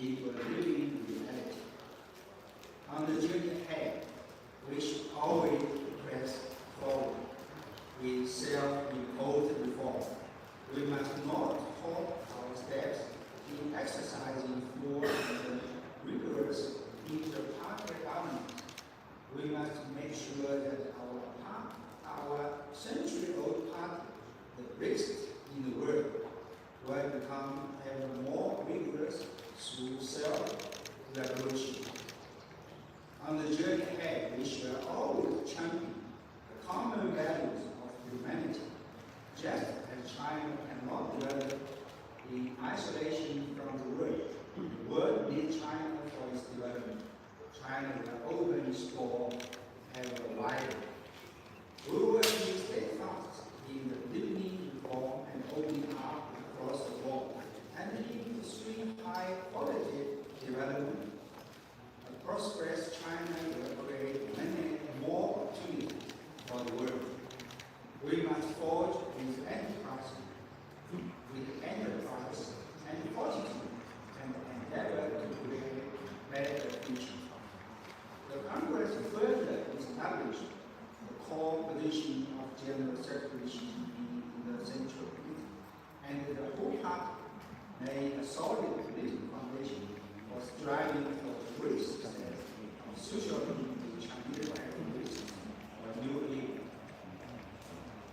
into a living reality. On the journey ahead, we should always press forward with self-imposed reform. We must not halt our steps in exercising full and rigorous inter-party government. We must make sure that our century-old party, the richest in the world, will become ever more vigorous through self-revolution. On the journey ahead, we should always champion the common values of humanity, just as China cannot develop in isolation from the world. The world needs China for its development. China will open its door ever wider. We will be steadfast in the deepening reform and opening up across the board, and in pursuing high-quality development. A prosperous China will create many more opportunities for the world. We must forge with enterprise and fortitude, and endeavor to create a better future. The Congress further established the core position of General Secretary Xi Jinping in the Central Committee, and the whole party made a solid political foundation for striving for the great success of socialism in Chinese characteristics of new era.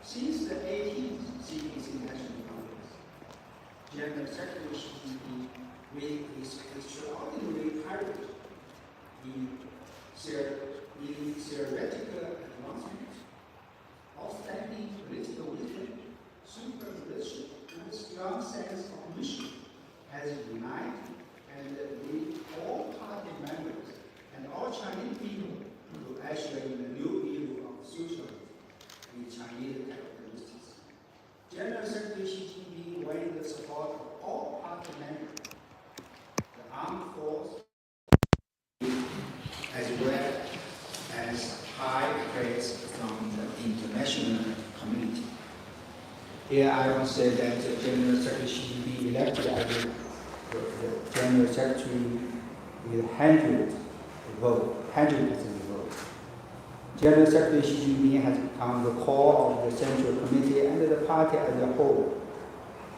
Since the 18th CPC National Congress, General Secretary Xi Jinping, with his extraordinary courage in theoretical advancement, outstanding political wisdom, super leadership, and a strong sense of mission, has united and lead all party members and all Chinese people to usher in a new era of socialism with Chinese characteristics. General Secretary Xi Jinping won the support of all party members, the armed force, as well as high praise from the international community. Here I want to say that General Secretary Xi Jinping elected as the General Secretary with 100% vote. General Secretary Xi Jinping has become the core of the Central Committee and the party as a whole.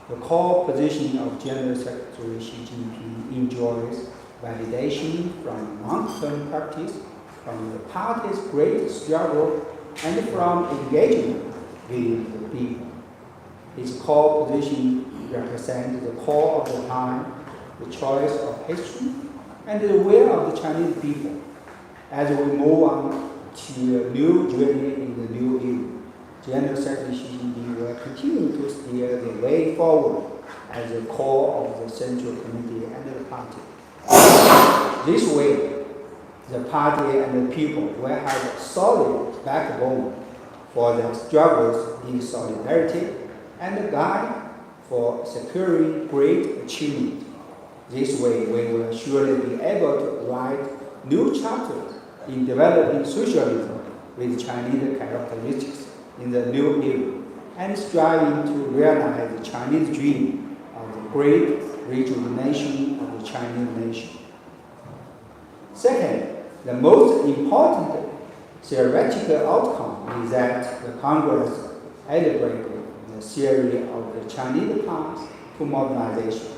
The core position of General Secretary Xi Jinping enjoys validation from long-term practice, from the party's great struggle, and from engagement with the people. His core position represents the core of the time, the choice of history, and the will of the Chinese people. As we move on to a new journey in the new era, General Secretary Xi Jinping will continue to steer the way forward as the core of the Central Committee and the party. This way, the party and the people will have a solid backbone for their struggles in solidarity and a guide for securing great achievement. This way, we will surely be able to write new chapters in developing socialism with Chinese characteristics in the new era, and striving to realize the Chinese dream of the great rejuvenation of the Chinese nation. Second, the most important theoretical outcome is that the Congress elaborated the theory of the Chinese path to modernization,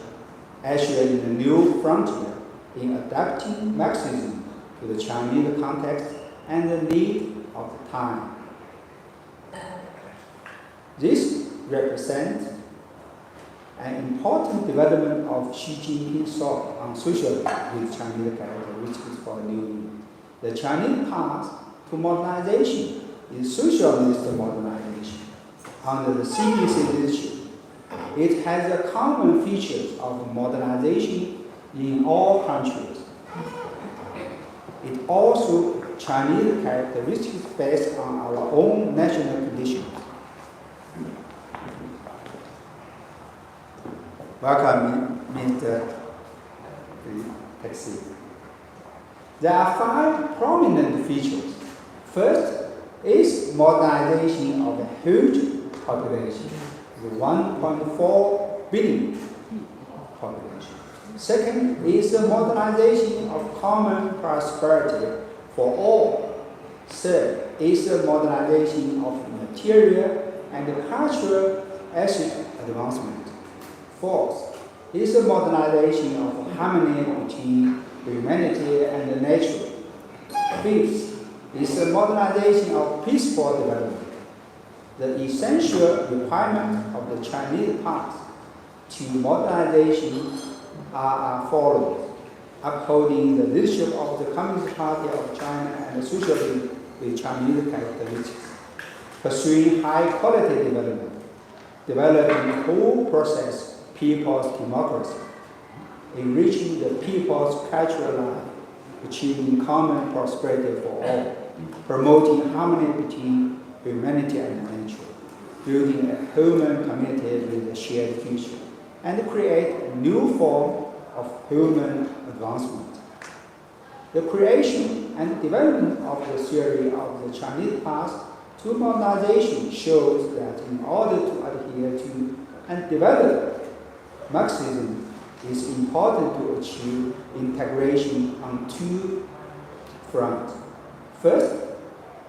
ushering a new frontier in adapting Marxism to the Chinese context and the need of the time. This represents an important development of Xi Jinping's thought on socialism with Chinese characteristics for a new era. The Chinese path to modernization is socialist modernization. Under the CPC leadership, it has the common features of modernization in all countries. It also Chinese characteristics based on our own national conditions. Welcome, Mr. Taxi. There are 5 prominent features. First is modernization of a huge population, the 1.4 billion population. Second is the modernization of common prosperity for all. Third is the modernization of material and cultural asset advancement. Fourth is the modernization of harmony between humanity and nature. Fifth is the modernization of peaceful development. The essential requirement of the Chinese path to modernization are following: upholding the leadership of the Communist Party of China and socialism with Chinese characteristics, pursuing high-quality development, developing whole process people's democracy, enriching the people's cultural life, achieving common prosperity for all, promoting harmony between humanity and nature, building a human community with a shared future, and create a new form of human advancement. The creation and development of the theory of the Chinese path to modernization shows that in order to adhere to and develop Marxism, it is important to achieve integration on two fronts. First,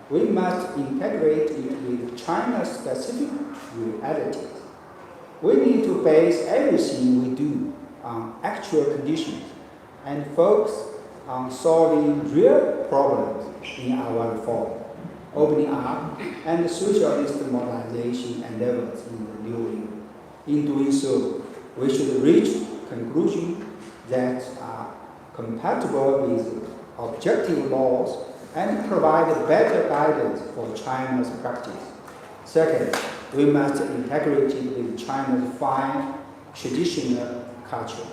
we must integrate it with China's specific realities. We need to base everything we do on actual conditions and focus on solving real problems in our reform, opening up, and socialist modernization endeavors in the new era. In doing so, we should reach conclusions that are compatible with objective laws and provide better guidance for China's practice. Second, we must integrate it with China's fine traditional culture.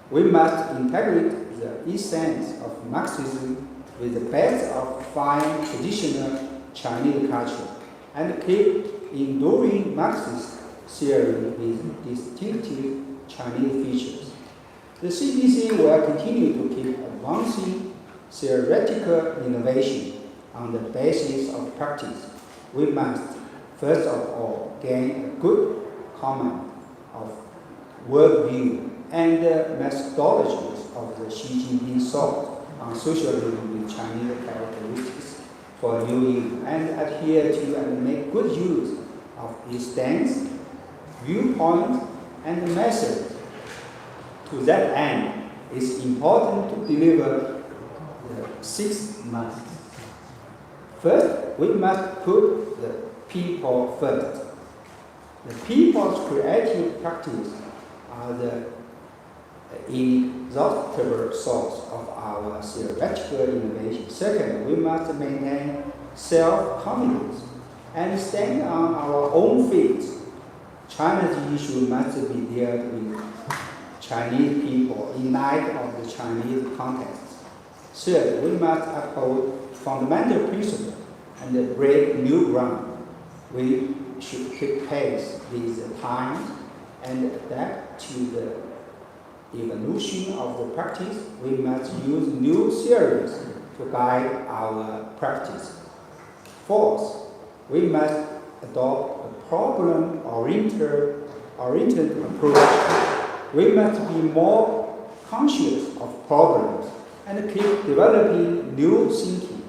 We must integrate the essence of Marxism with the best of fine traditional Chinese culture and keep enduring Marxist theory with distinctive Chinese features. The CPC will continue to keep advancing theoretical innovation on the basis of practice. We must, first of all, gain a good command of worldview and methodologies of the Xi Jinping thought on socialism with Chinese characteristics for new era, and adhere to and make good use of its stance, viewpoint, and method. To that end, it's important to deliver the 6 months. First, we must put the people first. The people's creative practice are the inexhaustible source of our theoretical innovation. Second, we must maintain self-confidence and stand on our own feet. China's issue must be dealt with Chinese people in light of the Chinese context. Third, we must uphold fundamental principles and break new ground. We should keep pace with the times and adapt to the evolution of the practice. We must use new theories to guide our practice. Fourth, we must adopt a problem-oriented approach. We must be more conscious of problems and keep developing new thinking,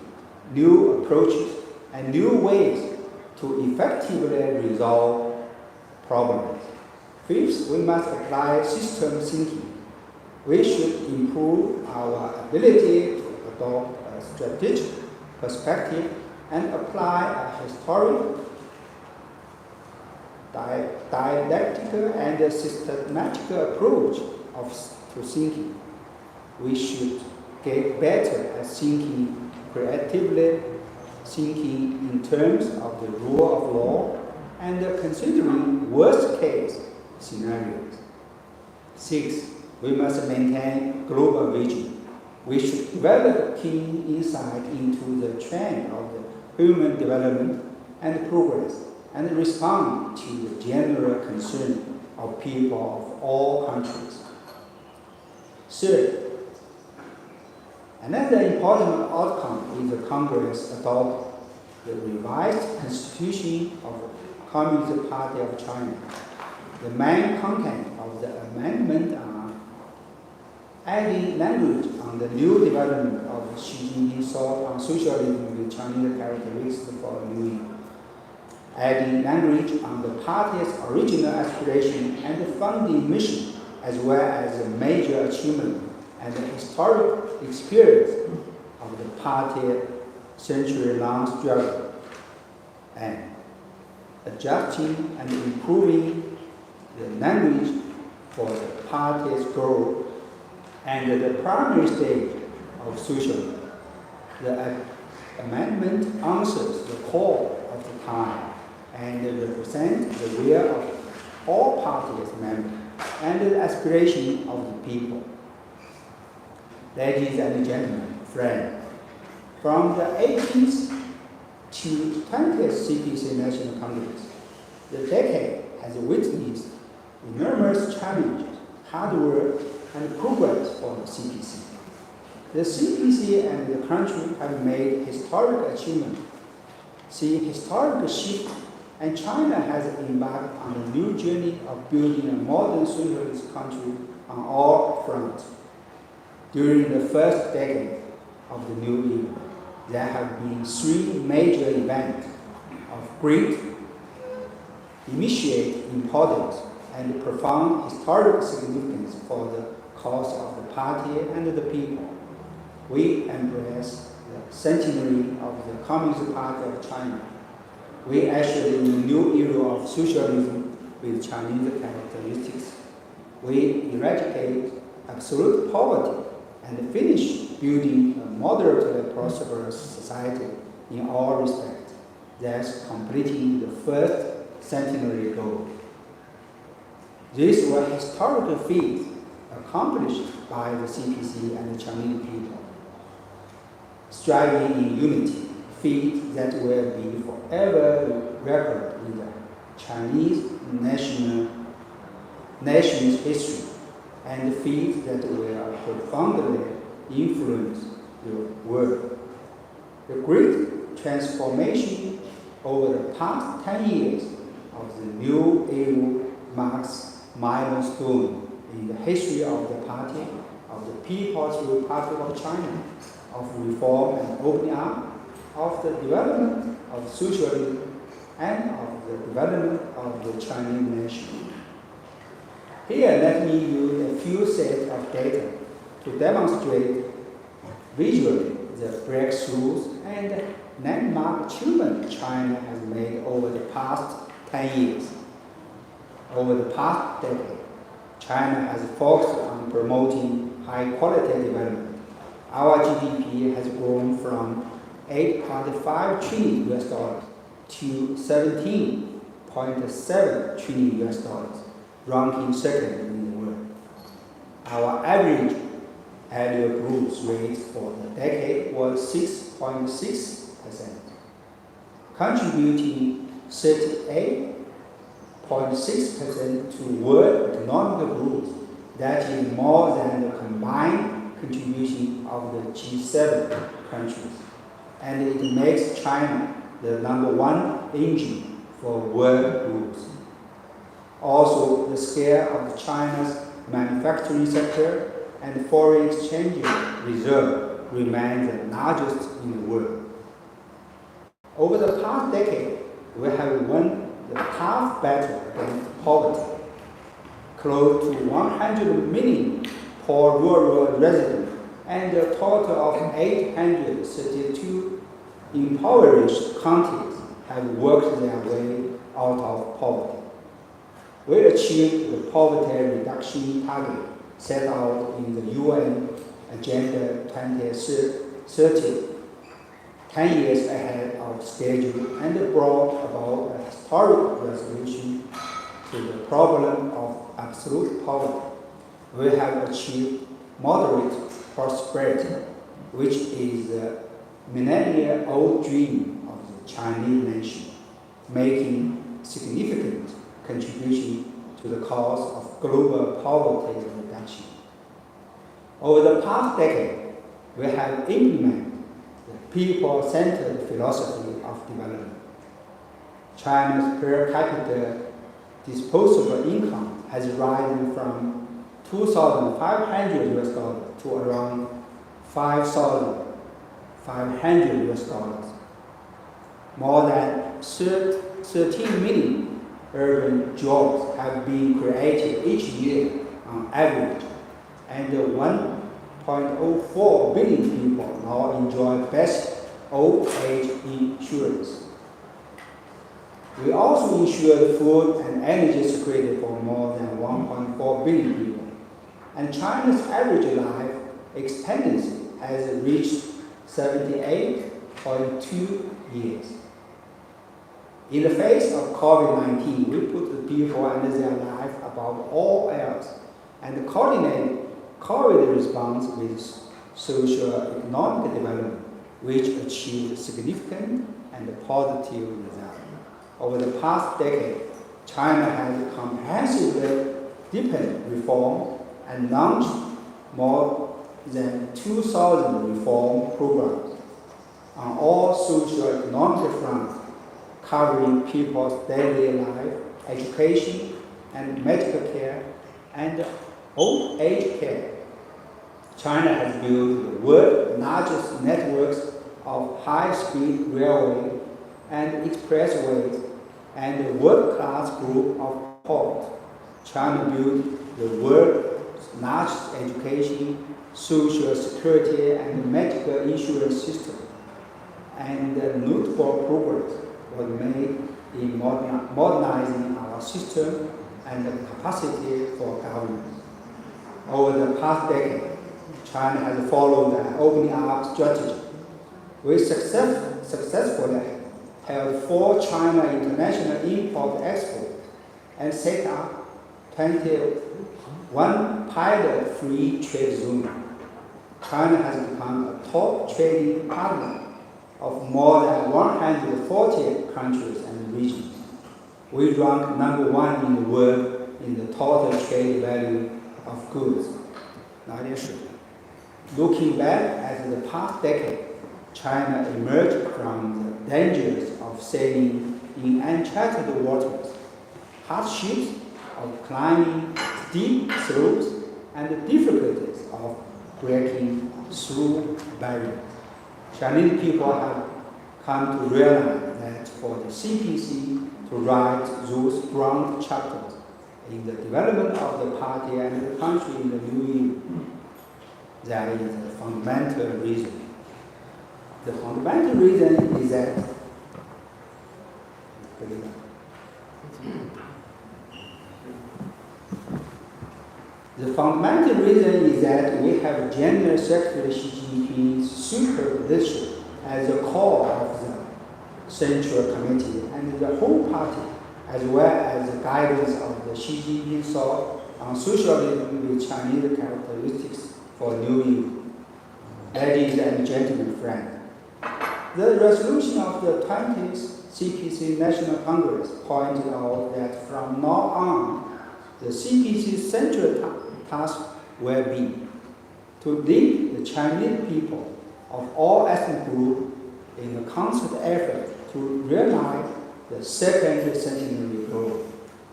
new approaches, and new ways to effectively resolve problems. Fifth, we must apply system thinking. We should improve our ability to adopt a strategic perspective and apply a historic, dialectical, and systematic approach to thinking. We should get better at thinking creatively, thinking in terms of the rule of law, and considering worst-case scenarios. Six, we must maintain global vision. We should develop keen insight into the trend of the human development and progress, and respond to the general concern of people of all countries. Third, another important outcome is the Congress adopt the revised Constitution of the Communist Party of China. The main content of the amendment are adding language on the new development of Xi Jinping's thought on socialism with Chinese characteristics for a new year. Adding language on the party's original aspiration and funding mission, as well as the major achievement and the historic experience of the party's century-long struggle, and adjusting and improving the language for the party's growth and the primary stage of socialism. The amendment answers the call of the time and represents the will of all parties members and the aspiration of the people. Ladies and gentlemen, friends, from the 18th to 20th CPC National Congress, the decade has witnessed enormous challenges, hard work, and progress for the CPC. The CPC and the country have made historic achievements, seen historic shift, and China has embarked on a new journey of building a modern socialist country on all fronts. During the first decade of the new year, there have been three major events of great immediate importance and profound historic significance for the cause of the party and the people. We embrace the centenary of the Communist Party of China. We usher in a new era of socialism with Chinese characteristics. We eradicate absolute poverty and finish building a moderately prosperous society in all respects, thus completing the first centenary goal. These were historical feats accomplished by the CPC and the Chinese people, striving in unity, feats that will be forever recorded in the Chinese nation's history, and feats that will profoundly influence the world. The great transformation over the past 10 years of the new era marks milestone in the history of the party, of the People's Republic of China, of reform and opening up, of the development of socialism, and of the development of the Chinese nation. Here, let me use a few sets of data to demonstrate visually the breakthroughs and landmark achievements China has made over the past 10 years. Over the past decade, China has focused on promoting high-quality development. Our GDP has grown from $8.5 trillion to $17.7 trillion, ranking second in the world. Our average annual growth rate for the decade was 6.6%, contributing 38.6% to world economic growth. That is more than the combined contribution of the G7 countries, and it makes China the #1 engine for world growth. Also, the scale of China's manufacturing sector and foreign exchange reserve remain the largest in the world. Over the past decade, we have won the tough battle against poverty. Close to 100 million poor rural residents and a total of 832 impoverished counties have worked their way out of poverty. We achieved the poverty reduction target set out in the UN Agenda 2030, 10 years ahead of schedule, and brought about a historic resolution to the problem of absolute poverty. We have achieved moderate prosperity, which is the millennia-old dream of the Chinese nation, making significant contribution to the cause of global poverty reduction. Over the past decade, we have implemented the people-centered philosophy of development. China's per capita disposable income has risen from $2,500 to around $5,500. More than 13 million urban jobs have been created each year on average, and 1.04 billion people now enjoy best old age insurance. We also ensure food and energy security for more than 1.4 billion people, and China's average life expectancy has reached 78.2 years. In the face of COVID-19, we put the people and their life above all else and coordinate COVID response with socio-economic development, which achieved significant and positive results. Over the past decade, China has comprehensively deepened reform and launched more than 2,000 reform programs on all socio-economic fronts, covering people's daily life, education, and medical care, and old age care. China has built the world's largest networks of high-speed railway and expressways and a world-class group of ports. China built the world's largest education, social security, and medical insurance system, and notable progress was made in modernizing our system and the capacity for governance. Over the past decade, China has followed an opening up strategy. We successfully held 4 China International Import-Export and set up 21 pilot free trade zones. China has become a top trading partner of more than 140 countries and regions. We rank #1 in the world in the total trade value of goods. Looking back at the past decade, China emerged from the dangers of sailing in uncharted waters, hardships of climbing steep slopes, and the difficulties of breaking through barriers. Chinese people have come to realize that for the CPC to write those grand chapters in the development of the party and the country in the new year, there is a fundamental reason. The fundamental reason is that we have General Secretary Xi Jinping's super leadership as the core of the Central Committee and the whole party, as well as the guidance of the Xi Jinping thought on socialism with Chinese characteristics for New Year. Ladies and gentlemen, friends, the resolution of the 20th CPC National Congress pointed out that from now on, the CPC's central task will be to lead the Chinese people of all ethnic groups in a constant effort to realize the second centenary goal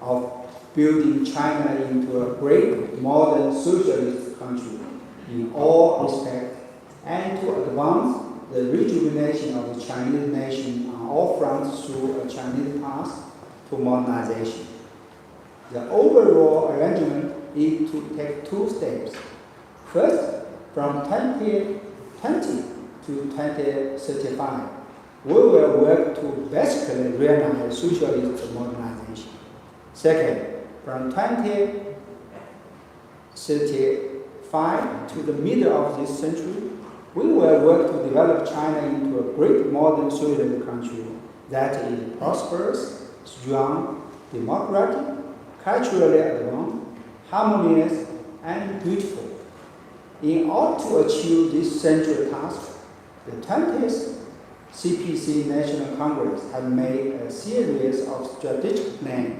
of building China into a great modern socialist country in all respects, and to advance the rejuvenation of the Chinese nation on all fronts through a Chinese path to modernization. The overall arrangement is to take 2 steps. First, from 2020 to 2035, we will work to basically realize socialist modernization. Second, from 2035 to the middle of this century, we will work to develop China into a great modern socialist country that is prosperous, strong, democratic, culturally advanced, harmonious, and beautiful. In order to achieve this central task, the 20th CPC National Congress has made a series of strategic plans.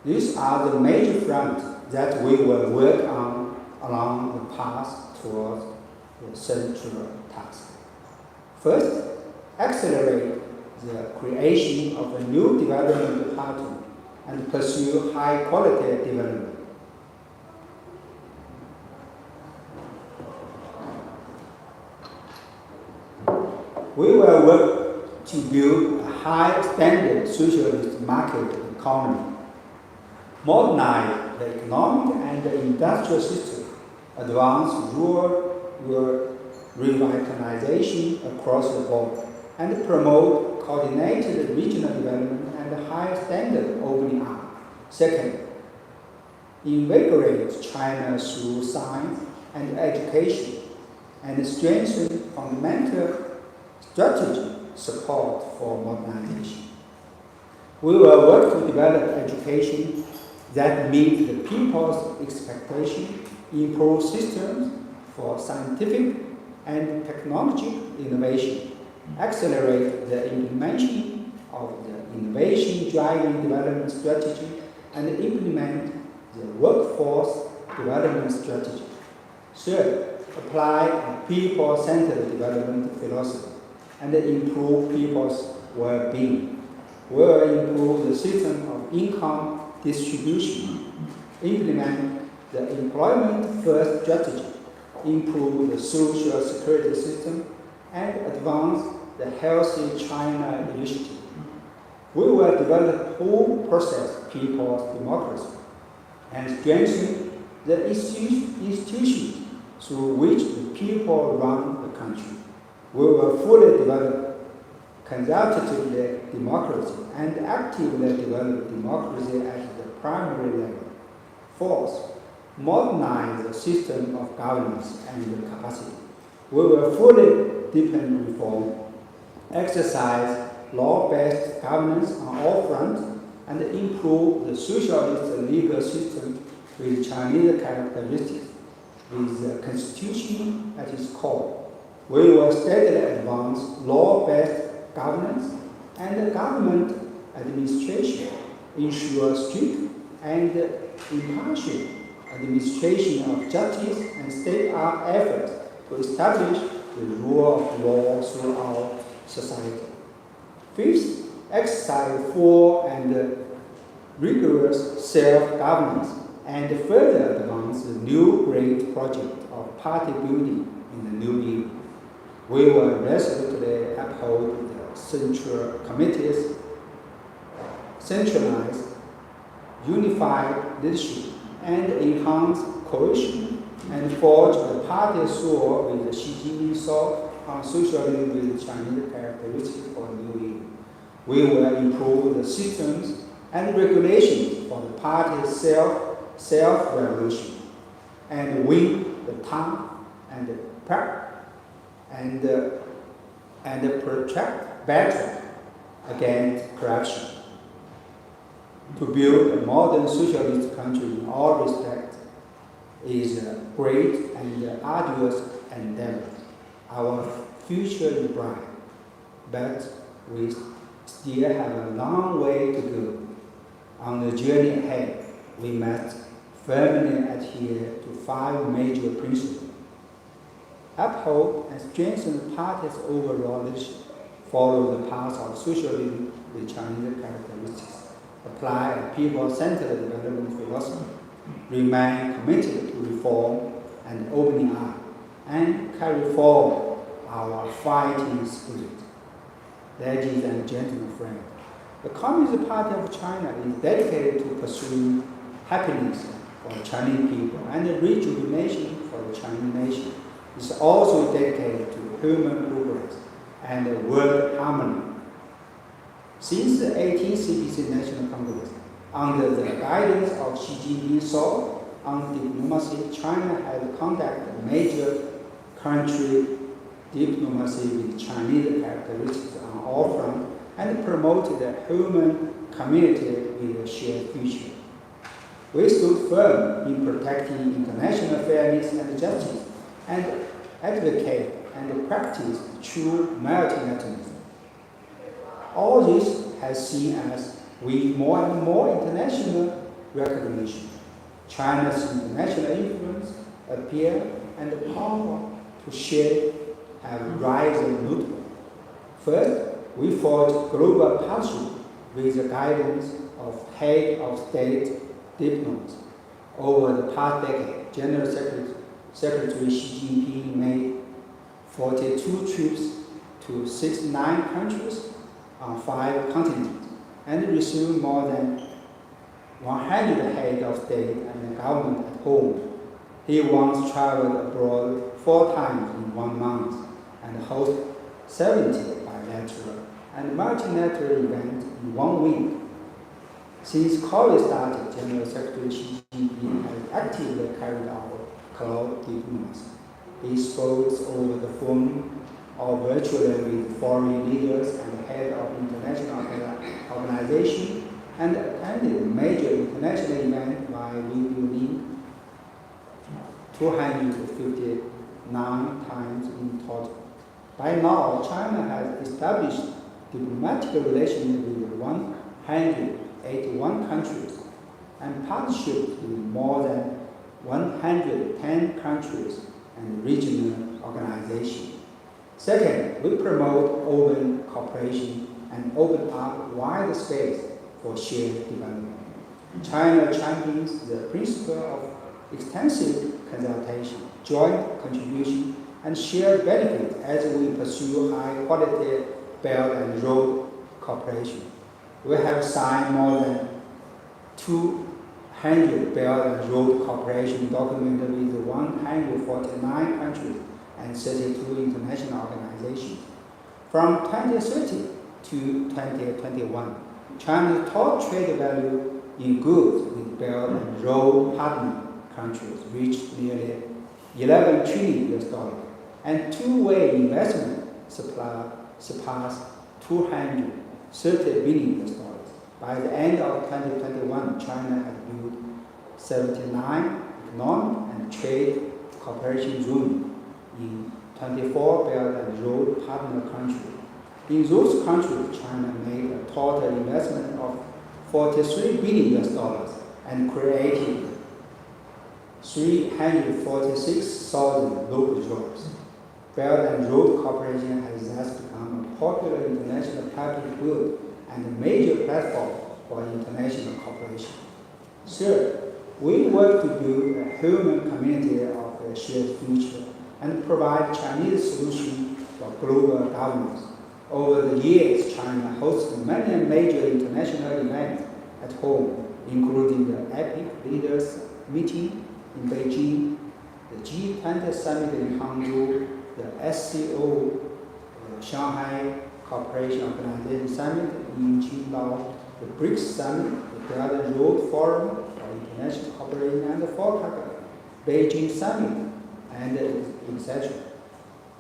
These are the major fronts that we will work on along the path towards the central task. First, accelerate the creation of a new development pattern and pursue high-quality development. We will work to build a high-standard socialist market economy, modernize the economic and the industrial system, advance rural revitalization across the board, and promote coordinated regional development and high-standard opening up. Second, invigorate China through science and education, and strengthen fundamental strategy support for modernization. We will work to develop education that meet the people's expectation, improve systems for scientific and technological innovation, accelerate the implementation of the innovation-driving development strategy, and implement the workforce development strategy. Third, apply a people-centered development philosophy and improve people's well-being. We will improve the system of income distribution, implement the employment-first strategy, improve the social security system, and advance the Healthy China initiative. We will develop whole process people's democracy and strengthen the institutions through which the people run the country. We will fully develop consultative democracy and actively develop democracy at the primary level. Fourth, modernize the system of governance and capacity. We will fully deepen reform, exercise law-based governance on all fronts, and improve the socialist legal system with Chinese characteristics, with the constitution at its core. We will steadily advance law-based governance and government administration, ensure strict and impartial administration of justice, and step up efforts to establish the rule of law throughout society. Fifth, exercise full and rigorous self-governance and further advance the new great project of party building in the new year. We will resolutely uphold the central committees, centralize, unified leadership, and enhance cohesion, and forge the party soar with Xi Jinping thought on socialism with Chinese characteristics for the new year. We will improve the systems and regulations for the party's self-revolution, and win the town and protract battle against corruption. To build a modern socialist country in all respects is a great and arduous endeavor. Our future is bright, but we still have a long way to go. On the journey ahead, we must firmly adhere to 5 major principles: uphold and strengthen the party's overall leadership, follow the path of socialism with Chinese characteristics, apply a people-centered development philosophy, remain committed to reform and opening up, and carry forward our fighting spirit. Ladies and gentlemen, friends, the Communist Party of China is dedicated to pursuing happiness for the Chinese people and rejuvenation for the Chinese nation. It's also dedicated to human progress and world harmony. Since the 18th CPC National Congress, under the guidance of Xi Jinping thought on diplomacy, China has conducted major country diplomacy with Chinese characteristics on all fronts and promoted a human community with a shared future. We stood firm in protecting international fairness and justice, and advocate and practice true multilateralism. All this has seen us with more and more international recognition. China's international influence, appeal, and power to shape have risen notably. First, we forged global partnership with the guidance of head of state diplomats. Over the past decade, General Secretary Xi Jinping made 42 trips to 69 countries on 5 continents and received more than 100 heads of state and government at home. He once traveled abroad 4 times in 1 month and hosted 70 bilateral and multilateral events in 1 week. Since COVID started, General Secretary Xi Jinping has actively carried out close diplomacy. He spoke over the phone or virtually with foreign leaders and heads of international organizations and attended major international events by video link 259 times in total. By now, China has established diplomatic relations with 181 countries and partnerships with more than 110 countries and regional organizations. Second, we promote open cooperation and open up wide space for shared development. China champions the principle of extensive consultation, joint contribution, and shared benefit as we pursue high-quality Belt and Road cooperation. We have signed more than 200 Belt and Road cooperation documents with 149 countries and 32 international organizations. From 2030 to 2021, China's total trade value in goods with Belt and Road partner countries reached nearly $11 trillion, and two-way investment surpassed $230 billion. By the end of 2021, China had built 79 economic and trade cooperation zones in 24 Belt and Road partner countries. In those countries, China made a total investment of $43 billion and created 346,000 local jobs. Belt and Road cooperation has thus become a popular international public good and a major platform for international cooperation. Third, we work to build a human community of a shared future and provide Chinese solutions for global governance. Over the years, China hosted many major international events at home, including the EPIC Leaders Meeting in Beijing, the G20 Summit in Hangzhou, the SCO Shanghai Cooperation Organization Summit in Qingdao, the BRICS Summit, the Belt and Road Forum for International Cooperation, and the FOCAC Beijing Summit, and etc.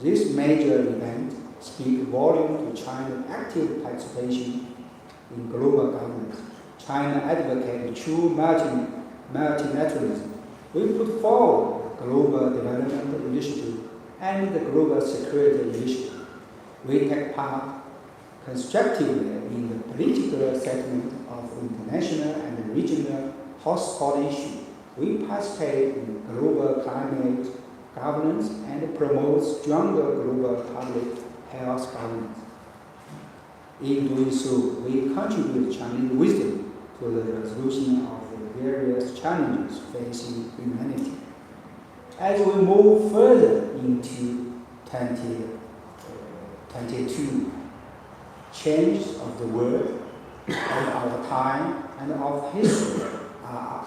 This major event speak volume to China's active participation in global governance. China advocates true multilateralism. We put forward the Global Development Initiative and the Global Security Initiative. We take part constructively in the political settlement of international and regional hotspot issues. We participate in global climate governance and promote stronger global public health governance. In doing so, we contribute Chinese wisdom to the resolution of the various challenges facing humanity. As we move further into 2022, changes of the world, of our time, and of history are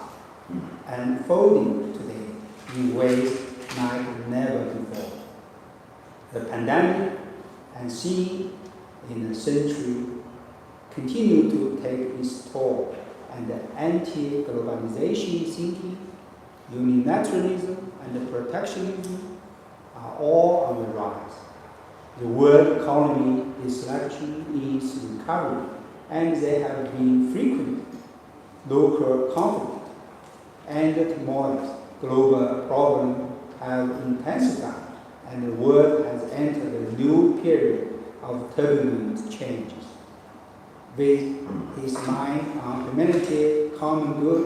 unfolding today in ways like never before. The pandemic, unseen in a century, continue to take its toll, and the anti-globalization thinking, unilateralism, and protectionism are all on the rise. The world economy is recovering, and there have been frequent local conflict and tumult. Global problems have intensified, and the world has entered a new period of turbulent changes. With his mind on humanity, common good,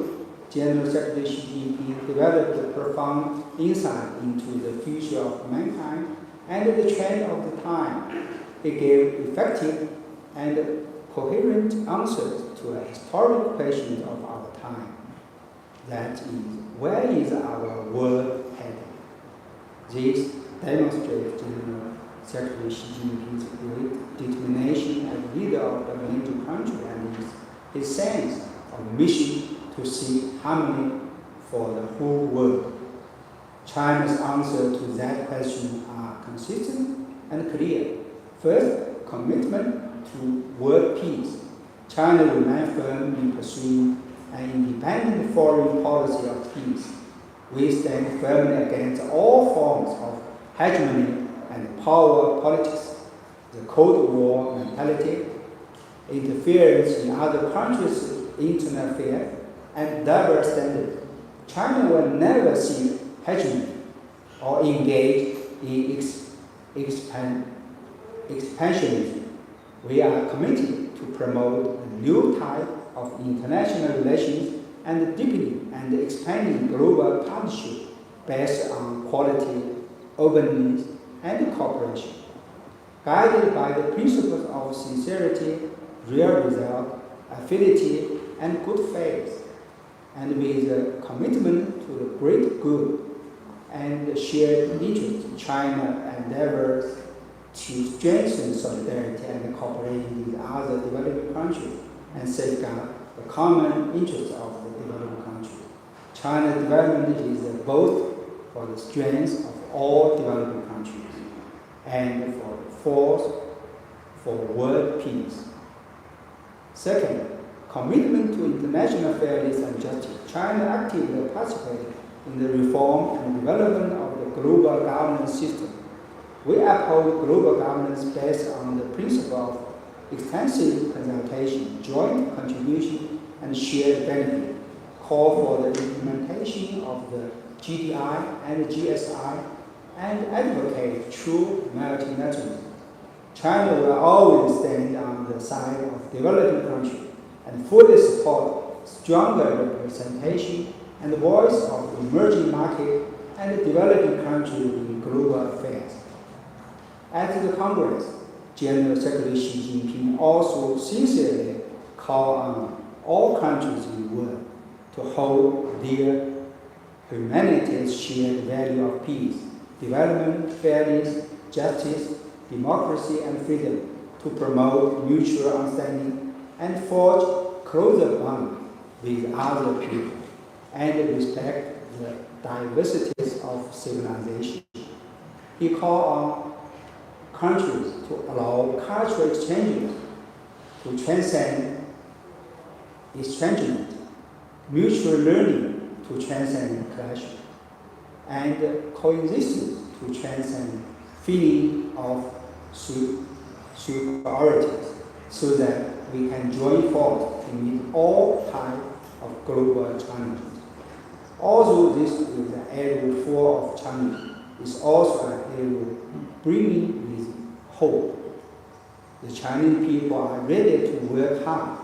General Secretary Xi Jinping developed a profound insight into the future of mankind and the trend of the time. He gave effective and coherent answers to a historic question of our time. That is, where is our world headed? This demonstrates General Secretary Xi Jinping's great determination as leader of the major country and his sense of mission to seek harmony for the whole world. China's answer to that question are consistent and clear. First, commitment to world peace. China remains firm in pursuing an independent foreign policy of peace. We stand firmly against all forms of hegemony and power politics, the Cold War mentality, interference in other countries' internal affairs, and double standards. China will never seek hegemony or engage in expansionism. We are committed to promote a new type of international relations and deepening and expanding global partnership based on quality, openness, and cooperation. Guided by the principles of sincerity, real result, affinity, and good faith, and with a commitment to the great good and shared interest, China endeavors to strengthen solidarity and cooperation with other developing countries and safeguard the common interests of the developing countries. China's development is both for the strength of all developing countries and for the force for world peace. Second, commitment to international fairness and justice. China actively participated in the reform and development of the global governance system. We uphold global governance based on the principle of extensive consultation, joint contribution, and shared benefit. Call for the implementation of the GDI and GSI, and advocate true multilateralism. China will always stand on the side of developing countries and fully support stronger representation and the voice of emerging market and developing countries in global affairs. At the Congress, General Secretary Xi Jinping also sincerely called on all countries in the world to hold their humanity's shared value of peace, development, fairness, justice, democracy, and freedom, to promote mutual understanding and forge closer bonds with other people, and respect the diversities of civilization. He called on countries to allow cultural exchanges to transcend estrangement, mutual learning to transcend clash, and coexistence to transcend feeling of superiority, so that we can join force to meet all types of global challenges. Although this is an era full of challenges, it's also an era brimming with hope. The Chinese people are ready to work hard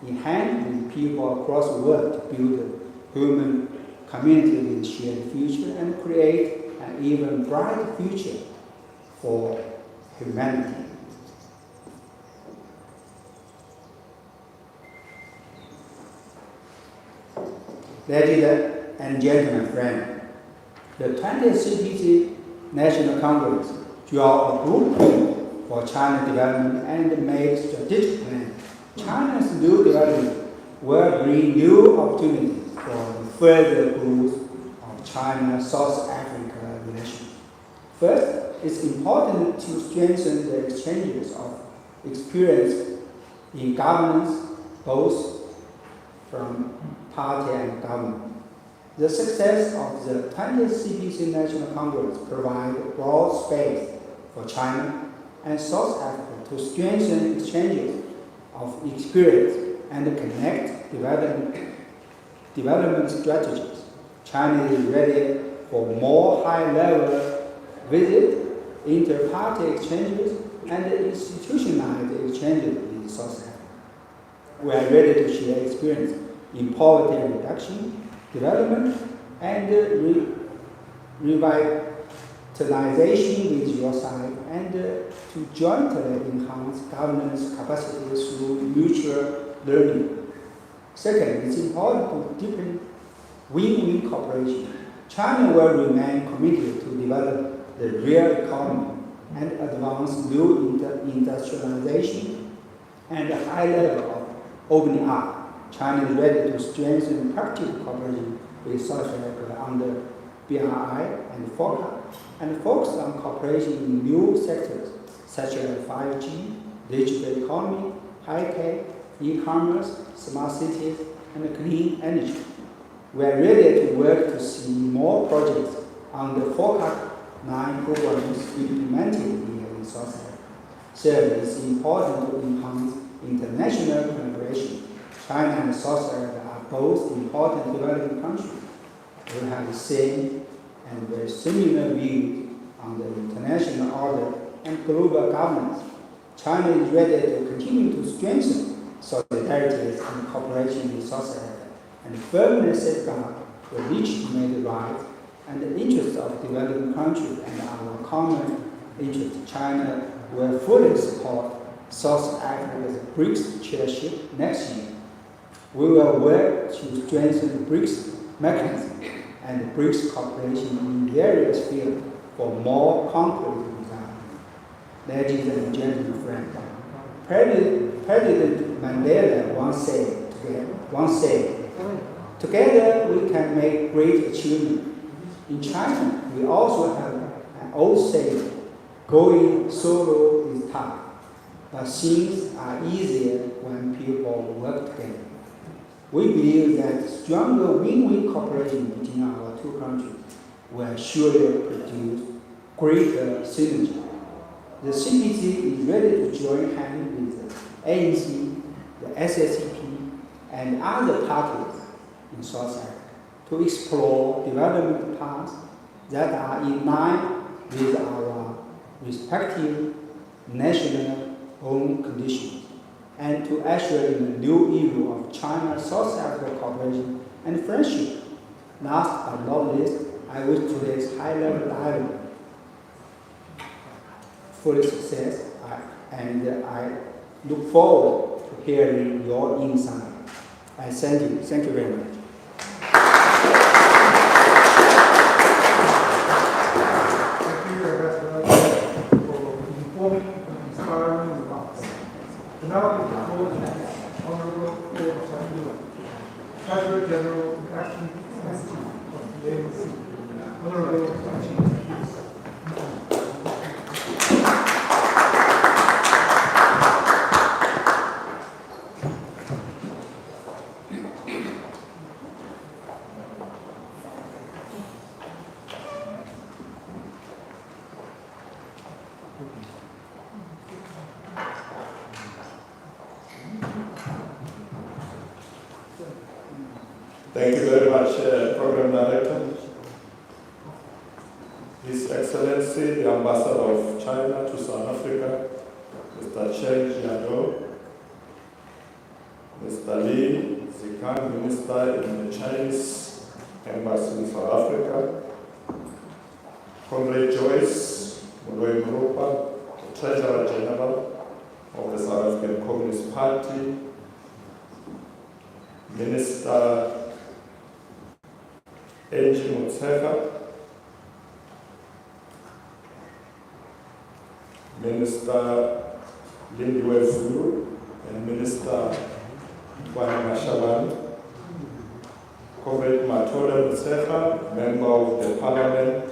in hand with people across the world to build a human community with shared future and create an even brighter future for humanity. Ladies and gentlemen, friends, the 20th CPC National Congress draw a blueprint for China's development and made strategic plans. China's new development will bring new opportunities for the further growth of China-South Africa relations. First, it's important to strengthen the exchanges of experience in governance, both from party and government. The success of the 20th CPC National Congress provides broad space for China and South Africa to strengthen exchanges of experience and connect development strategies. China is ready for more high-level visits, inter-party exchanges, and institutionalized exchanges with South Africa. We are ready to share experience in poverty reduction, development, and internationalization with your side, and to jointly enhance governance capacity through mutual learning. Second, it's important to deepen win-win cooperation. China will remain committed to develop the real economy and advance new industrialization and a high level of opening up. China is ready to strengthen practical cooperation with South Africa under BRI and FOCA, and focus on cooperation in new sectors such as 5G, digital economy, high-tech, e-commerce, smart cities, and clean energy. We are ready to work to see more projects on the FOCA 9 programs implemented here in South Africa. Third, it's important to enhance international collaboration. China and South Africa are both important developing countries. We have the same and very similar views on the international order and global governance. China is ready to continue to strengthen solidarity and cooperation with South Africa and firmly safeguard the legitimate rights and the interests of developing countries and our common interest. China will fully support South Africa's BRICS chairship next year. We will work to strengthen the BRICS mechanism and BRICS cooperation in various fields for more concrete results. Ladies and gentlemen, friends, President Mandela once said, together we can make great achievements. In China, we also have an old saying, going solo is tough, but things are easier when people work together. We believe that stronger win-win cooperation between our two countries will surely produce greater synergy. The CPC is ready to join hands with the ANC, the SSCP, and other parties in South Africa to explore development paths that are in line with our respective national own conditions, and to usher in a new era of China-South Africa cooperation and friendship. Last but not least, I wish today's high-level dialogue full success, and I look forward to hearing your insight. I thank you. Thank you very much. Thank you, Ambassador, for informing and inspiring remarks. Now, the floor to the Honorable Treasurer General Acting Committee of the ANC, Honorable Chief. Thank you very much, Program Director. His Excellency, the Ambassador of China to South Africa, Mr. Chen Jiado, Mr. Li Zikan, Minister in the Chinese Embassy in South Africa, Comrade Joyce Moloi Moropa, the Treasurer General of the South African Communist Party, Minister Angie Motshega, Minister Lindiwe Zulu, and Minister Kwame Mashalani, Comrade Matola Motshega, Member of the Parliament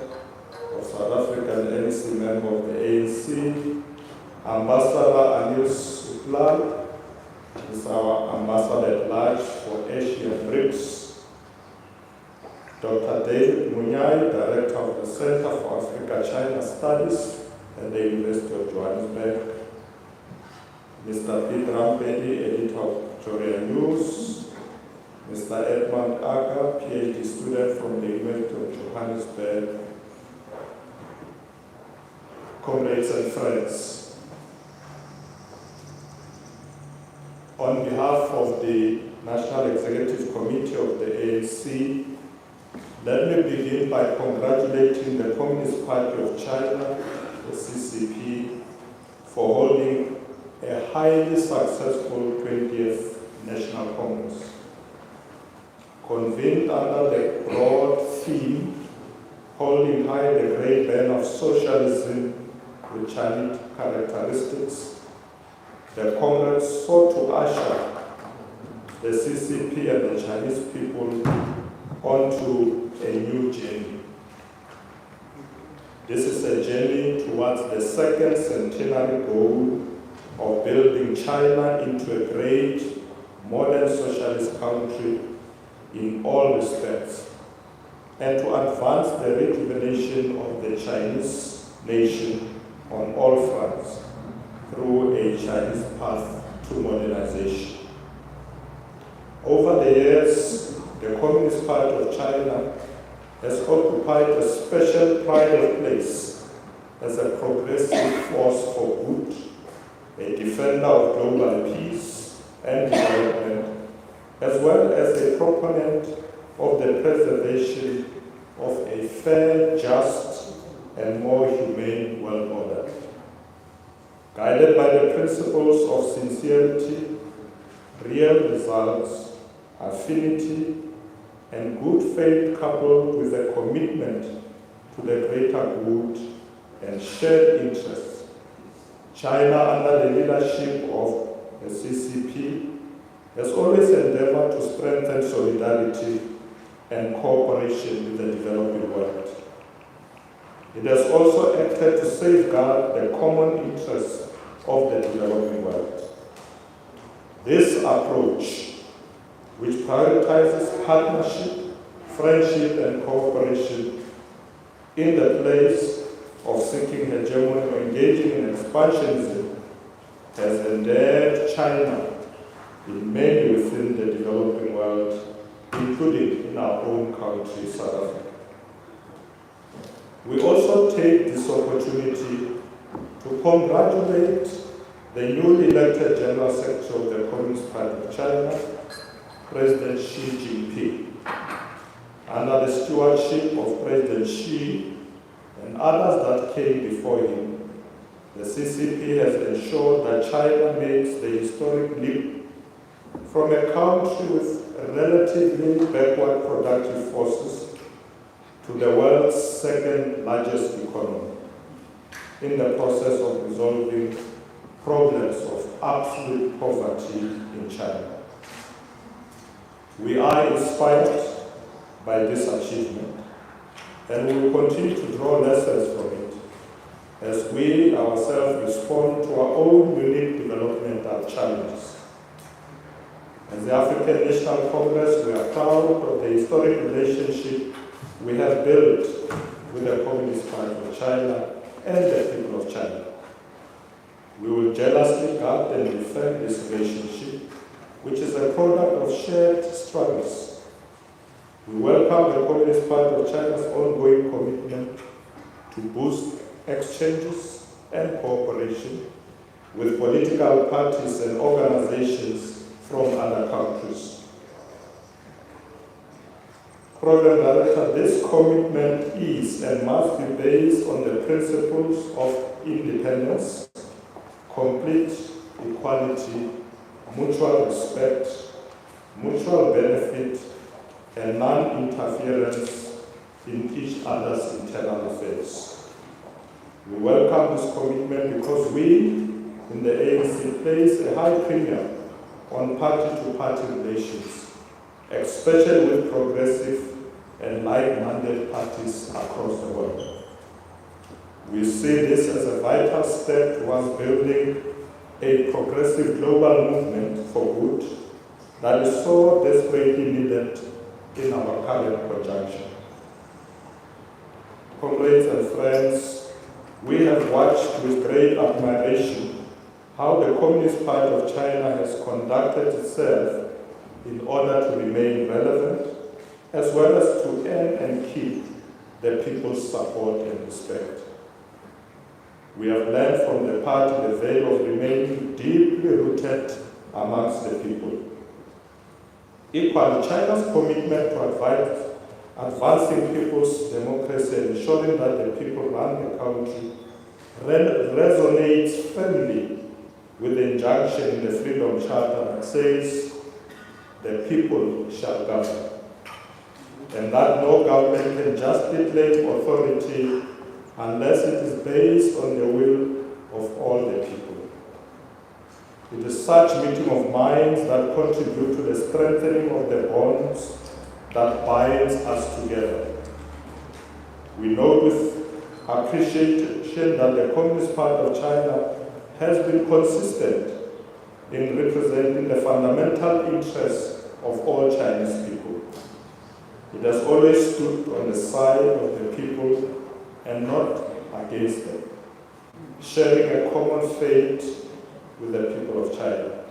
of South Africa and ANC, Member of the ANC, Ambassador Anil Suplal is our Ambassador at Large for Asia and BRICS, Dr. David Munyai, Director of the Center for Africa-China Studies at the University of Johannesburg, Mr. Peter Rampedi, Editor of Joria News, Mr. Edmund Aga, PhD student from the University of Johannesburg, comrades and friends. On behalf of the National Executive Committee of the ANC, Let me begin by congratulating the Communist Party of China, the CCP, for holding a highly successful 20th National Congress. Convened under the broad theme, holding high the great banner of socialism with Chinese characteristics, the Congress sought to usher the CCP and the Chinese people onto a new journey. This is a journey towards the second centenary goal of building China into a great modern socialist country in all respects, and to advance the rejuvenation of the Chinese nation on all fronts through a Chinese path to modernization. Over the years, the Communist Party of China has occupied a special pride of place as a progressive force for good, a defender of global peace and development, as well as a proponent of the preservation of a fair, just, and more humane world order. Guided by the principles of sincerity, real results, affinity, and good faith coupled with a commitment to the greater good and shared interests, China, under the leadership of the CCP, has always endeavored to strengthen solidarity and cooperation with the developing world. It has also acted to safeguard the common interests of the developing world. This approach, which prioritizes partnership, friendship, and cooperation in the place of seeking hegemony or engaging in expansionism, has endeared China in many within the developing world, including in our own country, South Africa. We also take this opportunity to congratulate the newly elected General Secretary of the Communist Party of China, President Xi Jinping. Under the stewardship of President Xi and others that came before him, the CCP has ensured that China makes the historic leap from a country with relatively backward productive forces to the world's second largest economy, in the process of resolving problems of absolute poverty in China. We are inspired by this achievement, and we will continue to draw lessons from it as we ourselves respond to our own unique developmental challenges. As the African National Congress, we are proud of the historic relationship we have built with the Communist Party of China and the people of China. We will jealously guard and defend this relationship, which is a product of shared struggles. We welcome the Communist Party of China's ongoing commitment to boost exchanges and cooperation with political parties and organizations from other countries. Program Director, this commitment is and must be based on the principles of independence, complete equality, mutual respect, mutual benefit, and non-interference in each other's internal affairs. We welcome this commitment because we, in the ANC, place a high premium on party-to-party relations, especially with progressive and like-minded parties across the world. We see this as a vital step towards building a progressive global movement for good that is so desperately needed in our current conjuncture. Comrades and friends, we have watched with great admiration how the Communist Party of China has conducted itself in order to remain relevant, as well as to earn and keep the people's support and respect. We have learned from the party the value of remaining deeply rooted amongst the people. Equally, China's commitment to advancing people's democracy and ensuring that the people run the country resonates firmly with the injunction in the Freedom Charter that says the people shall govern, and that no government can justly claim authority unless it is based on the will of all the people. It is such meeting of minds that contribute to the strengthening of the bonds that binds us together. We note with appreciation that the Communist Party of China has been consistent in representing the fundamental interests of all Chinese people. It has always stood on the side of the people and not against them, sharing a common fate with the people of China.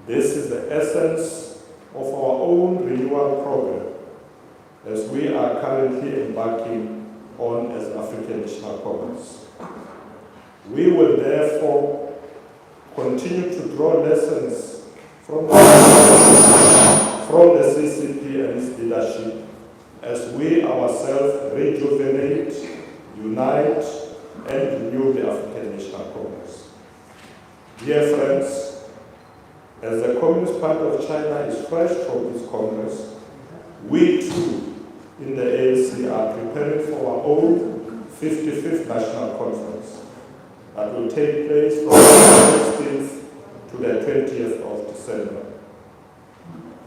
This is the essence of our own renewal program, as we are currently embarking on as African National Congress. We will therefore continue to draw lessons from the CCP and its leadership as we ourselves rejuvenate, unite, and renew the African National Congress. Dear friends, as the Communist Party of China is fresh from its Congress, we too in the ANC are preparing for our own 55th National Conference that will take place from the 16th to the 20th of December.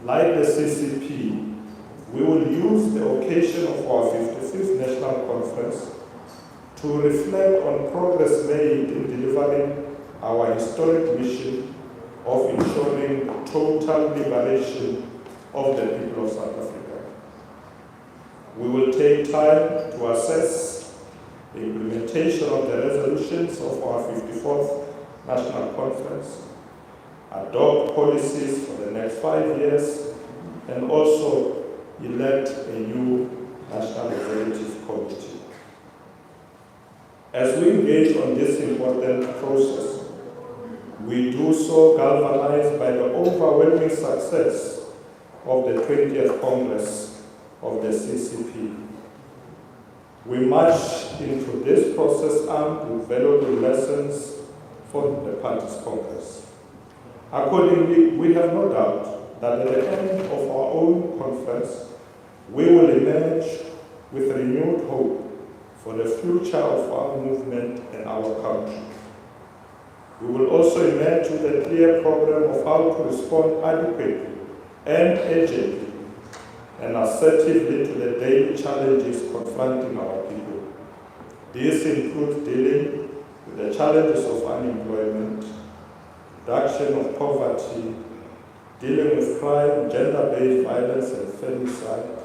Like the CCP, we will use the occasion of our 55th National Conference to reflect on progress made in delivering our historic mission of ensuring total liberation of the people of South Africa. We will take time to assess the implementation of the resolutions of our 54th National Conference, adopt policies for the next 5 years, and also elect a new National Executive Committee. As we engage on this important process, we do so galvanized by the overwhelming success of the 20th Congress of the CCP. We march into this process armed with valuable lessons from the party's Congress. Accordingly, we have no doubt that at the end of our own conference, we will emerge with renewed hope for the future of our movement and our country. We will also emerge with a clear program of how to respond adequately and urgently and assertively to the daily challenges confronting our people. These include dealing with the challenges of unemployment, reduction of poverty, dealing with crime, gender-based violence and femicide,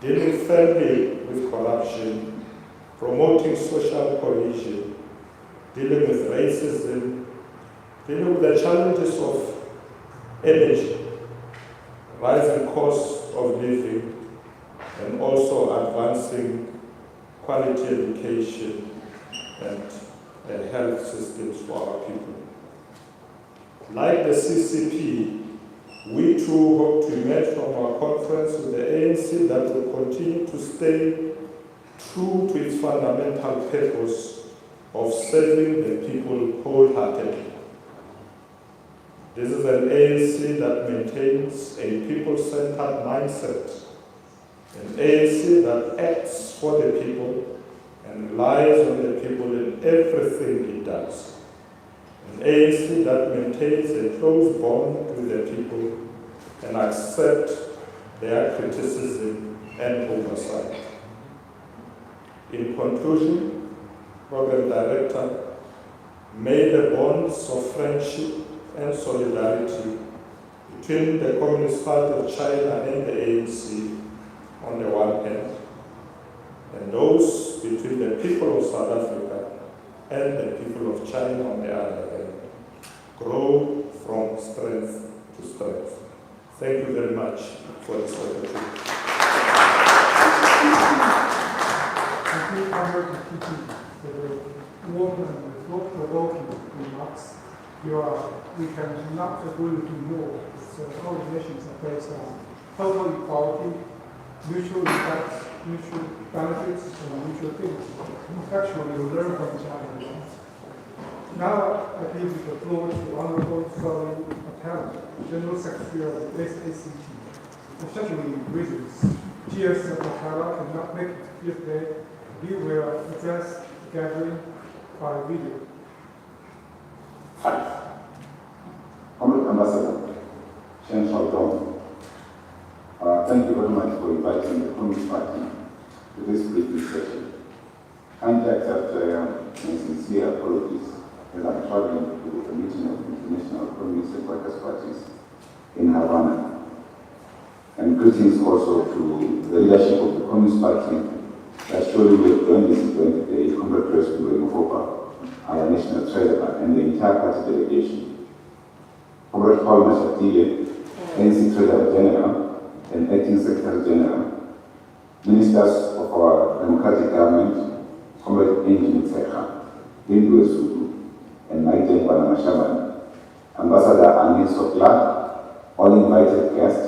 dealing fairly with corruption, promoting social cohesion, dealing with racism, dealing with the challenges of energy, rising costs of living, and also advancing quality education and health systems for our people. Like the CCP, we too hope to emerge from our conference with the ANC that will continue to stay true to its fundamental purpose of serving the people wholeheartedly. This is an ANC that maintains a people-centered mindset, an ANC that acts for the people and relies on the people in everything it does, an ANC that maintains a close bond with the people and accepts their criticism and oversight. In conclusion, Program Director, may the bonds of friendship and solidarity between the Communist Party of China and the ANC on the one hand, and those between the people of South Africa and the people of China on the other hand, grow from strength to strength. Thank you very much for this opportunity. Thank you, Comrade Kiki, for the warm and thought-provoking remarks. We cannot agree with you more. So all nations are based on total equality, mutual respect, mutual benefits, and mutual things. Actually, we learn from each other. Now, I give the floor to Honorable Sully Patel, General Secretary of the SACT. For statutory reasons, GS Patel cannot make it here today. He will address the gathering by video. Honorable Ambassador, Chen Xiaodong, thank you very much for inviting the Communist Party to this briefing session. Kindly accept my sincere apologies as I'm traveling to the meeting of International Communist and Workers' Parties in Havana. And greetings also to the leadership of the Communist Party that surely will join this event today, Comrade President Hopa, our national treasurer, and the entire party delegation. Comrade Paul Mashatile, NC Treasurer General and Acting Secretary General, Ministers of our democratic government, Comrade Engin Tsekha, Lindu Esudu, and Naiten Panamashaman, Ambassador Anin Sokla, all invited guests,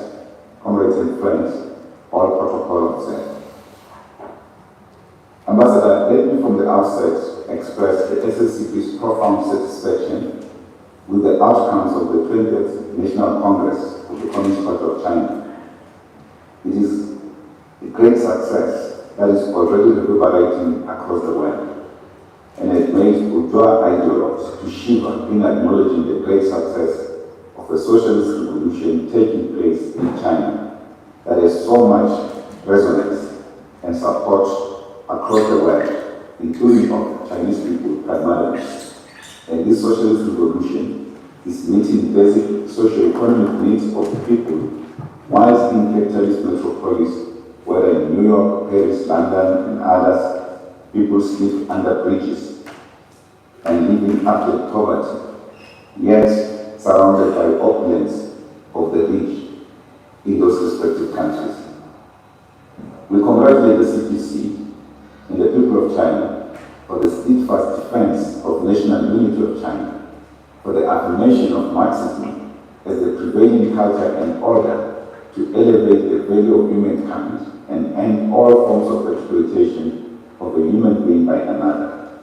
comrades and friends, all protocol observed. Ambassador, let me from the outset express the SSCP's profound satisfaction with the outcomes of the 20th National Congress of the Communist Party of China. It is a great success that is already reverberating across the world, and it made bourgeois ideologues to shiver in acknowledging the great success of the socialist revolution taking place in China that has so much resonance and support across the world, including of Chinese people primarily. And this socialist revolution is meeting basic socio-economic needs of the people, whilst in capitalist metropolis, whether in New York, Paris, London, and others, people sleep under bridges and living abject poverty, yet surrounded by opulence of the rich in those respective countries. We congratulate the CPC and the people of China for the steadfast defense of national unity of China, for the affirmation of Marxism as the prevailing culture and order to elevate the value of humankind and end all forms of exploitation of a human being by another.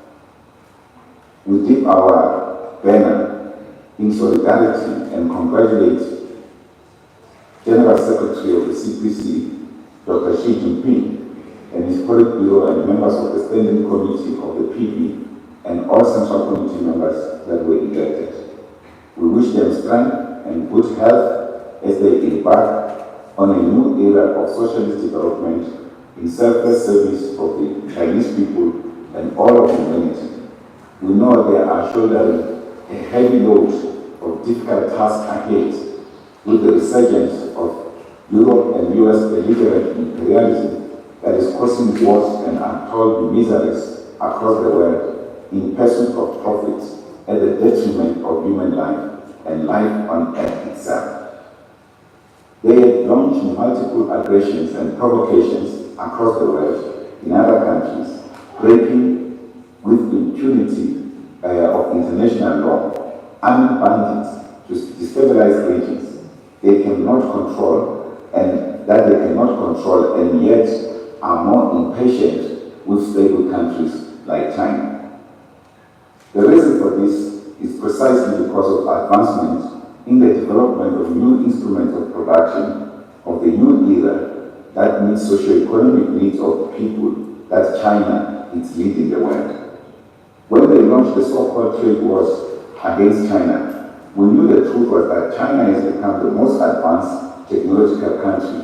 We dip our banner in solidarity and congratulate General Secretary of the CPC, Dr. Xi Jinping, and his Politburo and members of the Standing Committee of the PP and all Central Committee members that were elected. We wish them strength and good health as they embark on a new era of socialist development in selfless service of the Chinese people and all of humanity. We know they are shouldering a heavy load of difficult tasks ahead with the resurgence of Europe and US belligerent imperialism that is causing wars and untold miseries across the world in pursuit of profits at the detriment of human life and life on earth itself. They have launched multiple aggressions and provocations across the world in other countries, breaking with impunity of international law, armed bandits to destabilize regions they cannot control and yet are more impatient with stable countries like China. The reason for this is precisely because of advancement in the development of new instruments of production of the new era that meets socio-economic needs of people that China is leading the world. When they launched the so-called trade wars against China, we knew the truth was that China has become the most advanced technological country.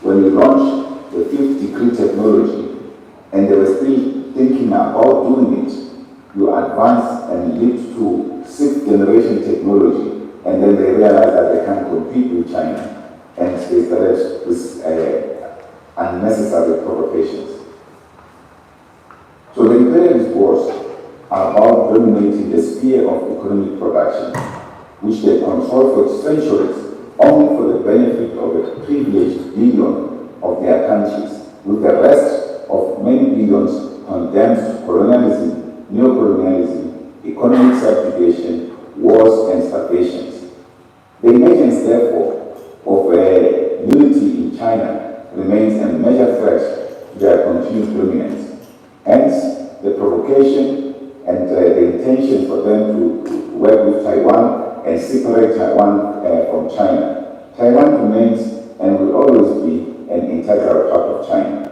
When we launched the fifth degree technology, and they were still thinking about doing it, you advance and lead to sixth generation technology, and then they realized that they can't compete with China, and they started with unnecessary provocations. So the imperialist wars are about dominating the sphere of economic production, which they control for centuries, only for the benefit of a privileged billion of their countries, with the rest of many billions condemned to colonialism, neocolonialism, economic subjugation, wars, and starvations. The emergence, therefore, of unity in China remains a measure provocation and the intention for them to work with Taiwan and separate Taiwan from China. Taiwan remains and will always be an integral part of China.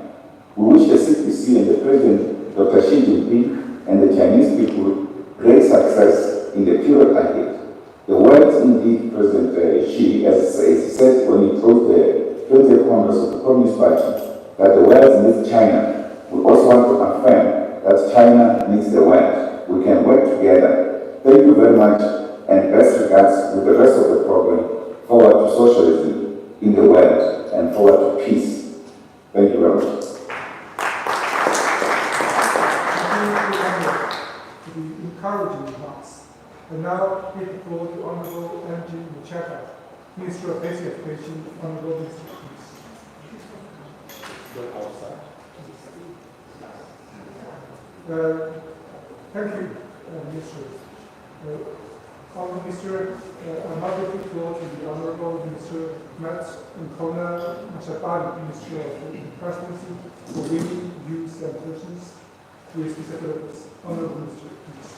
We wish the CPC and the President, Dr. Xi Jinping, and the Chinese people great success in the period ahead. The words indeed President Xi, as he said when he closed the 20th Congress of the Communist Party, that the world needs China. We also want to affirm that China needs the world. We can work together. Thank you very much, and best regards with the rest of the program. Forward to socialism in the world and forward to peace. Thank you very much. The encouraging remarks. And now, give the floor to Honorable M.G. Muchata, Minister of Basic Education, Honorable Minister. Thank you, Minister. Honorable Minister, I now give the floor to the Honorable Minister Matt Nkona Machapari, Minister of the Presidency for Women, Youth and Persons with Disabilities. Honorable Minister, please.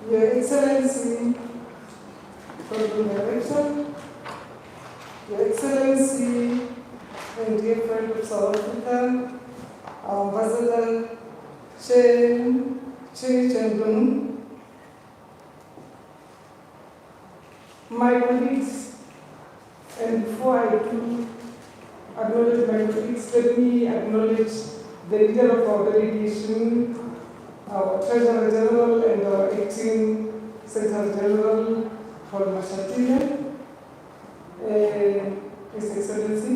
Your Excellency, Honorable Director, Your Excellency and dear friend of South Africa, our Ambassador Chen Chendun, my colleagues, and before I do acknowledge my colleagues, let me acknowledge the leader of our delegation, our Treasurer General and our acting Secretary General, Paul Mashatile, His Excellency.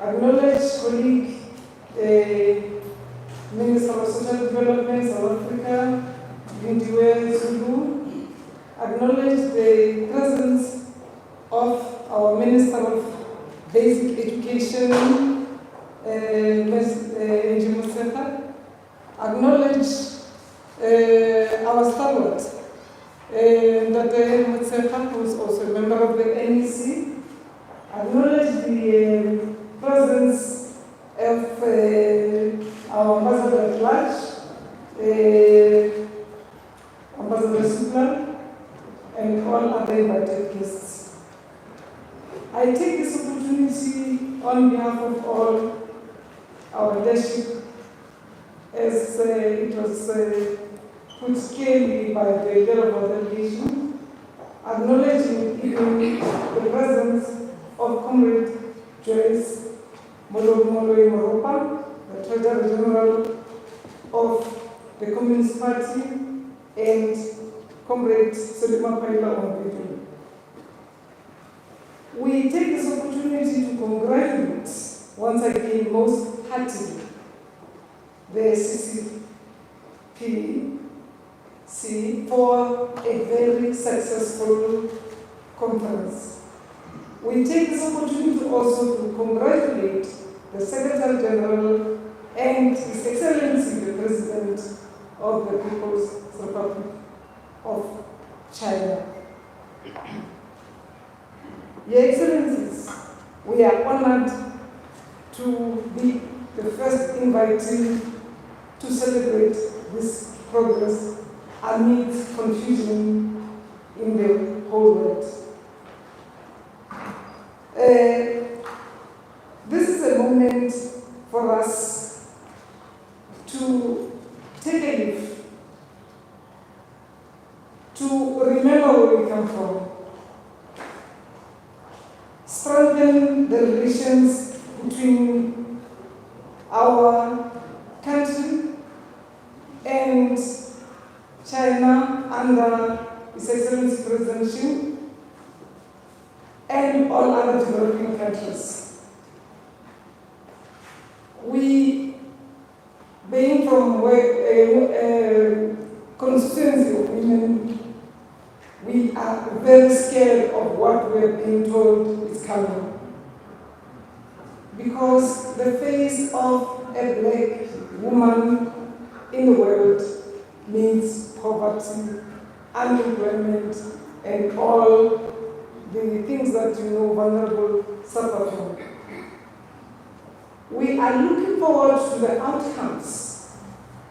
Acknowledge colleague, Minister of Social Development, South Africa, Lindiwe Zulu. Acknowledge the presence of our Minister of Basic Education, acknowledge our stalwart, Ndate Mutsefa, who is also a member of the NEC. Acknowledge the presence of our ambassador at large, Ambassador Suplan, and all other invited guests. I take this opportunity on behalf of all our leadership, as it was put clearly by the leader of our delegation, acknowledging even the presence of Comrade Joyce Moloi Moropa, the Treasurer General of the Communist Party, and Comrade Solima Paila Ombedu. We take this opportunity to congratulate once again most heartily the CPC for a very successful conference. We take this opportunity also to congratulate the Secretary General and His Excellency the President of the People's Republic of China. Your Excellencies, we are honored to be the first invitee to celebrate this progress amid confusion in the whole world. This is a moment for us to take a leaf, to remember where we come from, strengthen the relations between our country and China under His Excellency President Xi and all other developing countries. We being from a constituency of women, we are very scared of what we are being told is coming. Because the face of a black woman in the world means poverty, unemployment, and all the things that vulnerable suffer from. We are looking forward to the outcomes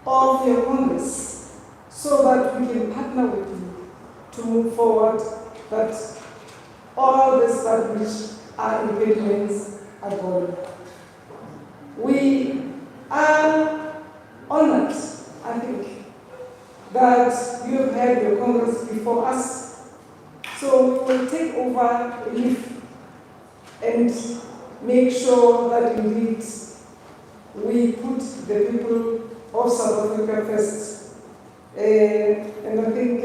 of your Congress so that we can partner with you to move forward, that all the stuff which are impediments are gone. We are honored, I think, that you have had your Congress before us. So we will take over a leaf and make sure that indeed we put the people of South Africa first. And I think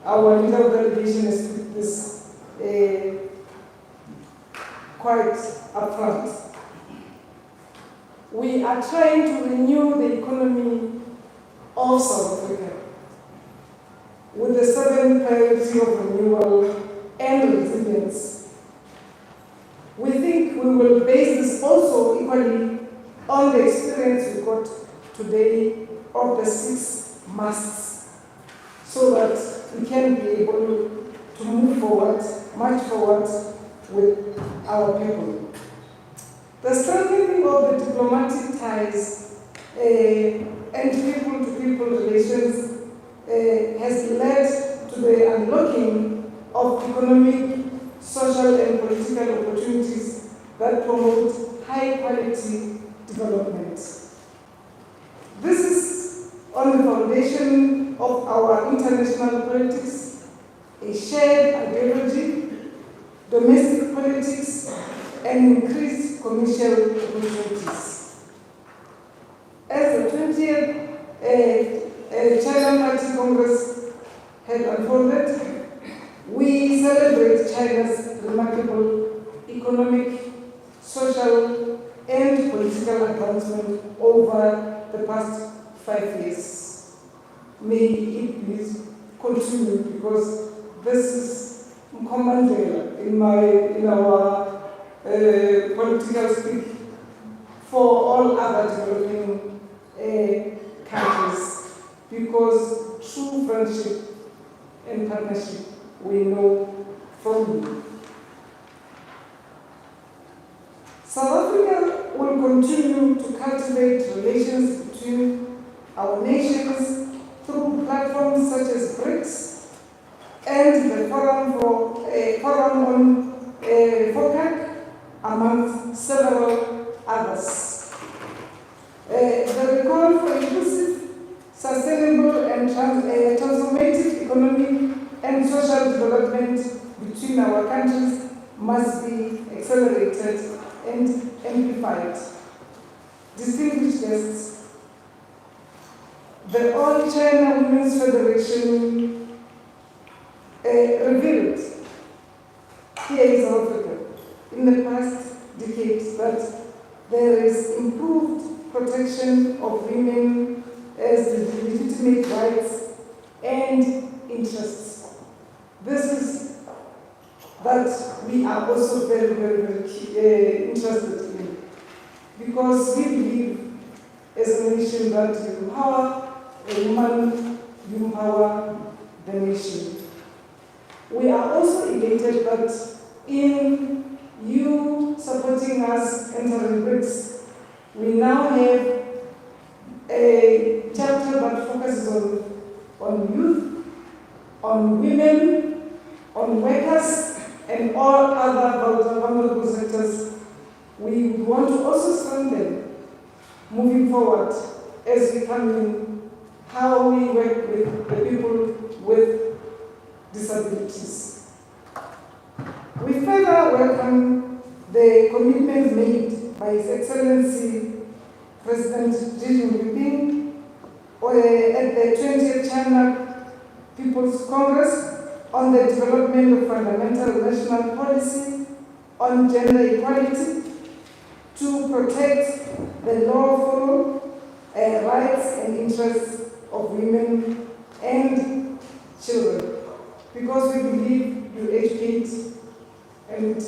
our leader of the delegation has put this quite upfront. We are trying to renew the economy of South Africa with the 7 priorities of renewal and resilience. We think we will base this also equally on the experience we got today of the 6 musts, so that we can be able to move forward, march forward with our people. The strengthening of the diplomatic ties and people-to-people relations has led to the unlocking of economic, social, and political opportunities that promote high-quality development. This is on the foundation of our international politics, a shared ideology, domestic politics, and increased commercial opportunities. As the 20th China Party Congress had unfolded, we celebrate China's remarkable economic, social, and political advancement over the past 5 years. May it please continue, because this is commanded in our political speak for all other developing countries, because true friendship and partnership we know from you. South Africa will continue to cultivate relations between our nations through platforms such as BRICS and the Forum on FOCAC, among several others. The call for inclusive, sustainable, and transformative economic and social development between our countries must be accelerated and amplified. Distinguished guests, the All China Women's Federation revealed here in South Africa in the past decades that there is improved protection of women as legitimate rights and interests. This is that we are also very, very, very interested in, because we believe as a nation that you empower a woman, you empower the nation. We are also elated that in you supporting us entering BRICS, we now have a chapter that focuses on youth, on women, on workers, and all other vulnerable sectors. We want to also strengthen moving forward as we come in how we work with the people with disabilities. We further welcome the commitments made by His Excellency President Xi Jinping at the 20th China People's Congress on the development of fundamental national policy on gender equality to protect the lawful rights and interests of women and children. Because we believe you educate and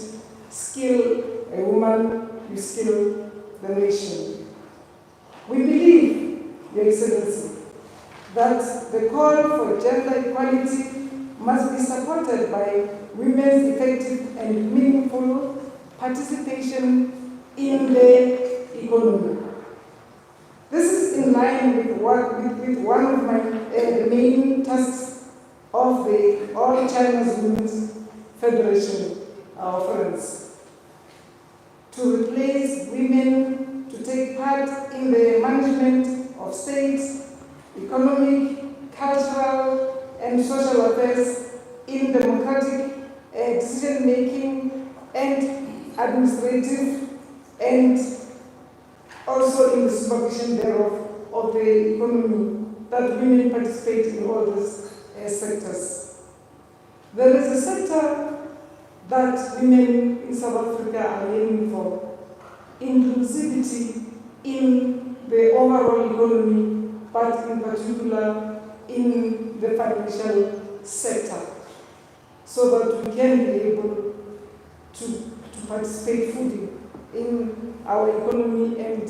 skill a woman, you skill the nation. We believe, Your Excellency, that the call for gender equality must be supported by women's effective and meaningful participation in the economy. This is in line with one of my main tasks of the All China's Women's Federation, our friends, to replace women to take part in the management of state, economic, cultural, and social affairs in democratic decision-making and administrative, and also in the supervision thereof of the economy, that women participate in all these sectors. There is a sector that women in South Africa are aiming for, inclusivity in the overall economy, but in particular in the financial sector, so that we can be able to participate fully in our economy and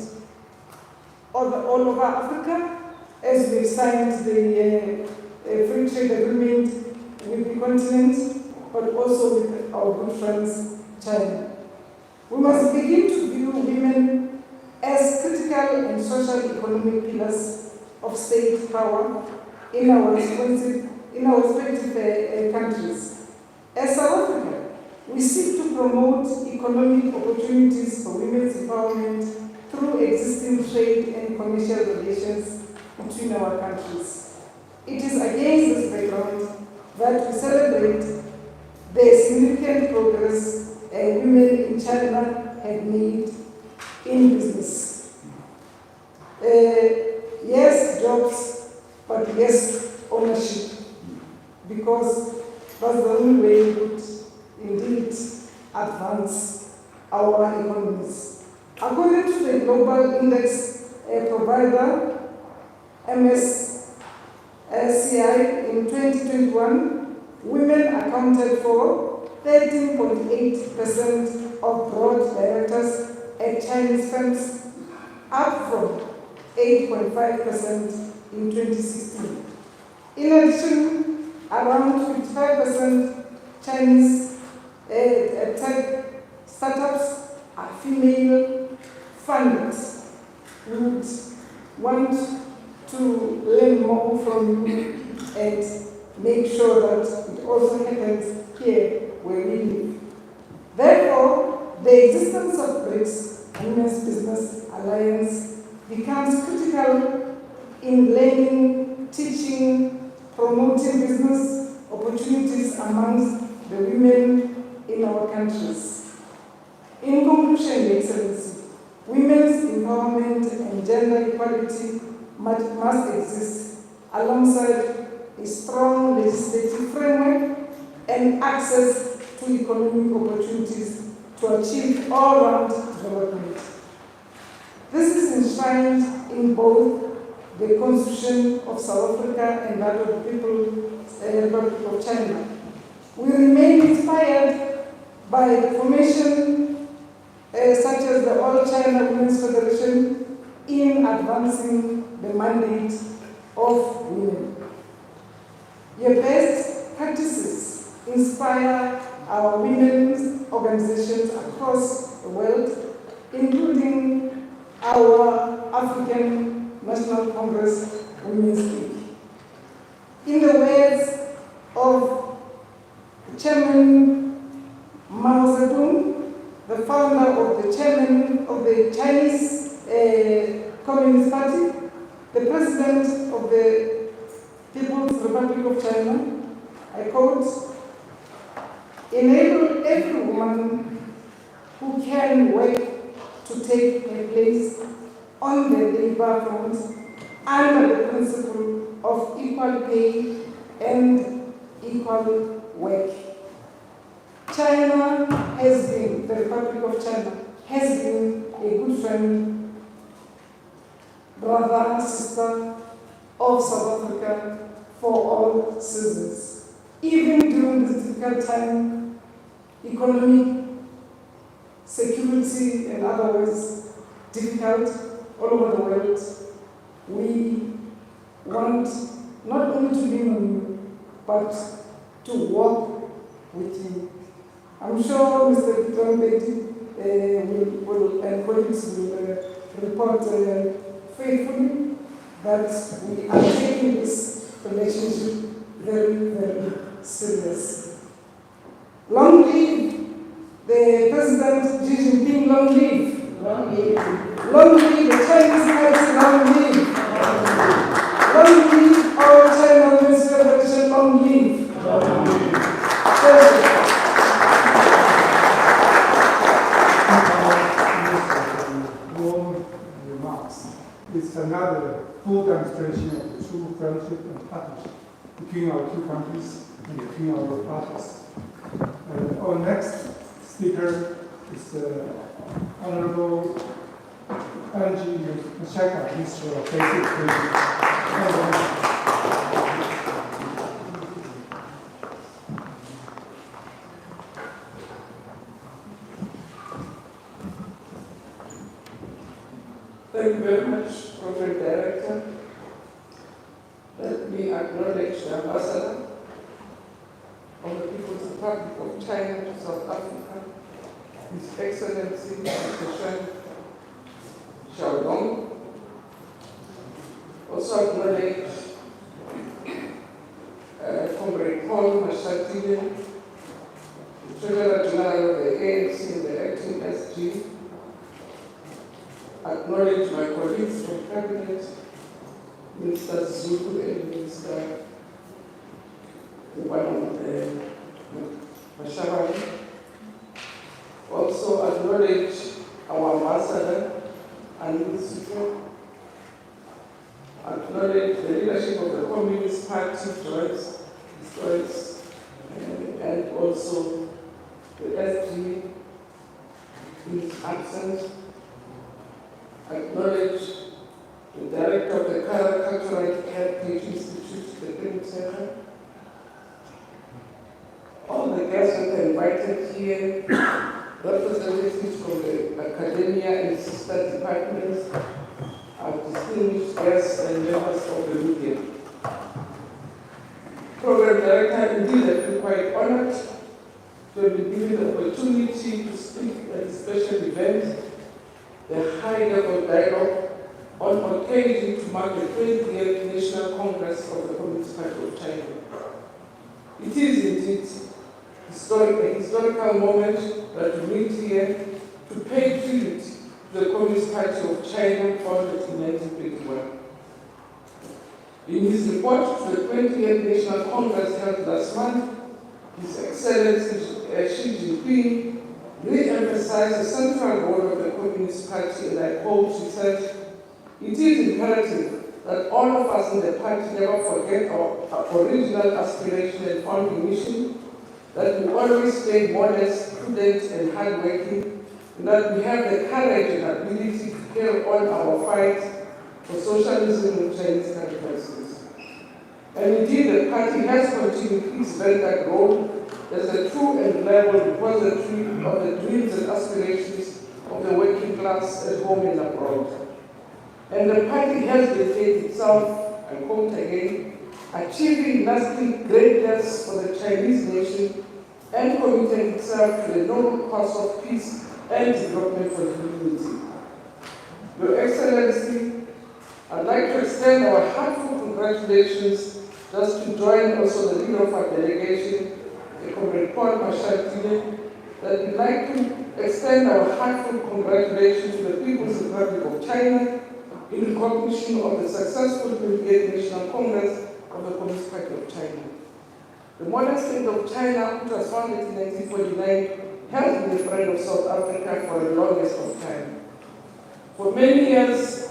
all over Africa, as we've signed the free trade agreement with the continent, but also with our good friends, China. We must begin to view women as critical and social economic pillars of state power in our respective countries. As South Africa, we seek to promote economic opportunities for women's empowerment through existing trade and commercial relations between our countries. It is against this background that we celebrate the significant progress women in China have made in business. Yes, jobs, but yes, ownership, because that's the only way we could indeed advance our economies. According to the global index provider, MSCI, in 2021, women accounted for 13.8% of board directors at Chinese firms, up from 8.5% in 2016. In addition, around 55% Chinese tech startups are female funded. We would want to learn more from you and make sure that it also happens here where we live. Therefore, the existence of BRICS, Women's Business Alliance, becomes critical in learning, teaching, promoting business opportunities amongst the women in our countries. In conclusion, Your Excellency, women's empowerment and gender equality must exist alongside a strong legislative framework and access to economic opportunities to achieve all-round development. This is enshrined in both the Constitution of South Africa and that of the People's Republic of China. We remain inspired by the formation such as the All China Women's Federation in advancing the mandate of women. Your best practices inspire our women's organizations across the world, including our African National Congress Women's League. In the words of Chairman Mao Zedong, the founder of the chairman of the Chinese Communist Party, the president of the People's Republic of China, I quote, "Enable every woman who can work to take her place on the labor front under the principle of equal pay and equal work." China has been, the Republic of China has been a good friend, brother, sister of South Africa for all seasons. Even during this difficult time, economic, security, and otherwise difficult all over the world, we want not only to lean on you, but to walk with you. I'm sure Mr. John Betty will and colleagues will report faithfully that we are taking this relationship very, very serious. Long live the President Xi Jinping, long live. Long live. Long live the Chinese Party, long live. Long live our China Women's Federation, long live. Long live. Warm remarks. It's another full demonstration of the true friendship and partnership between our two countries and between our parties. Our next speaker is Honorable Angie Mashaka, Minister of Basic Education. Thank you very much, Program Director. Let me acknowledge the Ambassador of the People's Republic of China to South Africa, His Excellency Mr. Shen Xiaodong. Also acknowledge Comrade Paul Mashatile, the Treasurer General of the ANC and the Acting SG. Acknowledge my colleagues from Cabinet, Minister Zulu and Minister Mashabani. Also acknowledge our Ambassador and Minister. Acknowledge the leadership of the Communist Party, Joyce, and also the SG in his absence. Acknowledge the Director of the Cultural Heritage Institute, the Prince. All the guests that are invited here, representatives from the academia and sister departments, our distinguished guests and members of the media. Program Director, indeed I feel quite honored to have been given the opportunity to speak at this special event, the high-level dialogue on occasion to mark the 20th National Congress of the Communist Party of China. It is indeed a historical moment that we meet here to pay tribute to the Communist Party of China founded in 1921. In his report to the 20th National Congress held last month, His Excellency Xi Jinping re-emphasized the central role of the Communist Party, and I quote, he said, "It is imperative that all of us in the party never forget our original aspiration and founding mission, that we always stay modest, prudent, and hardworking, and that we have the courage and ability to carry on our fight for socialism and Chinese capitalism." And indeed, the party has continued its vanguard role as a true and reliable repository of the dreams and aspirations of the working class at home and abroad. And the party has dedicated itself, I quote again, achieving lasting greatness for the Chinese nation and committing itself to the noble cause of peace and development for humanity. Your Excellency, I'd like to extend our heartfelt congratulations just to join also the leader of our delegation, the Comrade Paul Mashatile, that we'd like to extend our heartfelt congratulations to the People's Republic of China in recognition of the successful 28th National Congress of the Communist Party of China. The modern state of China, which was founded in 1949, has been a friend of South Africa for the longest of time. For many years,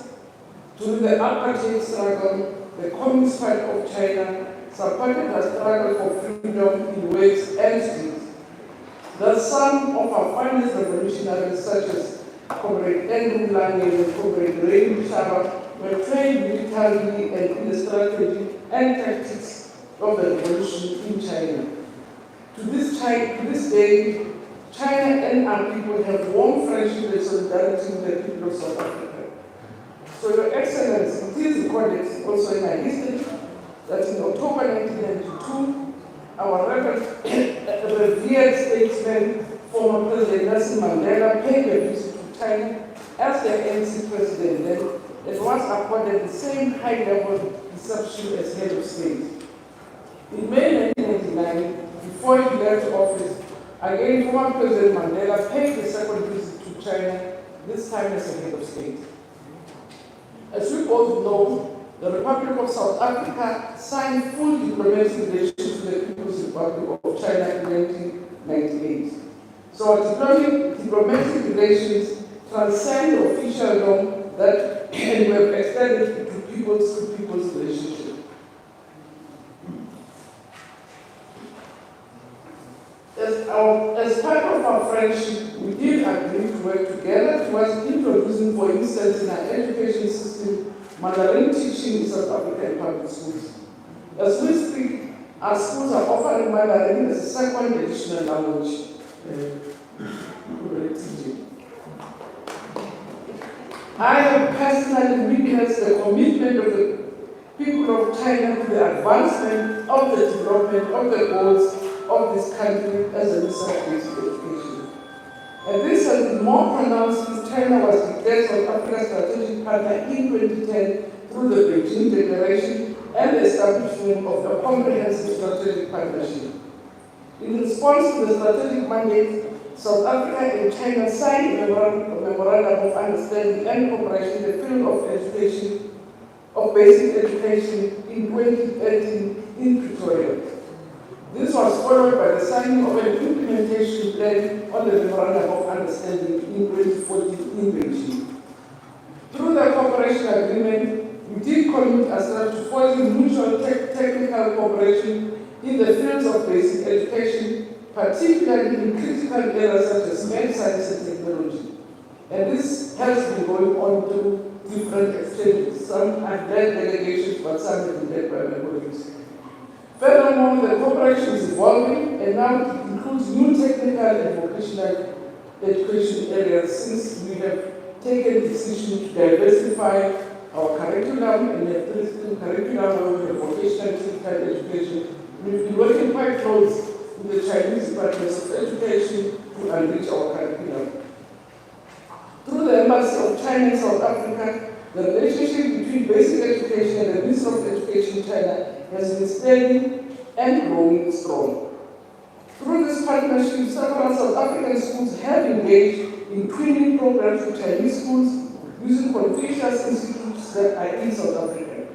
during the apartheid struggle, the Communist Party of China supported the struggle for freedom in ways and deeds. Thus, some of our finest revolutionaries, such as Comrade Andrew Lange and Comrade Rain Shaba were trained militarily and in the strategy and tactics of the revolution in China. To this day, China and our people have warm friendship and solidarity with the people of South Africa. So, Your Excellency, it is recorded also in our history that in October 1992, our revered statesman, former President Nelson Mandela, paid a visit to China as the ANC president then, and was accorded the same high-level reception as head of state. In May 1999, before he left office, again former President Mandela paid the second visit to China, this time as a head of state. As we both know, the Republic of South Africa signed full diplomatic relations with the People's Republic of China in 1998. So our diplomatic relations transcend the official norm that we have extended to people's relationship. As part of our friendship, we did agree to work together towards introducing, for instance, in our education system, Mandarin teaching in South African public schools. As we speak, our schools are offering Mandarin as a second additional language. I have personally witnessed the commitment of the people of China to the advancement of the development of the goals of this country as a research-based education. And this has been more pronounced since China was declared South Africa's strategic partner in 2010 through the Beijing Declaration and the establishment of a comprehensive strategic partnership. In response to the strategic mandate, South Africa and China signed a memorandum of understanding and cooperation in the field of education, of basic education in 2013 in Pretoria. This was followed by the signing of an implementation plan on the memorandum of understanding in 2014 in Beijing. Through the cooperation agreement, we did commit ourselves to forging mutual technical cooperation in the fields of basic education, particularly in critical areas such as math, science, and technology. And this has been going on through different exchanges. Some have led delegations, but some have been led by my colleagues. Furthermore, the cooperation is evolving and now it includes new technical and vocational education areas since we have taken the decision to diversify our curriculum and the curriculum of the vocational and technical education. We've been working quite close with the Chinese departments of education to enrich our curriculum. Through the Embassy of China in South Africa, the relationship between basic education and the Ministry of Education in China has been steady and growing strong. Through this partnership, several South African schools have engaged in twinning programs with Chinese schools using Confucius institutes that are in South Africa.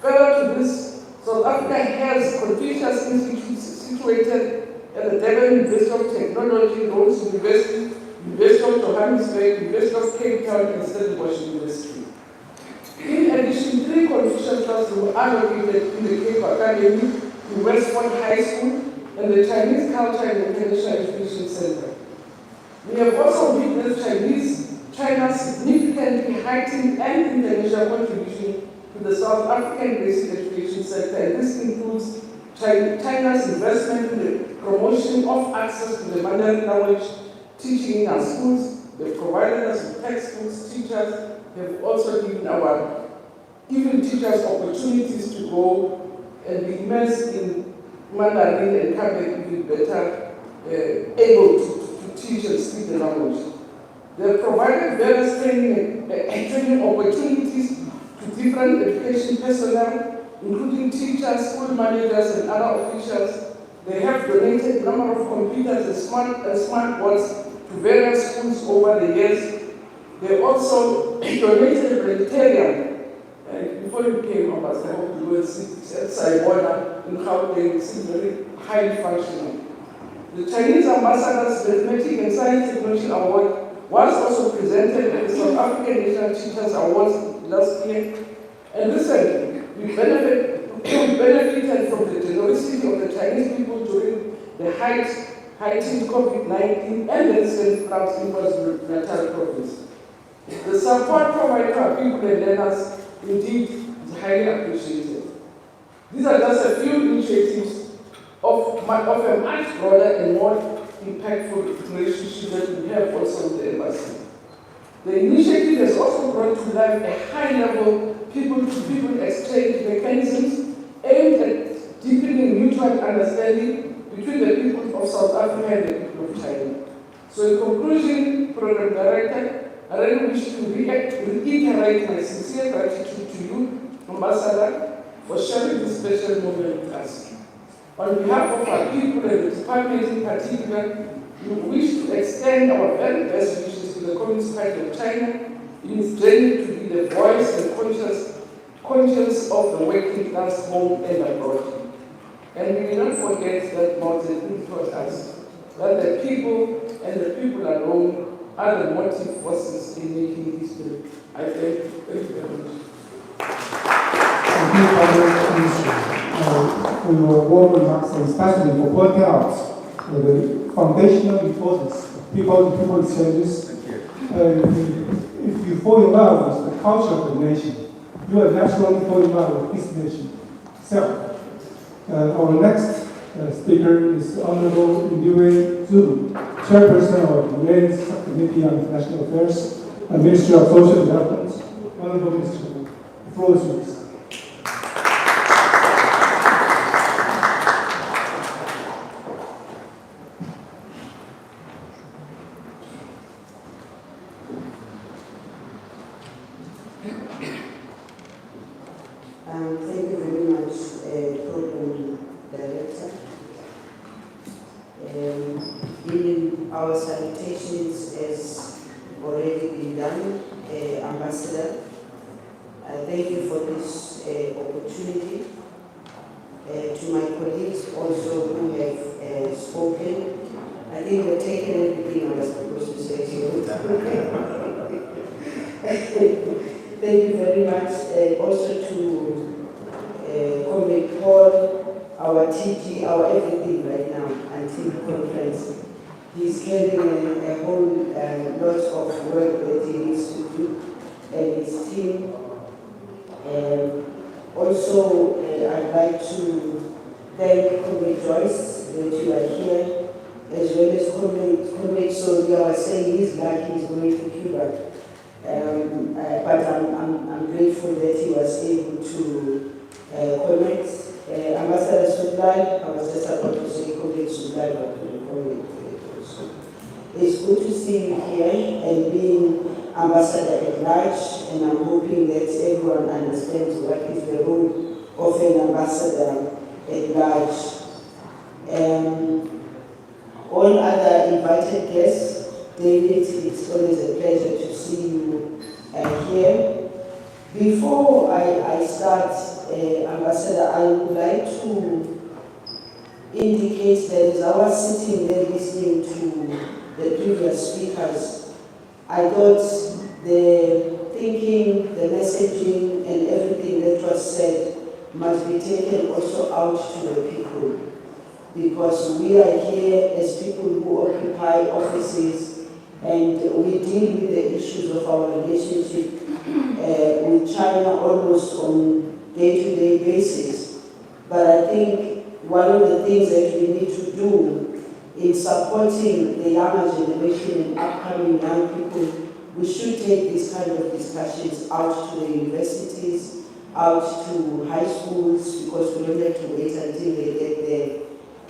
Further to this, South Africa has Confucius institutes situated at the Durban University of Technology, Rhodes University, University of Johannesburg, University of Cape Town, and Stellenbosch University. In addition, 3 Confucius classrooms are located in the Cape Academy, in Westport High School, and the Chinese Culture and International Education Center. We have also witnessed China's significantly heightened and international contribution to the South African basic education sector, and this includes China's investment in the promotion of access to the Mandarin language, teaching in our schools. They've provided us with textbooks, teachers. They've also given teachers opportunities to go and be immersed in Mandarin and come back even better, able to teach and speak the language. They've provided various training opportunities to different education personnel, including teachers, school managers, and other officials. They have donated a number of computers and smart boards to various schools over the years. They also donated a planetarium. Before you came up, I hope you will see at Saibona in Gauteng, it's very highly functional. The Chinese Ambassador's Mathematics and Science Technology Award was also presented at the South African National Teachers Awards last year. And recently, we benefited from the generosity of the Chinese people during the heightened COVID-19 and the recent floods in KwaZulu-Natal province. The support provided our people and learners indeed is highly appreciated. These are just a few initiatives of a much broader and more impactful relationship that we have also with the embassy. The initiative has also brought to life a high-level people-to-people exchange mechanisms aimed at deepening mutual understanding between the people of South Africa and the people of China. So in conclusion, Program Director, I really wish to reiterate my sincere gratitude to you, Ambassador, for sharing this special moment with us. On behalf of our people and the department in particular, we wish to extend our very best wishes to the Communist Party of China in its journey to be the voice and conscience of the working class home and abroad. And we will not forget that mountain taught us that the people and the people alone are the motive forces in making history. I thank you. Thank you very much. Thank you, Honourable Minister, for your warm remarks, and especially for pointing out the foundational importance of people-to-people exchanges. If you fall in love with the culture of the nation, you are naturally fall in love with this nation itself. Our next speaker is Honourable Ndue Zulu, Chairperson of the UN Subcommittee on International Affairs and Ministry of Social Development. Honourable Minister, the floor is yours. Thank you very much, Program Director. Our salutations has already been done, Ambassador. Thank you for this opportunity. To my colleagues also who have spoken, I think you're taking everything I was supposed to say to you. Thank you very much. Also to Comrade Paul, our TG, our everything right now, until the conference. He's carrying a whole lot of work that he needs to do, and his team. Also, I'd like to thank Comrade Joyce that you are here, as well as Comrade Sonia was saying he's lucky he's going to Cuba. But I'm grateful that he was able to comment. Ambassador Sundai, I was just about to say Comrade Sundai, but it's good to see you here and being Ambassador at large, and I'm hoping that everyone understands what is the role of an ambassador at large. All other invited guests, David, it's always a pleasure to see you here. Before I start, Ambassador, I would like to indicate that as I was sitting there listening to the previous speakers, I thought the thinking, the messaging, and everything that was said must be taken also out to the people. Because we are here as people who occupy offices, and we deal with the issues of our relationship with China almost on day-to-day basis. But I think one of the things that we need to do in supporting the younger generation and upcoming young people, we should take these kind of discussions out to the universities, out to high schools, because we don't have to wait until they get there.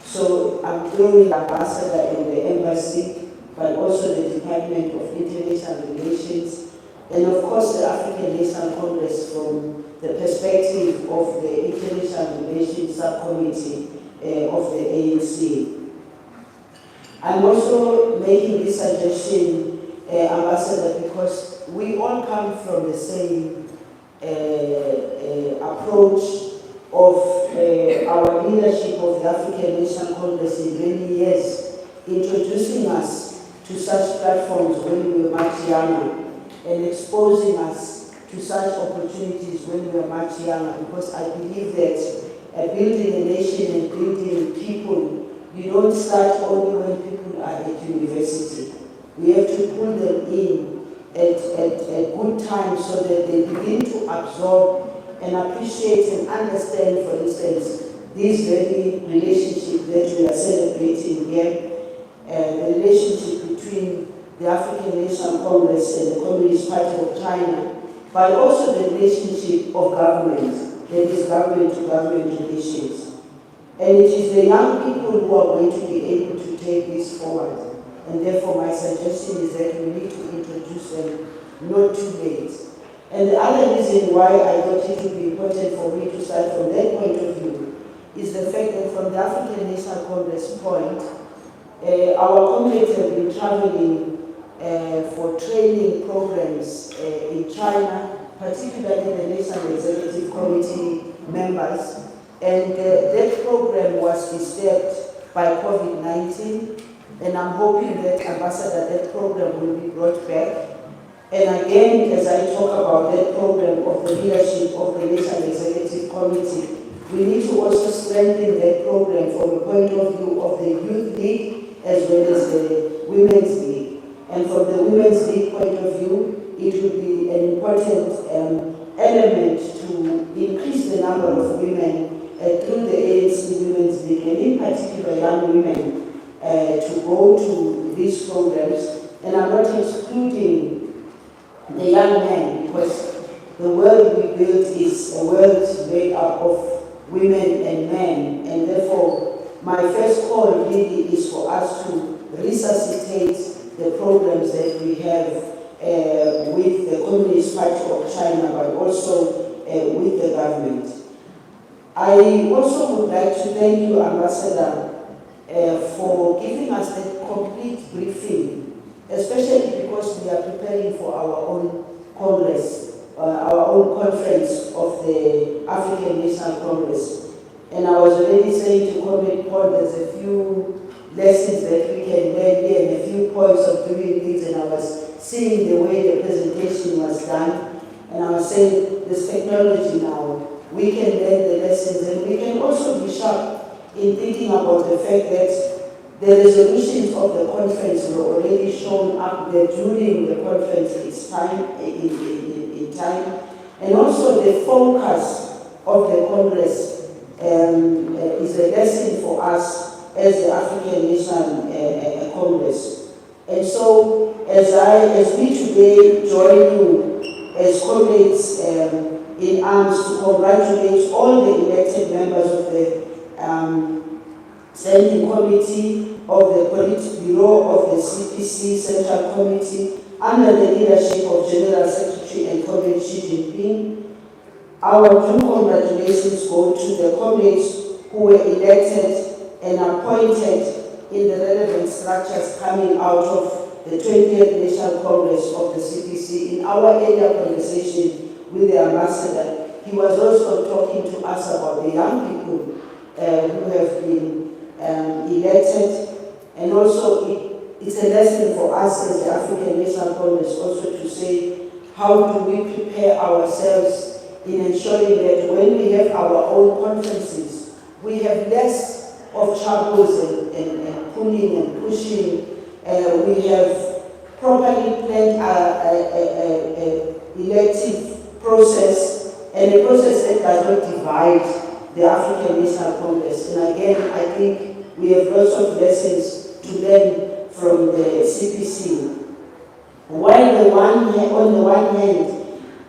So I'm throwing the ambassador and the embassy, but also the Department of International Relations, and of course the African National Congress from the perspective of the International Relations Subcommittee of the ANC. I'm also making this suggestion, Ambassador, because we all come from the same approach of our leadership of the African National Congress in many years, introducing us to such platforms when we were much younger and exposing us to such opportunities when we were much younger, because I believe that building a nation and building people, you don't start only when people are at university. We have to pull them in at good times so that they begin to absorb and appreciate and understand, for instance, this very relationship that we are celebrating here, the relationship between the African National Congress and the Communist Party of China, but also the relationship of government, that is government-to-government relations. And it is the young people who are going to be able to take this forward. And therefore my suggestion is that we need to introduce them not too late. And the other reason why I thought it would be important for me to start from that point of view is the fact that from the African National Congress point, our comrades have been traveling for training programs in China, particularly the National Executive Committee members, and that program was disturbed by COVID-19, and I'm hoping that, Ambassador, that program will be brought back. And again, as I talk about that program of the leadership of the National Executive Committee, we need to also strengthen that program from the point of view of the Youth League as well as the Women's League. And from the Women's League point of view, it would be an important element to increase the number of women through the ANC Women's League, and in particular young women, to go to these programs. And I'm not excluding the young men, because the world we built is a world made up of women and men, and therefore my first call really is for us to resuscitate the programs that we have with the Communist Party of China, but also with the government. I also would like to thank you, Ambassador, for giving us that complete briefing, especially because we are preparing for our own Congress, our own conference of the African National Congress. And I was already saying to Comrade Paul, there's a few lessons that we can learn here and a few points of doing things, and I was seeing the way the presentation was done, and I was saying this technology now, we can learn the lessons, and we can also be sharp in thinking about the fact that the resolutions of the conference were already shown up there during the conference in time, and also the focus of the Congress is a lesson for us as the African National Congress. And so, as we today join you as comrades in arms to congratulate all the elected members of the Standing Committee of the Politburo of the CPC Central Committee under the leadership of General Secretary and Comrade Xi Jinping. Our due congratulations go to the comrades who were elected and appointed in the relevant structures coming out of the 20th National Congress of the CPC. In our earlier conversation with the ambassador, he was also talking to us about the young people who have been elected, and also it's a lesson for us as the African National Congress also to say, how do we prepare ourselves in ensuring that when we have our own conferences, we have less of troubles and pulling and pushing. We have properly planned an elective process, and a process that does not divide the African National Congress. And again, I think we have lots of lessons to learn from the CPC. While on the one hand,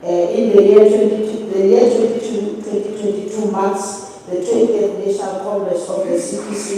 in the year 2022 marks the 20th National Congress of the CPC.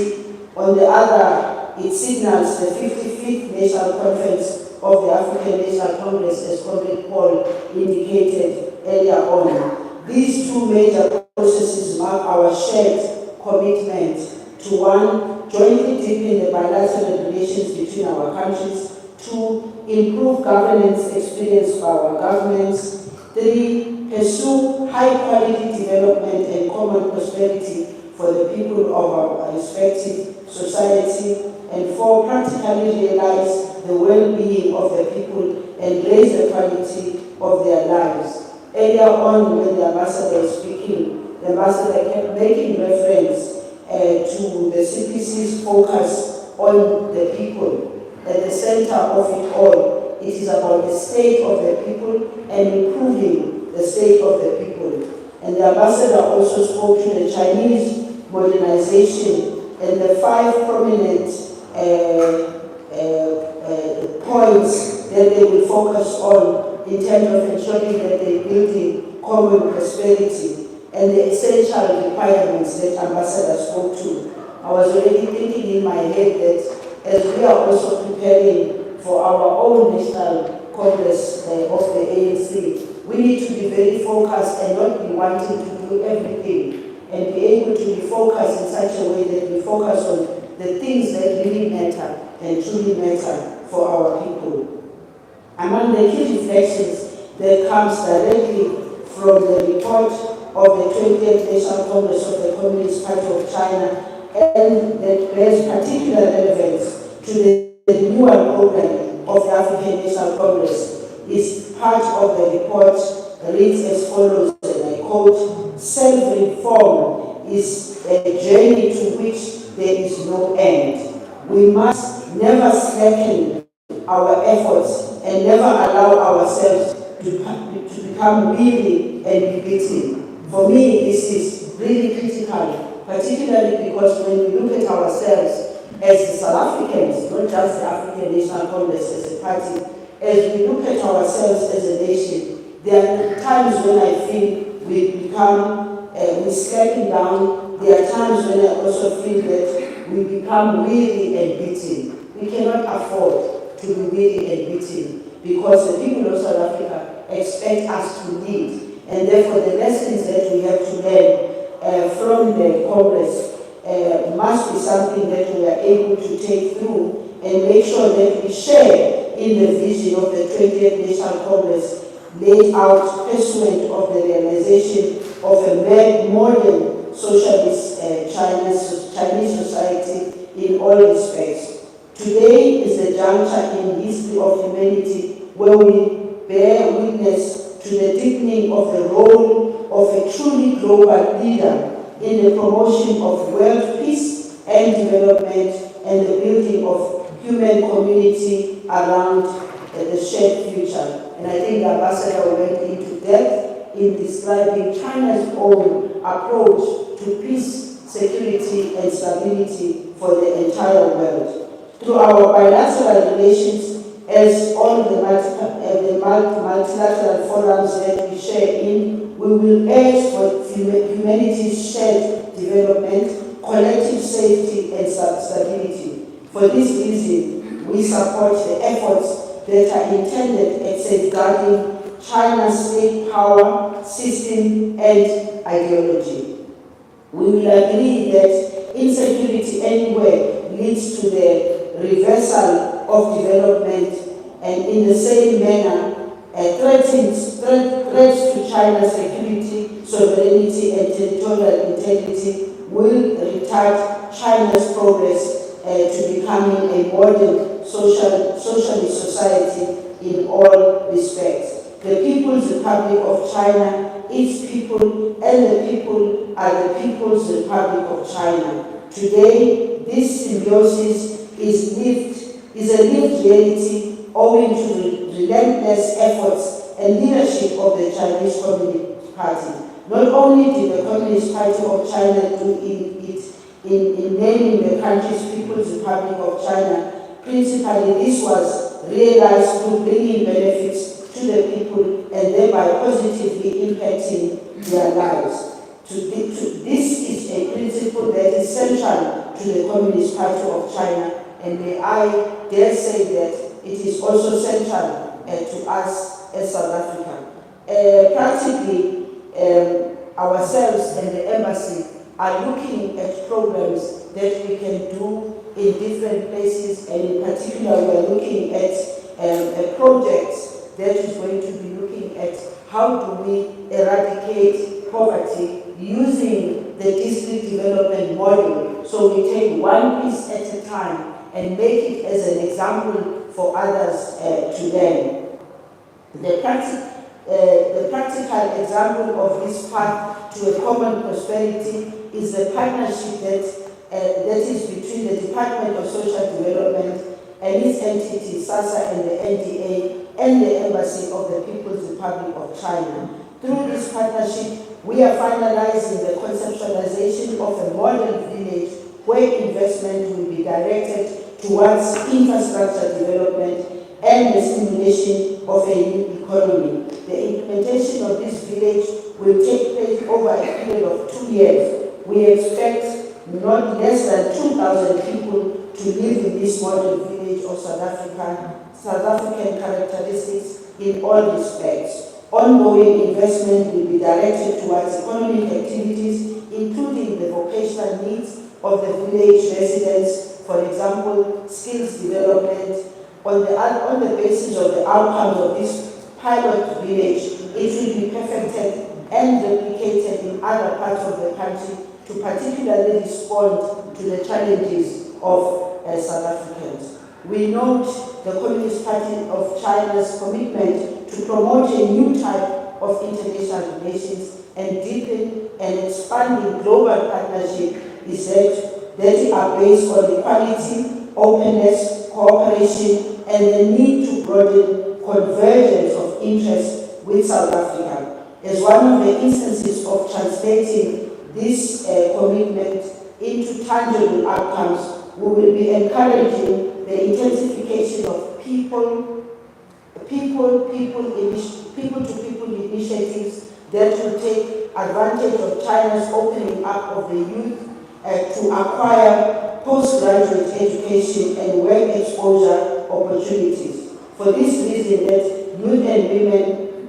On the other, it signals the 55th National Conference of the African National Congress, as Comrade Paul indicated earlier on. These two major processes mark our shared commitment to, one, jointly deepen the bilateral relations between our countries; two, improve governance experience for our governments; three, pursue high-quality development and common prosperity for the people of our respective society; and four, practically realize the well-being of the people and raise the quality of their lives. Earlier on, when the ambassador was speaking, the ambassador kept making reference to the CPC's focus on the people at the center of it all. it is about the state of the people and improving the state of the people. And the ambassador also spoke to the Chinese modernization and the 5 prominent points that they will focus on in terms of ensuring that they're building common prosperity and the essential requirements that ambassador spoke to. I was already thinking in my head that as we are also preparing for our own national congress of the ANC, we need to be very focused and not be wanting to do everything, and be able to be focused in such a way that we focus on the things that really matter and truly matter for our people. Among the key reflections that comes directly from the report of the 20th National Congress of the Communist Party of China, and that bears particular relevance to the renewal program of the African National Congress, is part of the report reads as follows, and I quote, "Self-reform is a journey to which there is no end. We must never slacken our efforts and never allow ourselves to become weary and be beaten." For me, this is really critical, particularly because when we look at ourselves as the South Africans, not just the African National Congress as a party, as we look at ourselves as a nation, there are times when I feel we slacken down. There are times when I also feel that we become weary and beaten. We cannot afford to be weary and beaten because the people of South Africa expect us to lead. And therefore the lessons that we have to learn from the Congress must be something that we are able to take through and make sure that we share in the vision of the 20th National Congress laid out pursuant of the realization of a modern socialist Chinese society in all respects. Today is the juncture in the history of humanity where we bear witness to the deepening of the role of a truly global leader in the promotion of world peace and development and the building of human community around the shared future. And I think the ambassador went into depth in describing China's own approach to peace, security, and stability for the entire world. Through our bilateral relations, as all the multilateral forums that we share in, we will urge for humanity's shared development, collective safety, and stability. For this reason, we support the efforts that are intended at safeguarding China's state power, system, and ideology. We will agree that insecurity anywhere leads to the reversal of development, and in the same manner, threats to China's security, sovereignty, and territorial integrity will retard China's progress to becoming a modern socialist society in all respects. The People's Republic of China, its people, and the people are the People's Republic of China. Today, this symbiosis is a lived reality owing to the relentless efforts and leadership of the Chinese Communist Party. Not only did the Communist Party of China do in naming the country's People's Republic of China, principally this was realized through bringing benefits to the people and thereby positively impacting their lives. This is a principle that is central to the Communist Party of China, and may I dare say that it is also central to us as South Africa. Practically, ourselves and the embassy are looking at programs that we can do in different places, and in particular we are looking at a project that is going to be looking at how do we eradicate poverty using the district development model. So we take one piece at a time and make it as an example for others to learn. The practical example of this path to a common prosperity is the partnership that is between the Department of Social Development and its entity, SASA, and the NDA and the Embassy of the People's Republic of China. Through this partnership, we are finalizing the conceptualization of a model village where investment will be directed towards infrastructure development and the stimulation of a new economy. The implementation of this village will take place over a period of 2 years. We expect not less than 2,000 people to live in this model village of South African characteristics in all respects. Ongoing investment will be directed towards economic activities, including the vocational needs of the village residents, for example, skills development. On the basis of the outcomes of this pilot village, it will be perfected and replicated in other parts of the country to particularly respond to the challenges of South Africans. We note the Communist Party of China's commitment to promote a new type of international relations and deepen and expanding global partnership is that are based on equality, openness, cooperation, and the need to broaden convergence of interest with South Africa. As one of the instances of translating this commitment into tangible outcomes, we will be encouraging the intensification of people-to-people initiatives that will take advantage of China's opening up of the youth to acquire postgraduate education and work exposure opportunities. For this reason, that youth and women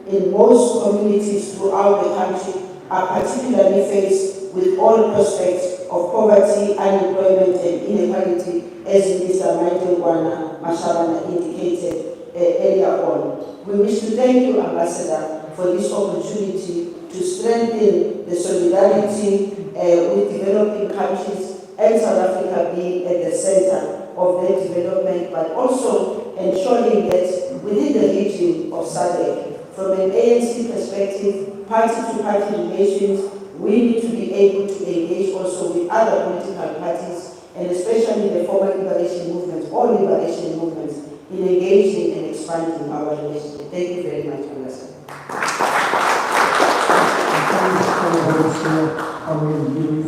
in most communities throughout the country are particularly faced with all prospects of poverty, unemployment, and inequality, as Mr. Maitengwana Mashabana indicated earlier on. We wish to thank you, Ambassador, for this opportunity to strengthen the solidarity with developing countries and South Africa being at the center of their development, but also ensuring that within the region of SADC, from an ANC perspective, party-to-party relations, we need to be able to engage also with other political parties, and especially the former liberation movements or liberation movements, in engaging and expanding our relationship. Thank you very much, Ambassador. I will give you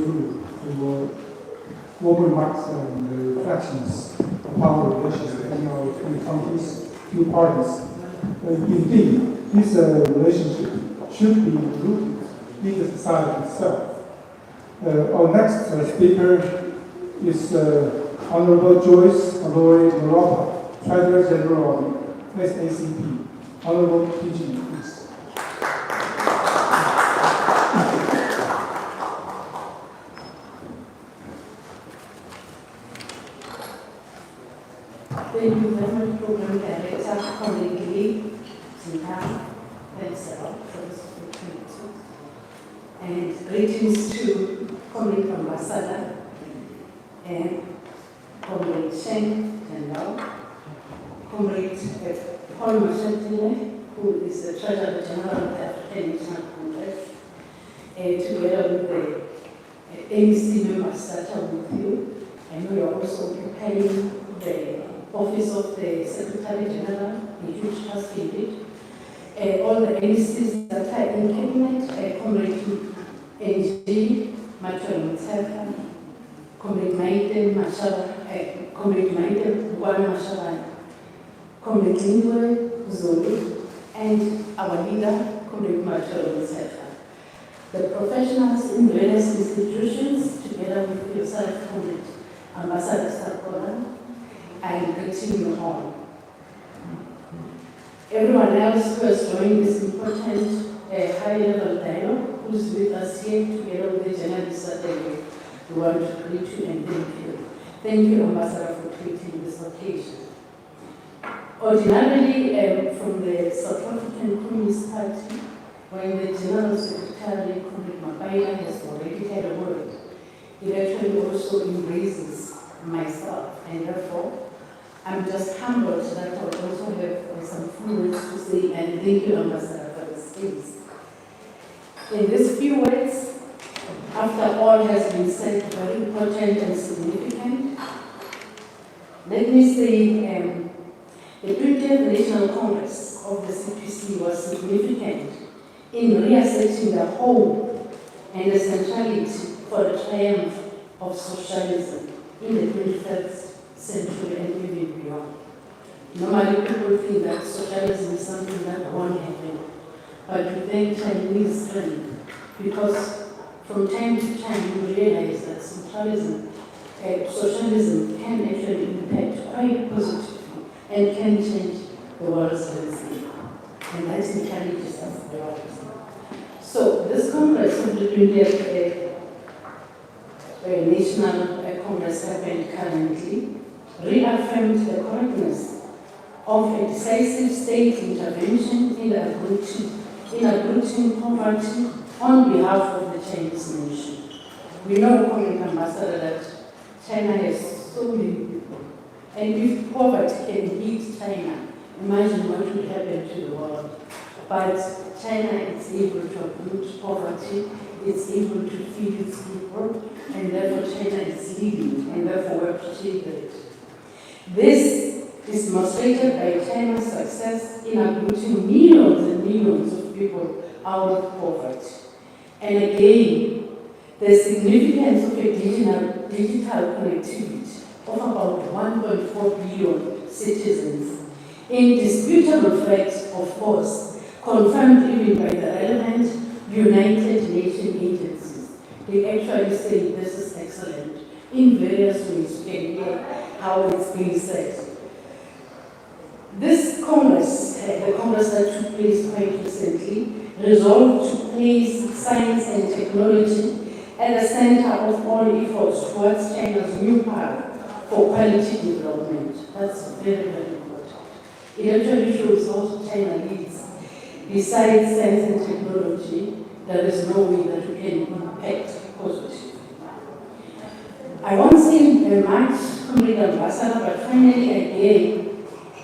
for more remarks and reflections upon the relations between our two countries, two parties. Indeed, this relationship should be rooted in the society itself. Our next speaker is Honorable Joyce Aloy Morapa, Treasurer General of SACP. Honorable PG, please. Thank you very much, Program Director, Committee, Zinka, thanks a lot for this opportunity. And greetings to Committee Ambassador and Comrade Chen General, Comrade Paul Mashatile, who is the Treasurer General of the African National Congress, together with the ANC members that are with you. And we are also preparing the Office of the Secretary General, a huge task indeed. All the NCs that are in cabinet, Comrade NG, Matuel Mutsefa, Comrade Maite Mashaba, Comrade Maite Bwana Mashaba, Comrade Lingwe Zulu, and our leader, Comrade Matuel Mutsefa. The professionals in various institutions, together with yourself, Comrade Ambassador Sakora, I am greeting you all. Everyone else who has joined this important high-level dialogue, who's with us here together with the journalists that we want to greet you and thank you. Thank you, Ambassador, for creating this occasion. Ordinarily, from the South African Communist Party, when the General Secretary, Comrade Mapaila, has already had a word, it actually also embraces myself, and therefore, I'm just humbled that I would also have some few words to say, and thank you, Ambassador, for the space. In these few words, after all has been said, very important and significant, let me say the 20th National Congress CPC was significant in reasserting the hope and the centrality for the triumph of socialism in the 21st century and even beyond. Normally people think that socialism is something that won't happen, but we thank Chinese strength because from time to time we realize that socialism can actually impact quite positively and can change the world's landscape. And that's intelligence of the world. So this Congress of the 20th National Congress happened currently reaffirmed the correctness of a decisive state intervention in uprooting poverty on behalf of the Chinese nation. We know, Community Ambassador, that China has so many people. And if poverty can hit China, imagine what would happen to the world. But China is able to uproot poverty, it's able to feed its people, and therefore China is leading, and therefore we appreciate it. This is demonstrated by China's success in uprooting millions and millions of people out of poverty. And again, the significance of a digital connectivity of about 1.4 billion citizens, indisputable facts, of course, confirmed even by the relevant United Nations agencies. They actually say this is excellent in various ways. You can hear how it's being said. This Congress, the Congress that took place quite recently, resolved to place science and technology at the center of all efforts towards China's new path for quality development. That's very, very important. It actually shows how China leads. Besides science and technology, there is no way that we can impact positively. I won't say much, Community Ambassador, but finally again,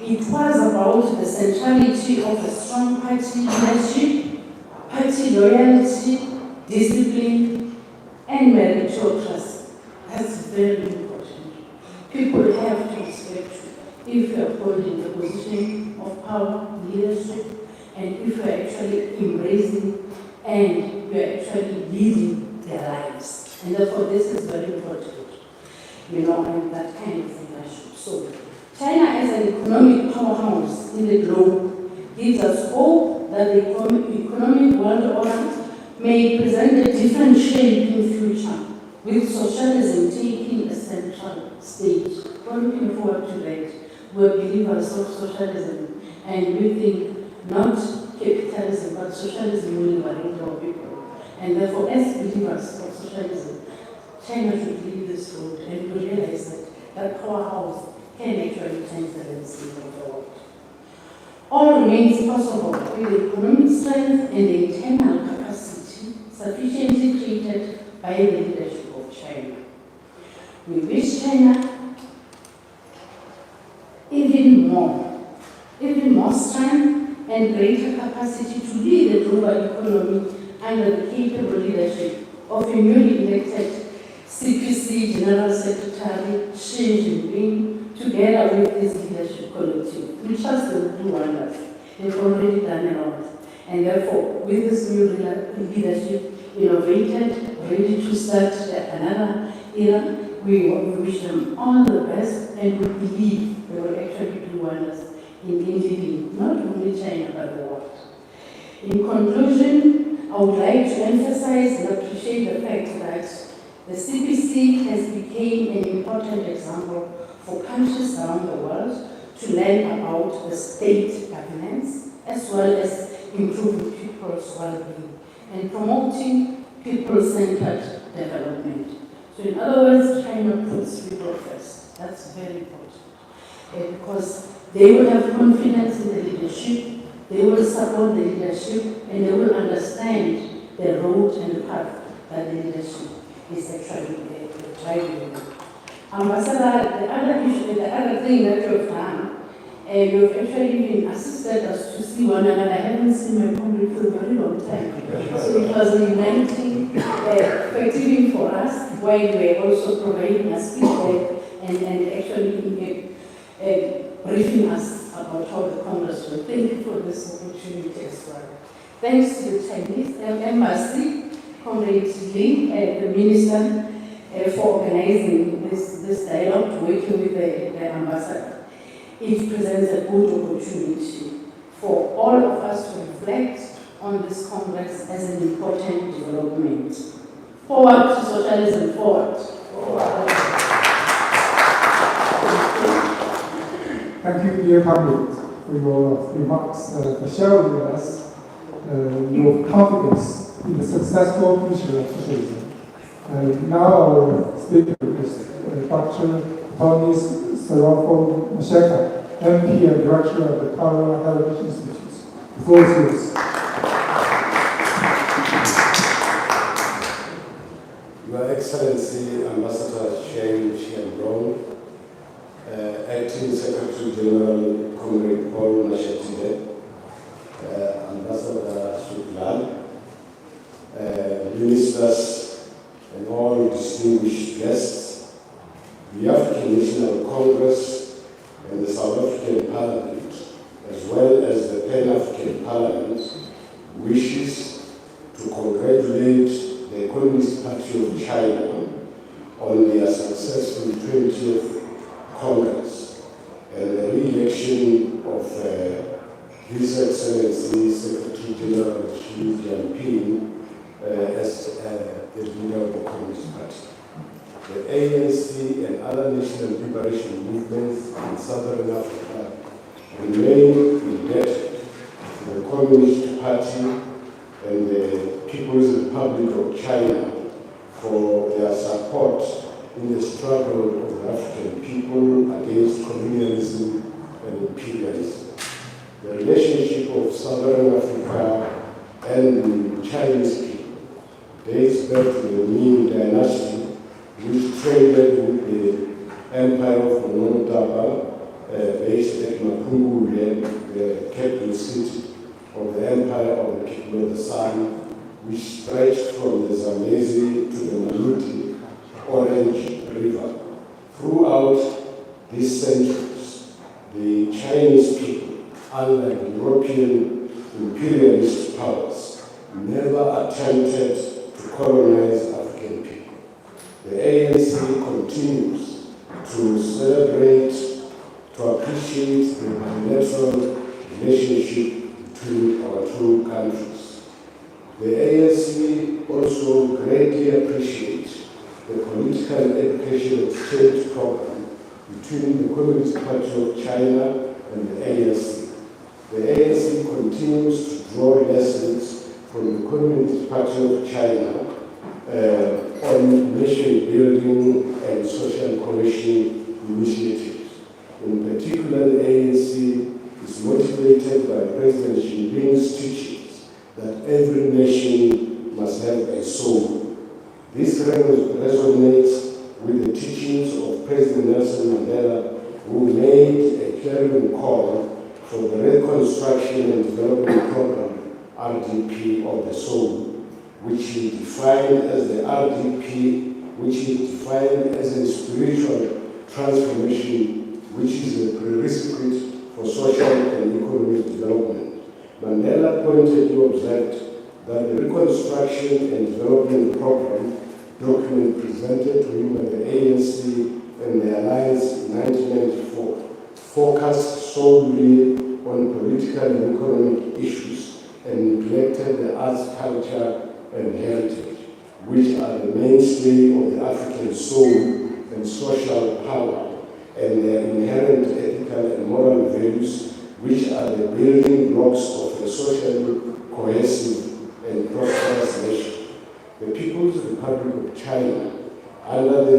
it was about the centrality of a strong party leadership, party loyalty, discipline, and meritocracy. That's very important. People have to respect you if you are holding the position of power, leadership, and if you are actually embracing and you are actually leading their lives. And therefore this is very important, and that kind of leadership. So China as an economic powerhouse in the globe gives us hope that the economic world order may present a different shape in future, with socialism taking a central stage. We're looking forward to that. We're believers of socialism, and we think not capitalism, but socialism will liberate our people. And therefore, as believers of socialism, China should lead this road and we realize that powerhouse can actually change the landscape of the world. All remains possible with the economic strength and the internal capacity sufficiently created by the leadership of China. We wish China even more strength and greater capacity to lead the global economy under the capable leadership of a newly elected CPC General Secretary Xi Jinping, together with his leadership collective. We trust them to do wonders. They've already done a lot. And therefore, with this new leadership, innovated, ready to start another era, we wish them all the best, and we believe they will actually do wonders in leading not only China but the world. In conclusion, I would like to emphasize and appreciate the fact that the CPC has become an important example for countries around the world to learn about the state governance as well as improving people's well-being and promoting people-centered development. So in other words, China puts people first. That's very important. Because they will have confidence in the leadership, they will support the leadership, and they will understand the road and the path that the leadership is actually driving. Ambassador, the other thing that you've done, you've actually been assisted us to see one another. I haven't seen my country for a very long time. So it was uniting, effective for us, while we were also providing us feedback and actually briefing us about how the Congress will. Thank you for this opportunity as well. Thanks to the Chinese Embassy, Comrade Lee, the Minister, for organizing this dialogue, working with the ambassador. It presents a good opportunity for all of us to reflect on this Congress as an important development. Forward to socialism, forward. Thank you, dear comrades, for your remarks, for sharing with us your confidence in the successful future of socialism. Now our speaker is Dr. Tony Serafo Masheka, MP and Director of the Colorado Heritage Institute. The floor is yours. Your Excellency, Ambassador Shane Brown, Acting Secretary General Comrade Paul Nashatide, Ambassador Suklan, ministers, and all distinguished guests, the African National Congress and the South African Parliament, as well as the Pan-African Parliament, wishes to congratulate the Communist Party of China on their successful 20th Congress and the re-election of His Excellency Secretary General Xi Jinping as the leader of the Communist Party. The ANC and other national liberation movements in Southern Africa remain indebted to the Communist Party and the People's Republic of China for their support in the struggle of the African people against colonialism and imperialism. The relationship of Southern Africa and the Chinese people dates back to the Ming Dynasty, which traded with the Empire of Monotaba, based at Mapungubwe, the capital city of the Empire of the People of the Sun, which stretched from the Zambezi to the Maluti Orange River. Throughout these centuries, the Chinese people, unlike European imperialist powers, never attempted to colonize African people. The ANC continues to celebrate, to appreciate the bilateral relationship between our two countries. The ANC also greatly appreciates the political education exchange program between the Communist Party of China and the ANC. The ANC continues to draw lessons from the Communist Party of China on nation building and social cohesion initiatives. In particular, the ANC is motivated by President Xi Jinping's teachings that every nation must have a soul. This resonates with the teachings of President Nelson Mandela, who made a clarion call for the Reconstruction and Development Program, RDP, of the soul, which he defined as the RDP, which he defined as a spiritual transformation, which is a prerequisite for social and economic development. Mandela pointedly observed that the Reconstruction and Development Program document presented to him by the ANC and the Alliance in 1994 focused solely on political and economic issues and neglected the arts, culture, and heritage, which are the mainstay of the African soul and social power, and their inherent ethical and moral values, which are the building blocks of a socially cohesive and prosperous nation. The People's Republic of China, under the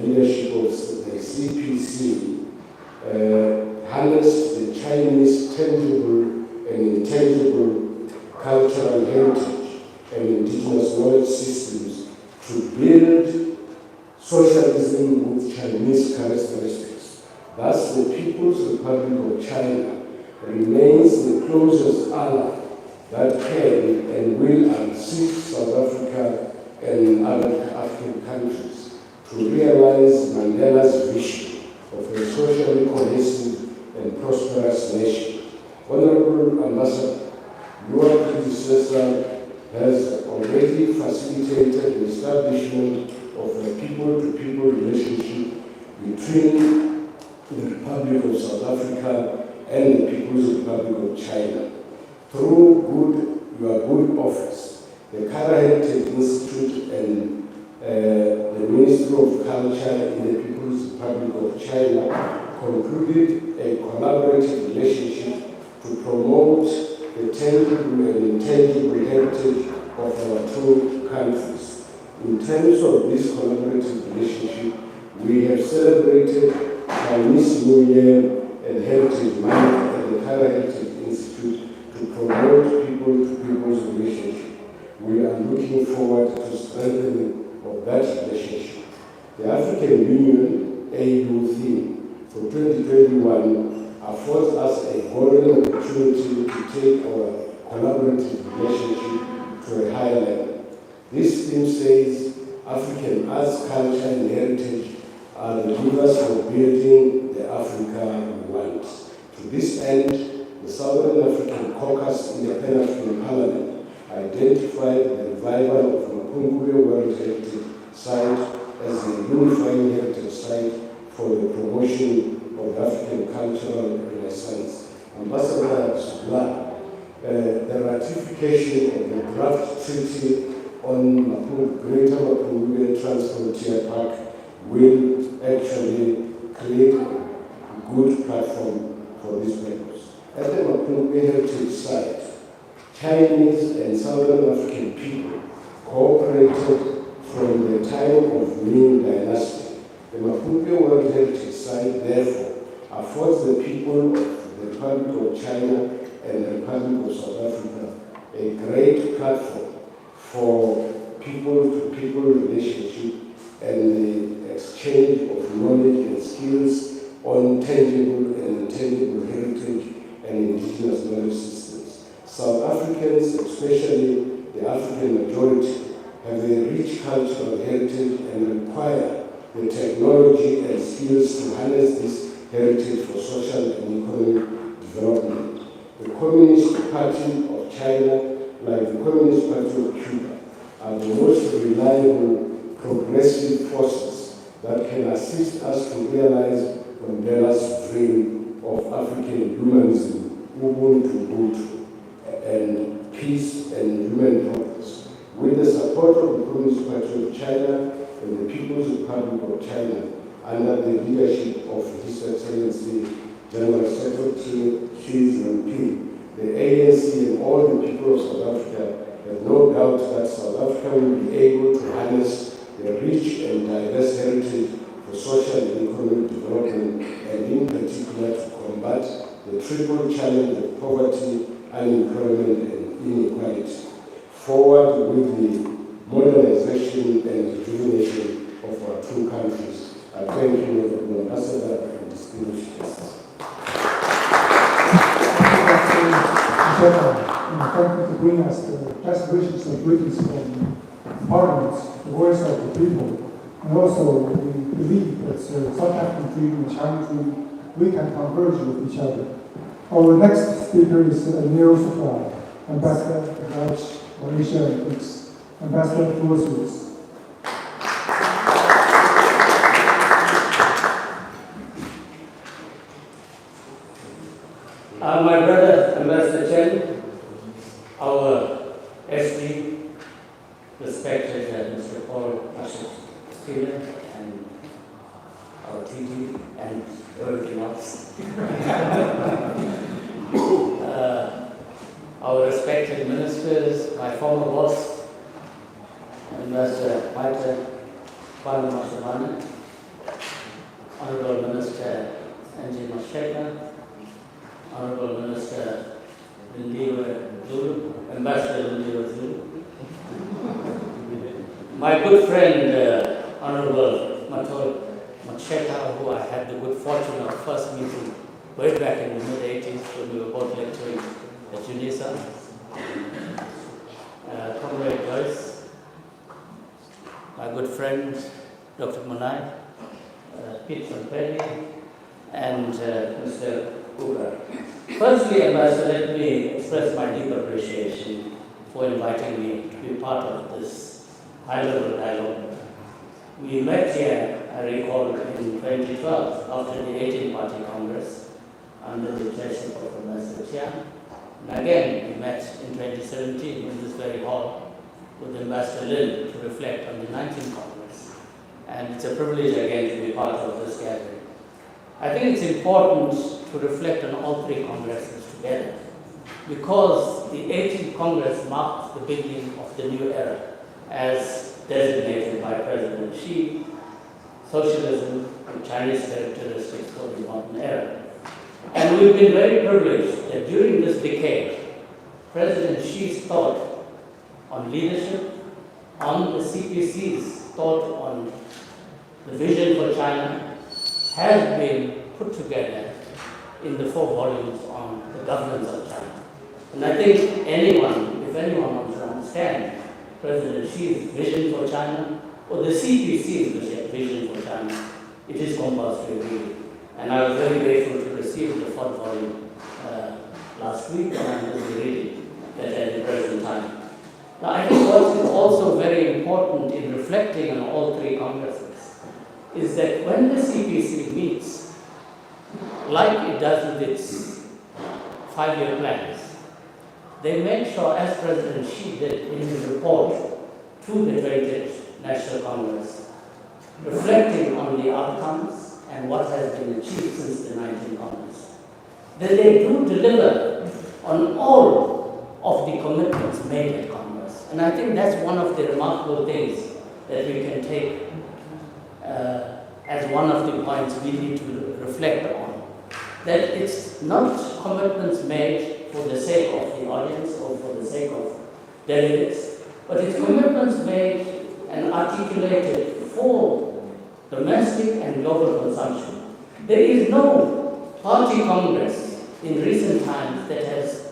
leadership of the CPC, harnessed the Chinese tangible and intangible cultural heritage and indigenous knowledge systems to build socialism with Chinese characteristics. Thus, the People's Republic of China remains the closest ally that can and will assist South Africa and other African countries to realize Mandela's vision of a socially cohesive and prosperous nation. Honorable Ambassador, your predecessor has already facilitated the establishment of a people-to-people relationship between the Republic of South Africa and the People's Republic of China. Through your good office, the Kara Heritage Institute and the Ministry of Culture in the People's Republic of China concluded a collaborative relationship to promote the tangible and intangible heritage of our two countries. In terms of this collaborative relationship, we have celebrated Chinese New Year and Heritage Month at the Kara Heritage Institute to promote people-to-people's relationship. We are looking forward to strengthening of that relationship. The African Union AU theme for 2021 affords us a golden opportunity to take our collaborative relationship to a higher level. This theme says African arts, culture, and heritage are the levers for building the Africa we want. To this end, the Southern African Caucus in the Pan-African Parliament identified the revival of Mapungubwe World Heritage Site as a unifying heritage site for the promotion of African cultural renaissance. Ambassador Subla, the ratification of the draft treaty on Greater Mapungubwe Transfrontier Park will actually create a good platform for this purpose. At the Mapungubwe Heritage Site, Chinese and Southern African people cooperated from the time of Ming Dynasty. The Mapungubwe World Heritage Site, therefore, affords the people of the Republic of China and the Republic of South Africa a great platform for people-to-people relationship and the exchange of knowledge and skills on tangible and intangible heritage and indigenous knowledge systems. South Africans, especially the African majority, have a rich cultural heritage and require the technology and skills to harness this heritage for social and economic development. The Communist Party of China, like the Communist Party of Cuba, are the most reliable progressive forces that can assist us to realize Mandela's dream of African humanism, Ubuntu, Ubuntu, and peace and human progress. With the support of the Communist Party of China and the People's Republic of China, under the leadership of His Excellency General Secretary Xi Jinping, the ANC and all the people of South Africa have no doubt that South Africa will be able to harness the rich and diverse heritage for social and economic development, and in particular to combat the triple challenge of poverty, unemployment, and inequality. Forward with the modernization and rejuvenation of our two countries. I thank you, Honorable Ambassador, and distinguished guests. Thank you for bringing us the best wishes and greetings from Parliament, the voice of the people. And also, we believe that South African dream and China dream, we can converge with each other. Our next speaker is Nero Sufra, Ambassador of Dutch, Malaysia, and Greece. Ambassador, the floor is yours. My brother, Ambassador Chen, our SD, respected Mr. Paul Ashton, and our TD, and everything else. Our respected ministers, my former boss, Ambassador Maita Panamashamana, Honorable Minister Angie Masheka, Honorable Minister Lindiwe Zulu, Ambassador Lindiwe Zulu, my good friend, Honorable Matol Macheta, who I had the good fortune of first meeting way back in the mid-80s when we were both lecturing at UNISA, Comrade Joyce, my good friend, Dr. Monai, Pete Van Pelly, and Mr. Uber. Firstly, Ambassador, let me express my deep appreciation for inviting me to be part of this high-level dialogue. We met here, I recall, in 2012 after the 18-party Congress under the chairship of Ambassador Chiang. And again, we met in 2017 in this very hall with Ambassador Lin to reflect on the 19th Congress. And it's a privilege again to be part of this gathering. I think it's important to reflect on all three congresses together because the 18th Congress marked the beginning of the new era as designated by President Xi, socialism and Chinese characteristics of the modern era. And we've been very privileged that during this decade, President Xi's thought on leadership, on the CPC's thought on the vision for China, has been put together in the 4 volumes on the governance of China. And I think if anyone wants to understand President Xi's vision for China or the CPC's vision for China, it is compulsory reading. And I was very grateful to receive the 4th volume last week, and I'm going to be reading that at the present time. Now, I think what is also very important in reflecting on all 3 congresses is that when the CPC meets, like it does with its 5-year plans, they make sure, as President Xi did in his report to the 20th National Congress, reflecting on the outcomes and what has been achieved since the 19th Congress, that they do deliver on all of the commitments made at Congress. And I think that's one of the remarkable things that we can take as one of the points we need to reflect on. That it's not commitments made for the sake of the audience or for the sake of delegates, but it's commitments made and articulated for domestic and global consumption. There is no party congress in recent times that has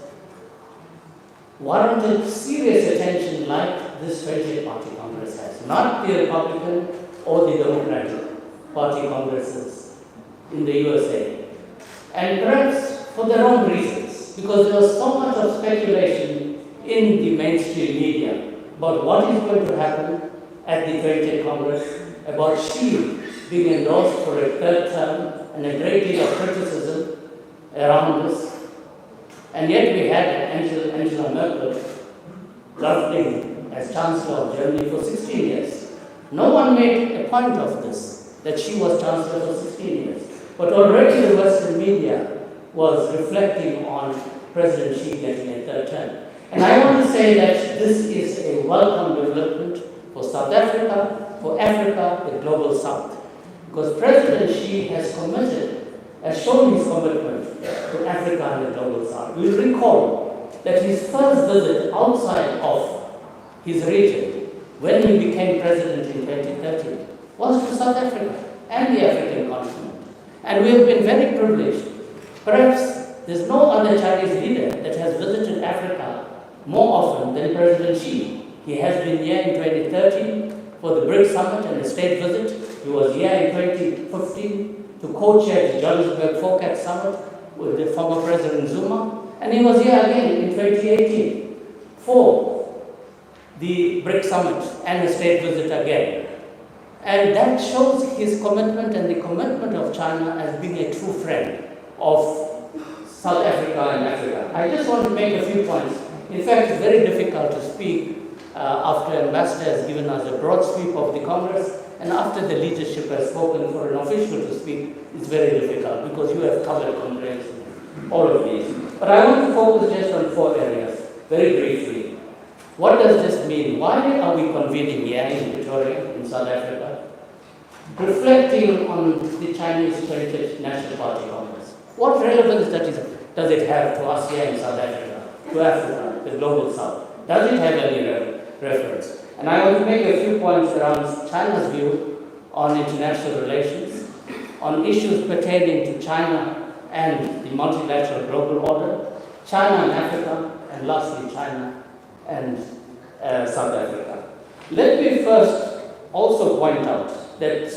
warranted serious attention like this 20th Party Congress has. Not the Republican or the Democratic Party congresses in the USA. And perhaps for their own reasons, because there was so much of speculation in the mainstream media about what is going to happen at the 20th Congress, about Xi being endorsed for a 3rd term, and a great deal of criticism around this. And yet we had Angela Merkel governing as Chancellor of Germany for 16 years. No one made a point of this, that she was Chancellor for 16 years. But already the Western media was reflecting on President Xi getting a 3rd term. And I want to say that this is a welcome development for South Africa, for Africa, the global South. Because President Xi has shown his commitment to Africa and the global South. We'll recall that his first visit outside of his region, when he became president in 2013, was to South Africa and the African continent. And we have been very privileged. Perhaps there's no other Chinese leader that has visited Africa more often than President Xi. He has been here in 2013 for the BRICS Summit and a state visit. He was here in 2015 to co-chair the Johannesburg FOCAC Summit with the former President Zuma. And he was here again in 2018 for the BRICS Summit and a state visit again. And that shows his commitment and the commitment of China as being a true friend of South Africa and Africa. I just want to make a few points. In fact, it's very difficult to speak after Ambassador has given us a broad sweep of the Congress, and after the leadership has spoken for an official to speak, it's very difficult because you have covered comprehensively all of these. But I want to focus just on 4 areas, very briefly. What does this mean? Why are we convening here in Pretoria, in South Africa, reflecting on the Chinese 20th National Party Congress? What relevance does it have to us here in South Africa, to Africa, the global South? Does it have any reference? And I want to make a few points around China's view on international relations, on issues pertaining to China and the multilateral global order, China and Africa, and lastly China and South Africa. Let me first also point out that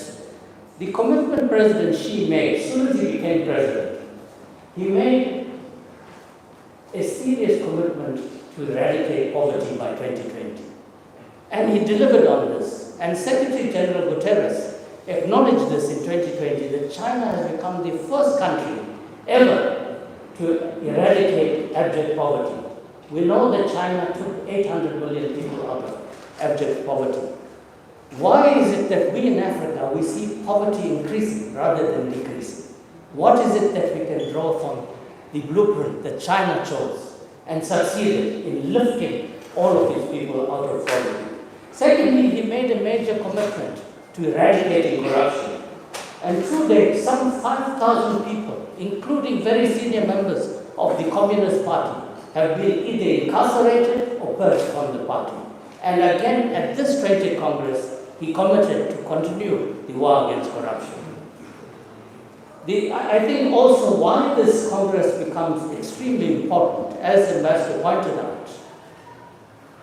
the commitment President Xi made as soon as he became president he made a serious commitment to eradicate poverty by 2020. And he delivered on this. And Secretary General Guterres acknowledged this in 2020, that China has become the first country ever to eradicate abject poverty. We know that China took 800 million people out of abject poverty. Why is it that we in Africa, we see poverty increasing rather than decreasing? What is it that we can draw from the blueprint that China chose and succeeded in lifting all of its people out of poverty? Secondly, he made a major commitment to eradicating corruption. And to date, some 5,000 people, including very senior members of the Communist Party, have been either incarcerated or purged from the party. And again, at this 20th Congress, he committed to continue the war against corruption. I think also why this Congress becomes extremely important, as Ambassador pointed out,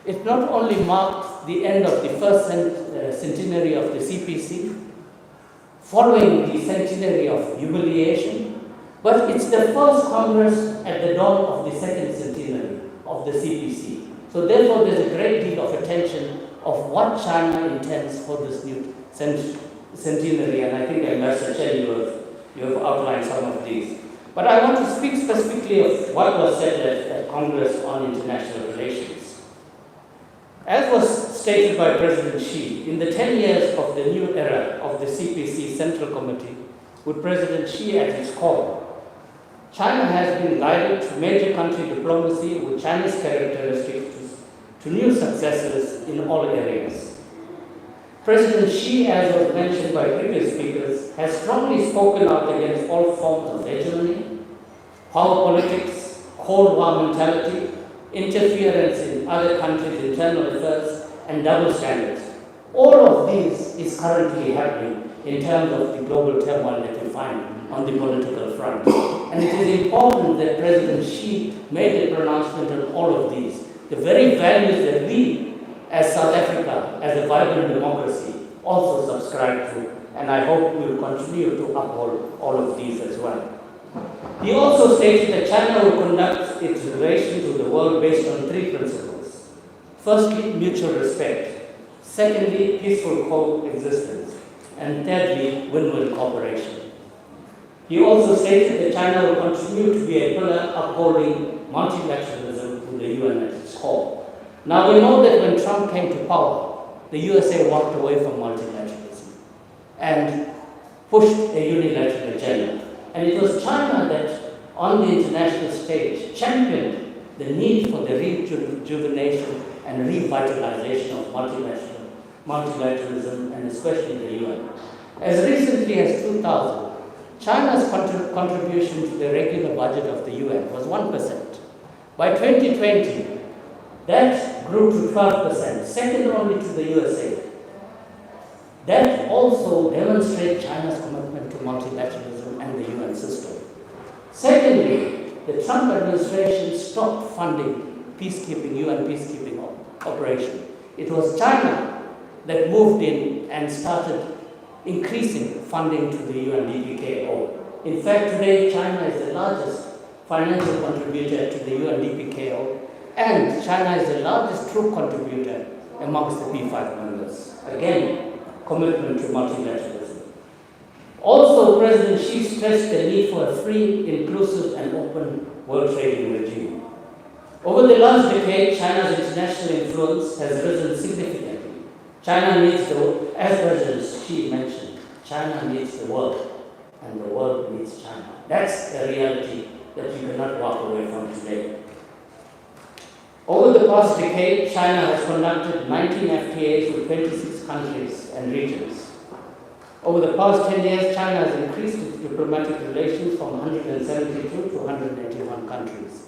it not only marked the end of the first centenary of the CPC, following the centenary of jubilation, but it's the first Congress at the dawn of the second centenary of the CPC. So therefore there's a great deal of attention of what China intends for this new centenary, and I think Ambassador Chen, you have outlined some of these. But I want to speak specifically of what was said at Congress on international relations. As was stated by President Xi, in the 10 years of the new era of the CPC Central Committee, with President Xi at its core, China has been guided to major country diplomacy with Chinese characteristics to new successes in all areas. President Xi, as was mentioned by previous speakers, has strongly spoken out against all forms of hegemony, power politics, Cold War mentality, interference in other countries' internal affairs, and double standards. All of these is currently happening in terms of the global turmoil that we find on the political front. And it is important that President Xi made a pronouncement on all of these. The very values that we, as South Africa, as a vibrant democracy, also subscribe to, and I hope we will continue to uphold all of these as well. He also stated that China will conduct its relations with the world based on 3 principles. Firstly, mutual respect. Secondly, peaceful coexistence. And thirdly, win-win cooperation. He also stated that China will continue to be a pillar upholding multilateralism with the UN at its core. Now we know that when Trump came to power, the USA walked away from multilateralism and pushed a unilateral agenda. And it was China that, on the international stage, championed the need for the rejuvenation and revitalization of multilateralism, and especially the UN. As recently as 2000, China's contribution to the regular budget of the UN was 1%. By 2020, that grew to 12%, second only to the USA. That also demonstrates China's commitment to multilateralism and the UN system. Secondly, the Trump administration stopped funding peacekeeping, UN peacekeeping operation. It was China that moved in and started increasing funding to the UNDPKO. In fact, today China is the largest financial contributor to the UNDPKO, and China is the largest troop contributor amongst the P5 members. Again, commitment to multilateralism. Also, President Xi stressed the need for a free, inclusive, and open world trading regime. Over the last decade, China's international influence has risen significantly. China needs as President Xi mentioned, China needs the world, and the world needs China. That's a reality that you cannot walk away from today. Over the past decade, China has conducted 19 FTAs with 26 countries and regions. Over the past 10 years, China has increased its diplomatic relations from 172 to 181 countries.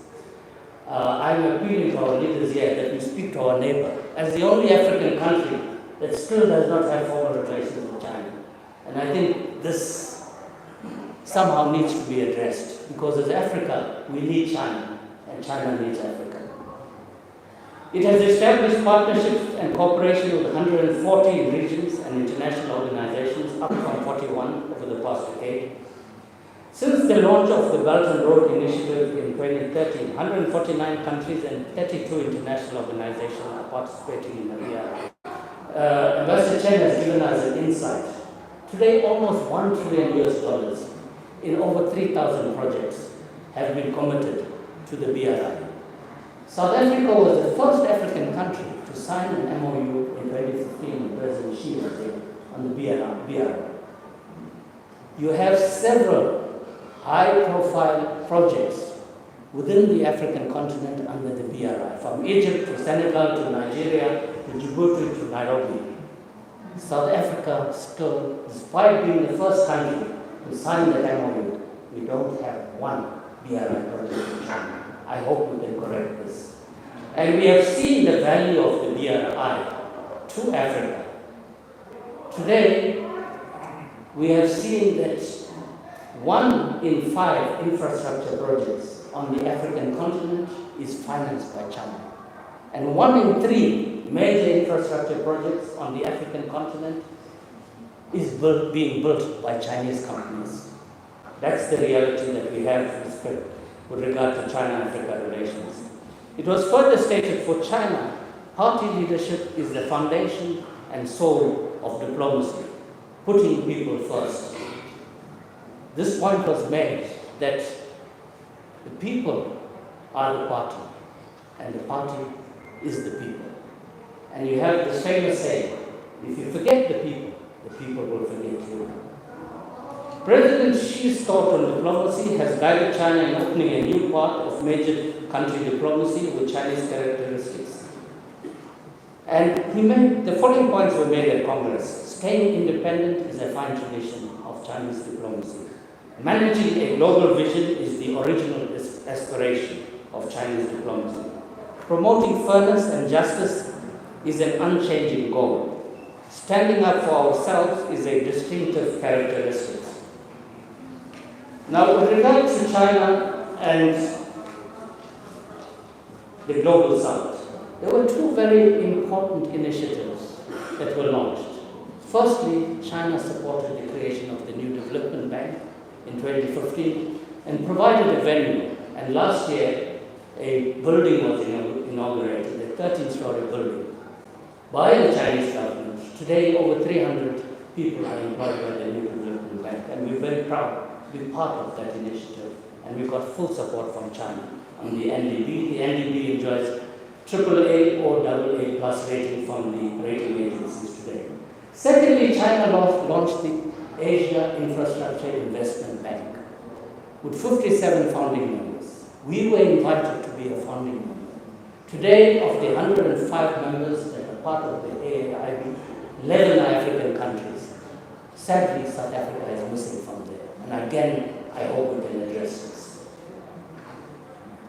I'm appealing to our leaders here that we speak to our neighbor as the only African country that still does not have formal relations with China. And I think this somehow needs to be addressed, because as Africa, we need China, and China needs Africa. It has established partnerships and cooperation with 140 regions and international organizations, up from 41 over the past decade. Since the launch of the Belt and Road Initiative in 2013, 149 countries and 32 international organizations are participating in the BRI. Ambassador Chen has given us an insight. Today, almost $1 trillion in over 3,000 projects have been committed to the BRI. South Africa was the first African country to sign an MOU in 2015 when President Xi was there on the BRI. You have several high-profile projects within the African continent under the BRI, from Egypt to Senegal to Nigeria to Djibouti to Nairobi. South Africa still, despite being the first country to sign the MOU, we don't have one BRI project in China. I hope we can correct this. And we have seen the value of the BRI to Africa. Today, we have seen that 1 in 5 infrastructure projects on the African continent is financed by China. And 1 in 3 major infrastructure projects on the African continent is being built by Chinese companies. That's the reality that we have with regard to China-Africa relations. It was further stated for China, party leadership is the foundation and soul of diplomacy, putting people first. This point was made that the people are the party, and the party is the people. And you have the famous saying, if you forget the people will forget you. President Xi's thought on diplomacy has guided China in opening a new part of major country diplomacy with Chinese characteristics. And he made, the following points were made at Congress. Staying independent is a fine tradition of Chinese diplomacy. Managing a global vision is the original aspiration of Chinese diplomacy. Promoting fairness and justice is an unchanging goal. Standing up for ourselves is a distinctive characteristic. Now, with regard to China and the Global South, there were 2 very important initiatives that were launched. Firstly, China supported the creation of the New Development Bank in 2015 and provided a venue. And last year, a building was inaugurated, a 13-story building by the Chinese government. Today, over 300 people are employed by the New Development Bank, and we're very proud to be part of that initiative. And we got full support from China on the NDB. The NDB enjoys AAA or AA plus rating from the rating agencies today. Secondly, China launched the Asia Infrastructure Investment Bank with 57 founding members. We were invited to be a founding member. Today, of the 105 members that are part of the AAIB, 11 are African countries. Sadly, South Africa is missing from there. And again, I hope we can address this.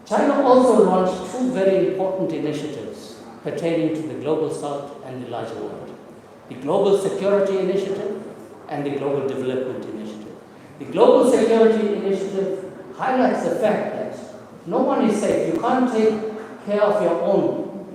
China also launched 2 very important initiatives pertaining to the Global South and the larger world. The Global Security Initiative and the Global Development Initiative. The Global Security Initiative highlights the fact that no one is safe. You can't take care of your own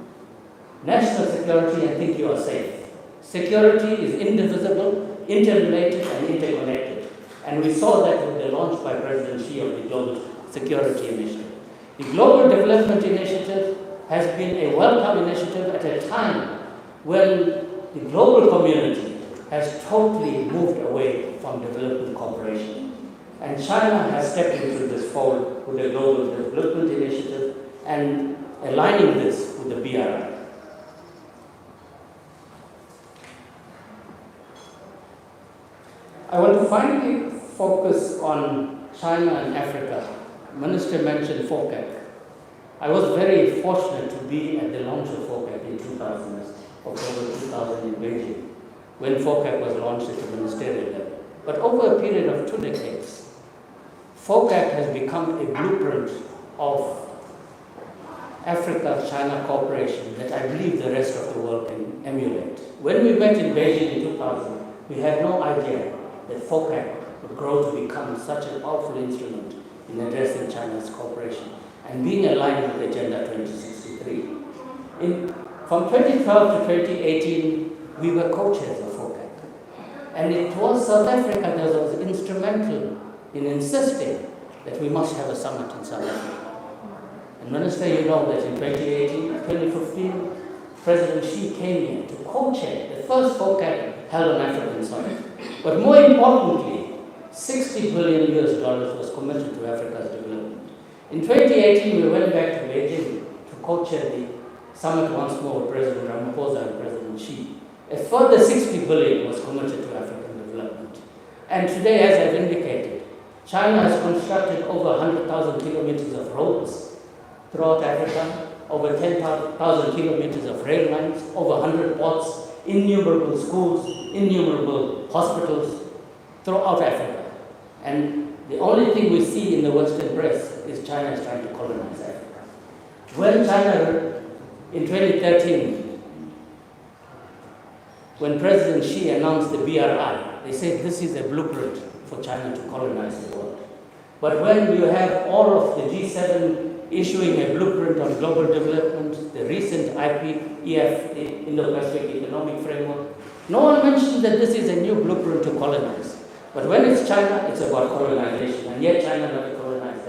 national security and think you are safe. Security is indivisible, interrelated, and interconnected. And we saw that with the launch by President Xi of the Global Security Initiative. The Global Development Initiative has been a welcome initiative at a time when the global community has totally moved away from development cooperation. And China has stepped into this fold with the Global Development Initiative and aligning this with the BRI. I want to finally focus on China and Africa. The Minister mentioned FOCAC. I was very fortunate to be at the launch of FOCAC in 2000, October 2000 in Beijing, when FOCAC was launched at the ministerial level. But over a period of 2 decades, FOCAC has become a blueprint of Africa-China cooperation that I believe the rest of the world can emulate. When we met in Beijing in 2000, we had no idea that FOCAC would grow to become such a powerful instrument in addressing China's cooperation and being aligned with Agenda 2063. From 2012 to 2018, we were co-chairs of FOCAC. And it was South Africa that was instrumental in insisting that we must have a summit in South Africa. And Minister, you know that in 2015, President Xi came here to co-chair the first FOCAC held on African soil. But more importantly, $60 billion was committed to Africa's development. In 2018, we went back to Beijing to co-chair the summit once more with President Ramaphosa and President Xi. A further $60 billion was committed to African development. And today, as I've indicated, China has constructed over 100,000 kilometers of roads throughout Africa, over 10,000 kilometers of rail lines, over 100 ports, innumerable schools, innumerable hospitals throughout Africa. And the only thing we see in the Western press is China is trying to colonize Africa. When China, in 2013, when President Xi announced the BRI, they said this is a blueprint for China to colonize the world. But when you have all of the G7 issuing a blueprint on global development, the recent IPEF, the Indo-Pacific Economic Framework, no one mentions that this is a new blueprint to colonize. But when it's China, it's about colonization, and yet China never colonized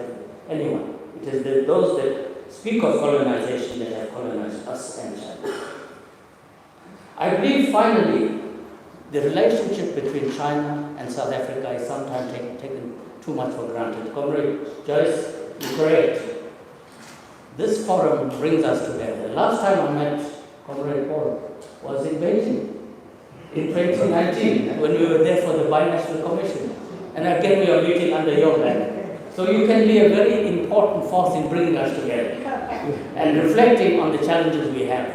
anyone. It is those that speak of colonization that have colonized us and China. I believe, finally, the relationship between China and South Africa is sometimes taken too much for granted. Comrade Joyce, you're correct. This forum brings us together. The last time I met Comrade Paul was in Beijing in 2019 when we were there for the Binational Commission. And again, we are meeting under your banner. So you can be a very important force in bringing us together and reflecting on the challenges we have.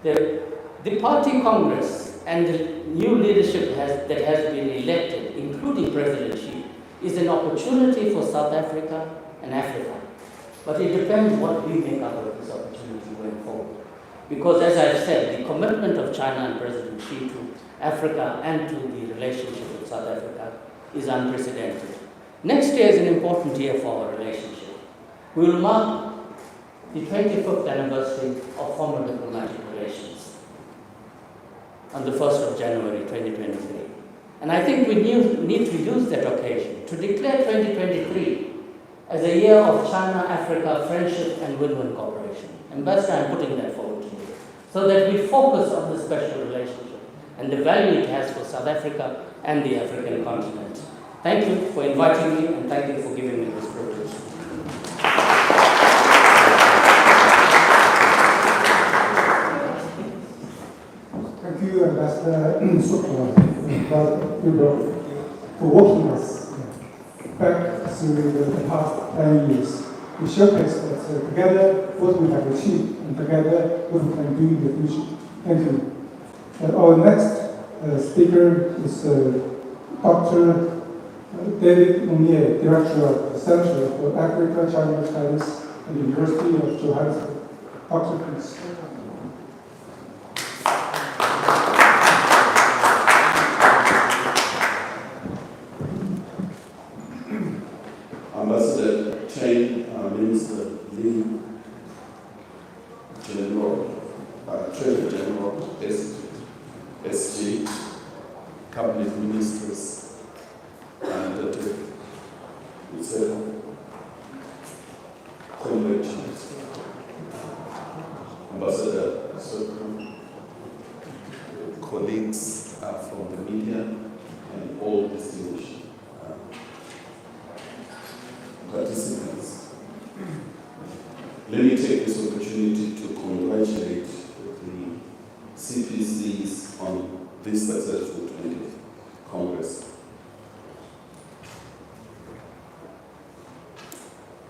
The party Congress and the new leadership that has been elected, including President Xi, is an opportunity for South Africa and Africa. But it depends what we make out of this opportunity going forward. Because as I've said, the commitment of China and President Xi to Africa and to the relationship with South Africa is unprecedented. Next year is an important year for our relationship. We will mark the 25th anniversary of formal diplomatic relations on the 1st of January 2023. And I think we need to use that occasion to declare 2023 as a year of China-Africa friendship and win-win cooperation. Ambassador, I'm putting that forward to you, so that we focus on this special relationship and the value it has for South Africa and the African continent. Thank you for inviting me, and thank you for giving me this privilege. Thank you, Ambassador for walking us back through the past 10 years. We showcase that together what we have achieved and together what we can do in the future. Thank you. Our next speaker is Dr. David Munier, Director of the Center for Africa, China Studies at the University of Johannesburg. Dr. please. Ambassador Chen, Minister Lee, Treasurer General, SG, Cabinet Ministers, and Comrade Ambassador Sokram, colleagues from the media, and all distinguished participants. Let me take this opportunity to congratulate the CPCs on this successful 20th Congress.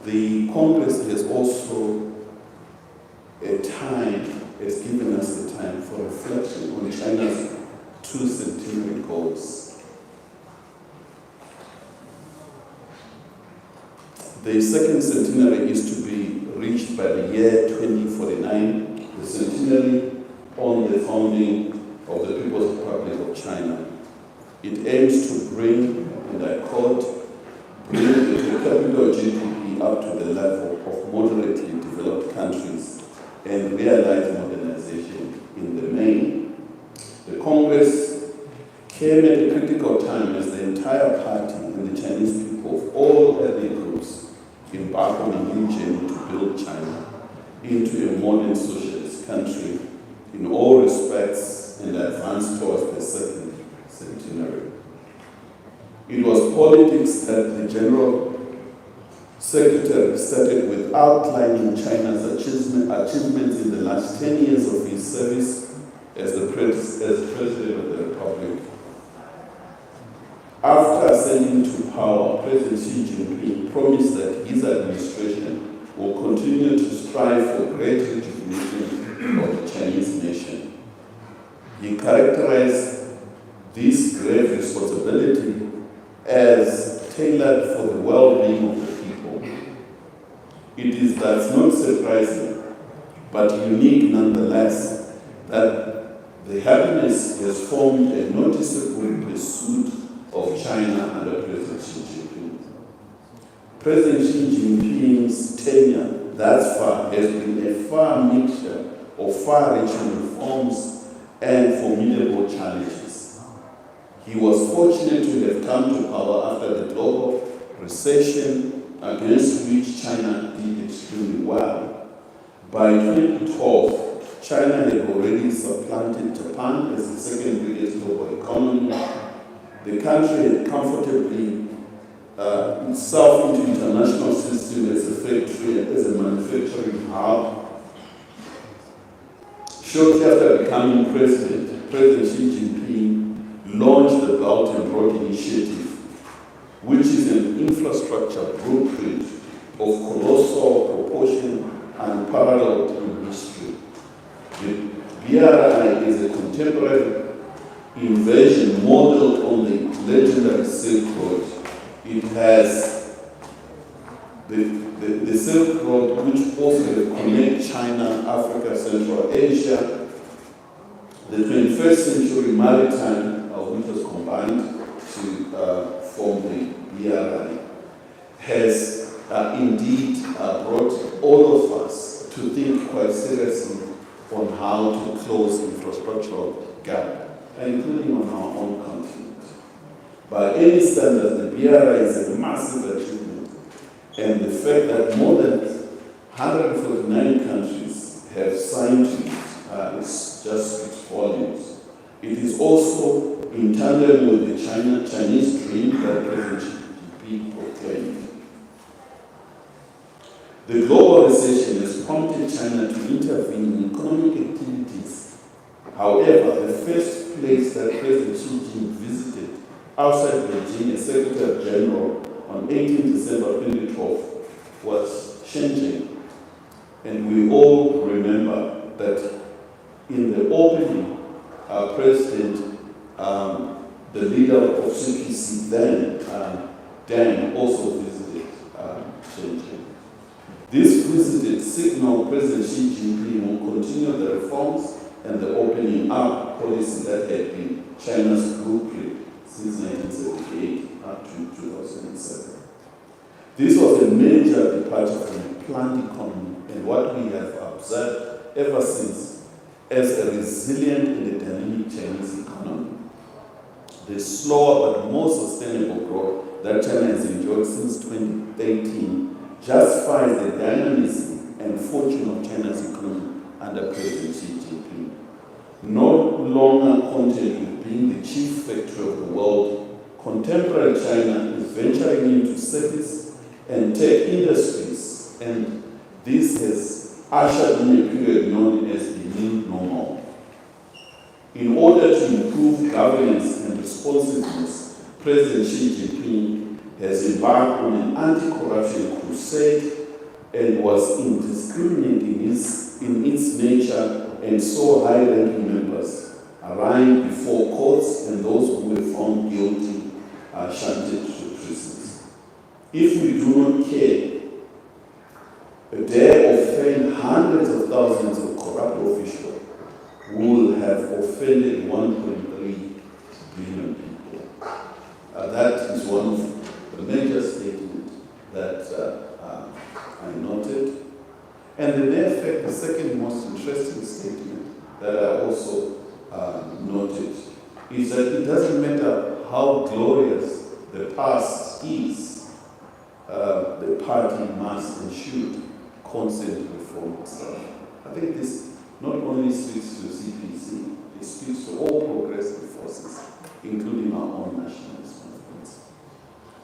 The Congress has also has given us a time for reflection on China's 2 centenary goals. The second centenary is to be reached by the year 2049, the centenary on the founding of the People's Republic of China. It aims to bring, and I quote, bring the per capita GDP up to the level of moderately developed countries and realize modernization in the main. The Congress came at a critical time as the entire party and the Chinese people of all ethnic groups embarked on a new journey to build China into a modern socialist country in all respects and advance towards the second centenary. It was politics that the General Secretary started with outlining China's achievements in the last 10 years of his service as President of the Republic. After ascending to power, President Xi Jinping promised that his administration will continue to strive for great rejuvenation of the Chinese nation. He characterized this grave responsibility as tailored for the well-being of the people. It is thus not surprising, but unique nonetheless, that the happiness has formed a noticeable pursuit of China under President Xi Jinping. President Xi Jinping's tenure thus far has been a far mixture of far-reaching reforms and formidable challenges. He was fortunate to have come to power after the global recession against which China did extremely well. By 2012, China had already supplanted Japan as the second biggest global economy. The country had comfortably itself into international system as a factory, as a manufacturing hub. Shortly after becoming president, President Xi Jinping launched the Belt and Road Initiative, which is an infrastructure blueprint of colossal proportion and unparalleled in history. The BRI is a contemporary invasion modeled on the legendary Silk Road. It has the Silk Road, which also connects China, Africa, Central Asia. The 21st century maritime, which was combined to form the BRI, has indeed brought all of us to think quite seriously on how to close infrastructural gap, including on our own continent. By any standard, the BRI is a massive achievement, and the fact that more than 149 countries have signed to it just speaks volumes. It is also in tandem with the Chinese dream that President Xi Jinping proclaimed. The global recession has prompted China to intervene in economic activities. However, the first place that President Xi Jinping visited outside Beijing as Secretary General on 18 December 2012 was Shenzhen. And we all remember that in the opening, President, the leader of CPC then, Dan, also visited Shenzhen. This visit signaled President Xi Jinping will continue the reforms and the opening up policy that had been China's blueprint since 1978 up to 2007. This was a major departure from the planned economy and what we have observed ever since as a resilient and a dynamic Chinese economy. The slower but more sustainable growth that China has enjoyed since 2013 justifies the dynamism and fortune of China's economy under President Xi Jinping. No longer content with being the chief factory of the world, contemporary China is venturing into service and tech industries, and this has ushered in a period known as the new normal. In order to improve governance and responsiveness, President Xi Jinping has embarked on an anti-corruption crusade and was indiscriminate in its nature and saw high-ranking members arraigned before courts and those who were found guilty are shunted to prisons. If we do not care, dare offend hundreds of thousands of corrupt officials who will have offended 1.3 billion people. That is one of the major statements that I noted. And the mere fact, the second most interesting statement that I also noted is that it doesn't matter how glorious the past is, the party must and should constantly reform itself. I think this not only speaks to CPC, it speaks to all progressive forces, including our own nationalist movements.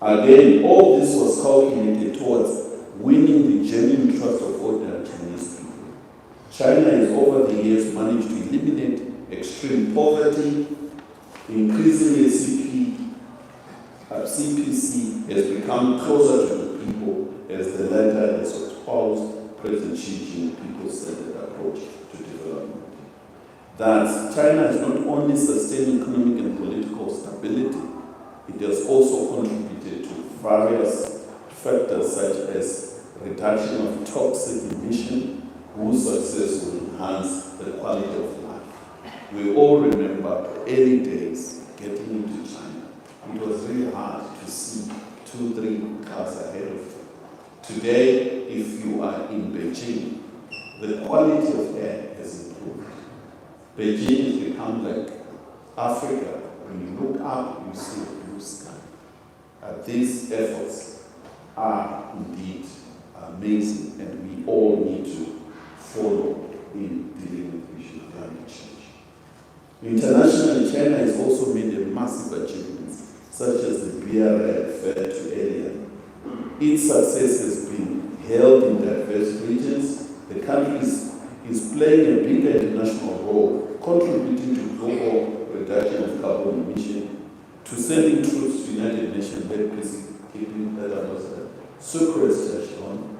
Again, all this was calculated towards winning the genuine trust of ordinary Chinese people. China has over the years managed to eliminate extreme poverty, increasingly CPC has become closer to the people as the latter has espoused President Xi Jinping's people-centered approach to development. Thus, China has not only sustained economic and political stability, it has also contributed to various factors such as reduction of toxic emission, whose success will enhance the quality of life. We all remember the early days getting into China. It was really hard to see 2-3 cars ahead of you. Today, if you are in Beijing, the quality of air has improved. Beijing has become like Africa. When you look up, you see a blue sky. These efforts are indeed amazing, and we all need to follow in dealing with the issue of climate change. Internationally, China has also made a massive achievements, such as the BRI referred to earlier. Its success has been held in diverse regions. The country is playing a bigger international role, contributing to global reduction of carbon emission, to sending troops to United Nations-led peacekeeping that I was Sucres touched on.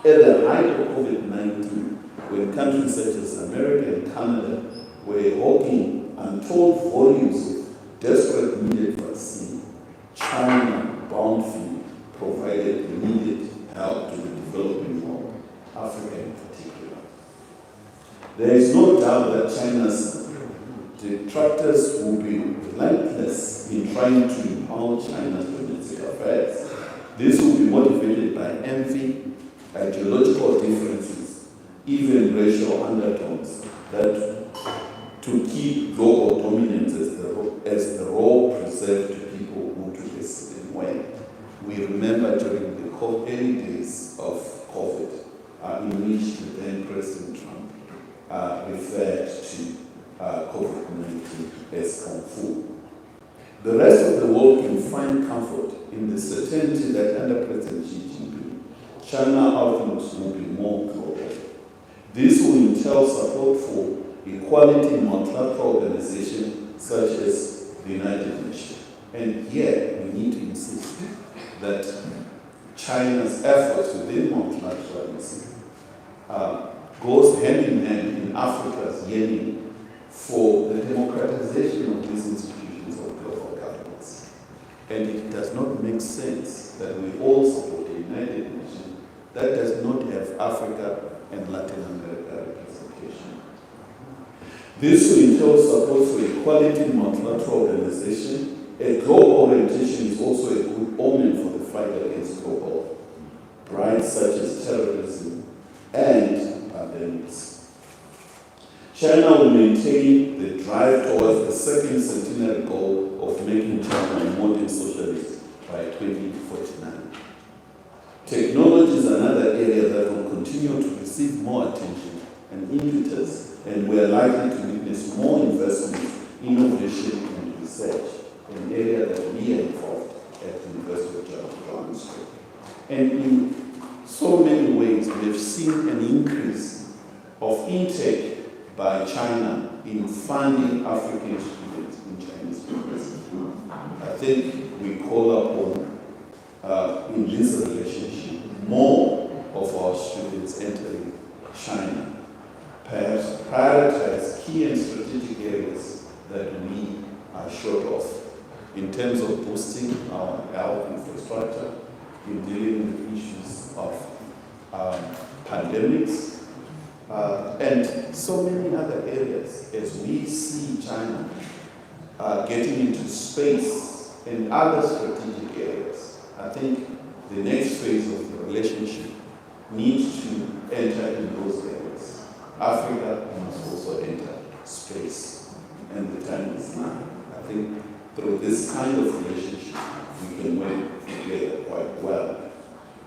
At the height of COVID-19, when countries such as America and Canada were hawking untold volumes of desperate needed vaccine, China bountifully provided immediate help to the developing world, Africa in particular. There is no doubt that China's detractors will be relentless in trying to impound China's domestic affairs. This will be motivated by envy, ideological differences, even racial undertones, that to keep global dominance as the role preserved to people who took a certain way. We remember during the early days of COVID, in which the then President Trump referred to COVID-19 as Kung Fu. The rest of the world can find comfort in the certainty that under President Xi Jinping, China outlooks will be more global. This will entail support for equality in multilateral organizations such as the United Nations. And yet, we need to insist that China's efforts within multilateralism goes hand in hand in Africa's yearning for the democratization of these institutions of global governance. And it does not make sense that we all support the United Nations that does not have Africa and Latin America representation. This will entail support for equality in multilateral organization. A global orientation is also a good omen for the fight against global threats such as terrorism and pandemics. China will maintain the drive towards the second centenary goal of making China a modern socialist by 2049. Technology is another area that will continue to receive more attention and impetus, and we are likely to witness more investment, innovation, and research, an area that we are involved at the University of Johannesburg. And in so many ways, we have seen an increase of intake by China in funding African students in Chinese universities. I think we call upon, in this relationship, more of our students entering China. Perhaps prioritize key and strategic areas that we are short of in terms of boosting our health infrastructure, in dealing with issues of pandemics, and so many other areas as we see China getting into space and other strategic areas. I think the next phase of the relationship needs to enter in those areas. Africa must also enter space, and the time is now. I think through this kind of relationship, we can work together quite well.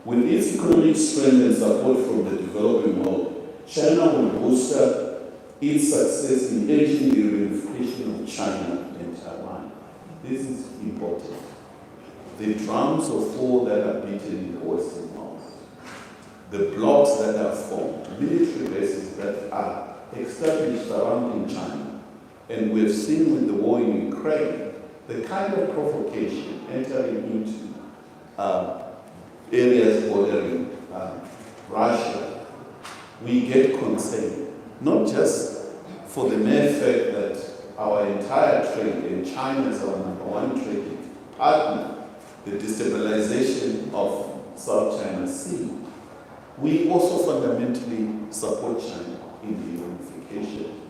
With its economic strength and support from the developing world, China will bolster its success in aiding the reunification of China and Taiwan. This is important. The drums of war that are beaten in the Western world, the blocks that are formed, military bases that are established surrounding China, and we've seen with the war in Ukraine, the kind of provocation entering into areas bordering Russia, we get concerned, not just for the mere fact that our entire trade in China is our number one trading partner, the destabilization of South China Sea. We also fundamentally support China in the unification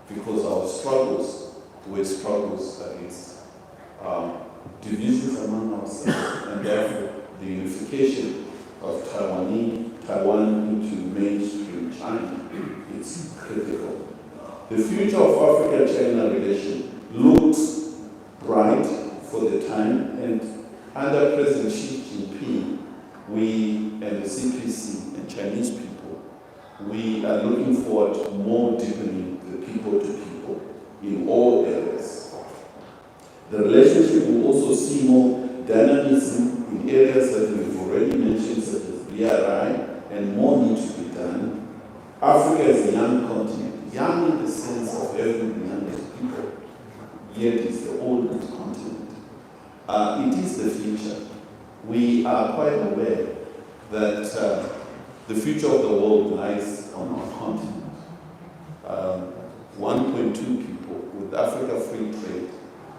because our struggles were struggles against divisions among ourselves, and therefore the unification of Taiwan into mainstream China is critical. The future of Africa-China relation looks bright for the time, and under President Xi Jinping, we and the CPC and Chinese people, we are looking forward to more deepening the people-to-people in all areas. The relationship will also see more dynamism in areas that we've already mentioned, such as BRI, and more needs to be done. Africa is a young continent, young in the sense of having the youngest people, yet it's the oldest continent. It is the future. We are quite aware that the future of the world lies on our continent. 1.2 people with Africa Free Trade,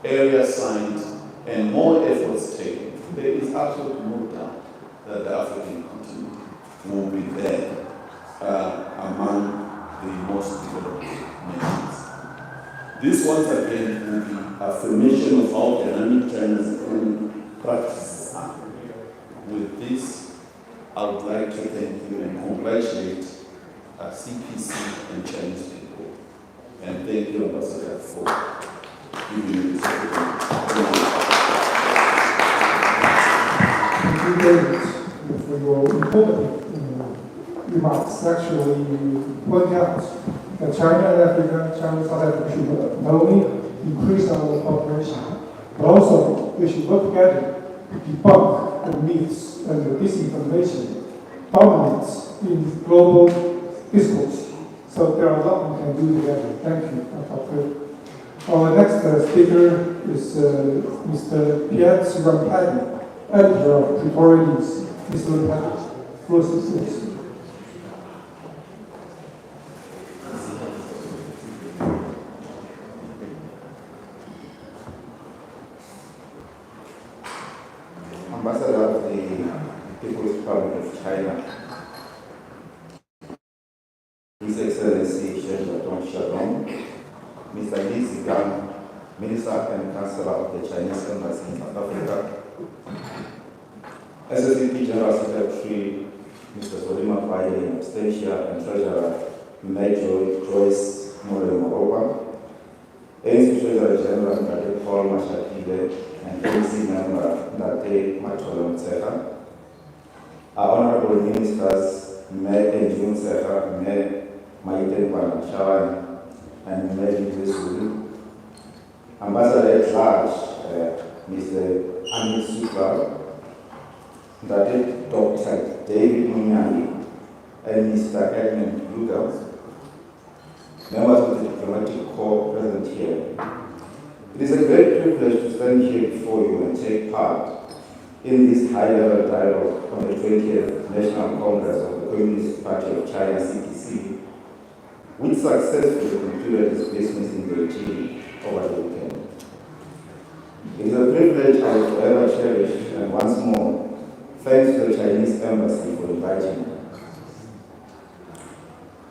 area signed, and more efforts taken. There is absolutely no doubt that the African continent will be there among the most developed nations. This once again will be affirmation of how dynamic China's economic practices are. With this, I would like to thank you and congratulate CPC and Chinese people. And thank you, Ambassador, for giving me this opportunity. Thank you, David, for your important remarks. Actually, you point out that China and Africa, China and South Africa should not only increase our cooperation, but also we should work together to debunk the myths and the disinformation dominates in global discourse. So there are a lot we can do together. Thank you, Dr. Our next speaker is Mr. Pierre Rampagni, editor of Pretoria News. Mr. Rampagni, floor is yours. Ambassador of the People's Republic of China, His Excellency Shen Shatong, Mr. Li Zigang, Minister and Chancellor of the Chinese Embassy in South Africa, SSCP General Secretary Mr. Solima Faye in absentia, and Treasurer Major Joyce Moroba, ANC Treasurer General Mr. Paul Mashakile, and ANC member Nate Matola, our honorable ministers, Mayor Enjun Seha, Mayor Maiten Panashawan, and Mayor Zulu, Ambassador at Large, Mr. Amit Supra, Dr. David Munyani, and Mr. Edmund Lugal, members of the diplomatic corps present here. It is a great privilege to stand here before you and take part in this high-level dialogue on the 20th National Congress of the Communist Party of China, CPC, which successfully concluded its business in Beijing over the weekend. It is a privilege I will forever cherish, and once more, thanks to the Chinese Embassy for inviting me.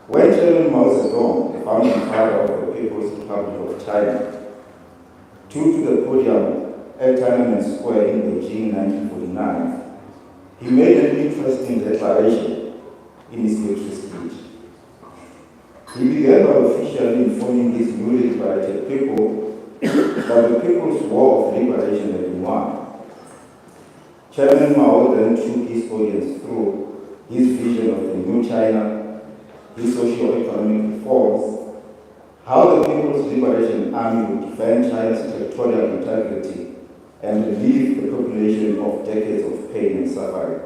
When Chairman Mao Zedong, the founding father of the People's Republic of China, took to the podium at Tiananmen Square in Beijing in 1949, he made an interesting declaration in his victory speech. He began by officially informing his newly liberated people that the People's War of Liberation had been won. Chairman Mao then took his audience through his vision of the new China, his socio-economic reforms, how the People's Liberation Army would defend China's territorial integrity and relieve the population of decades of pain and suffering,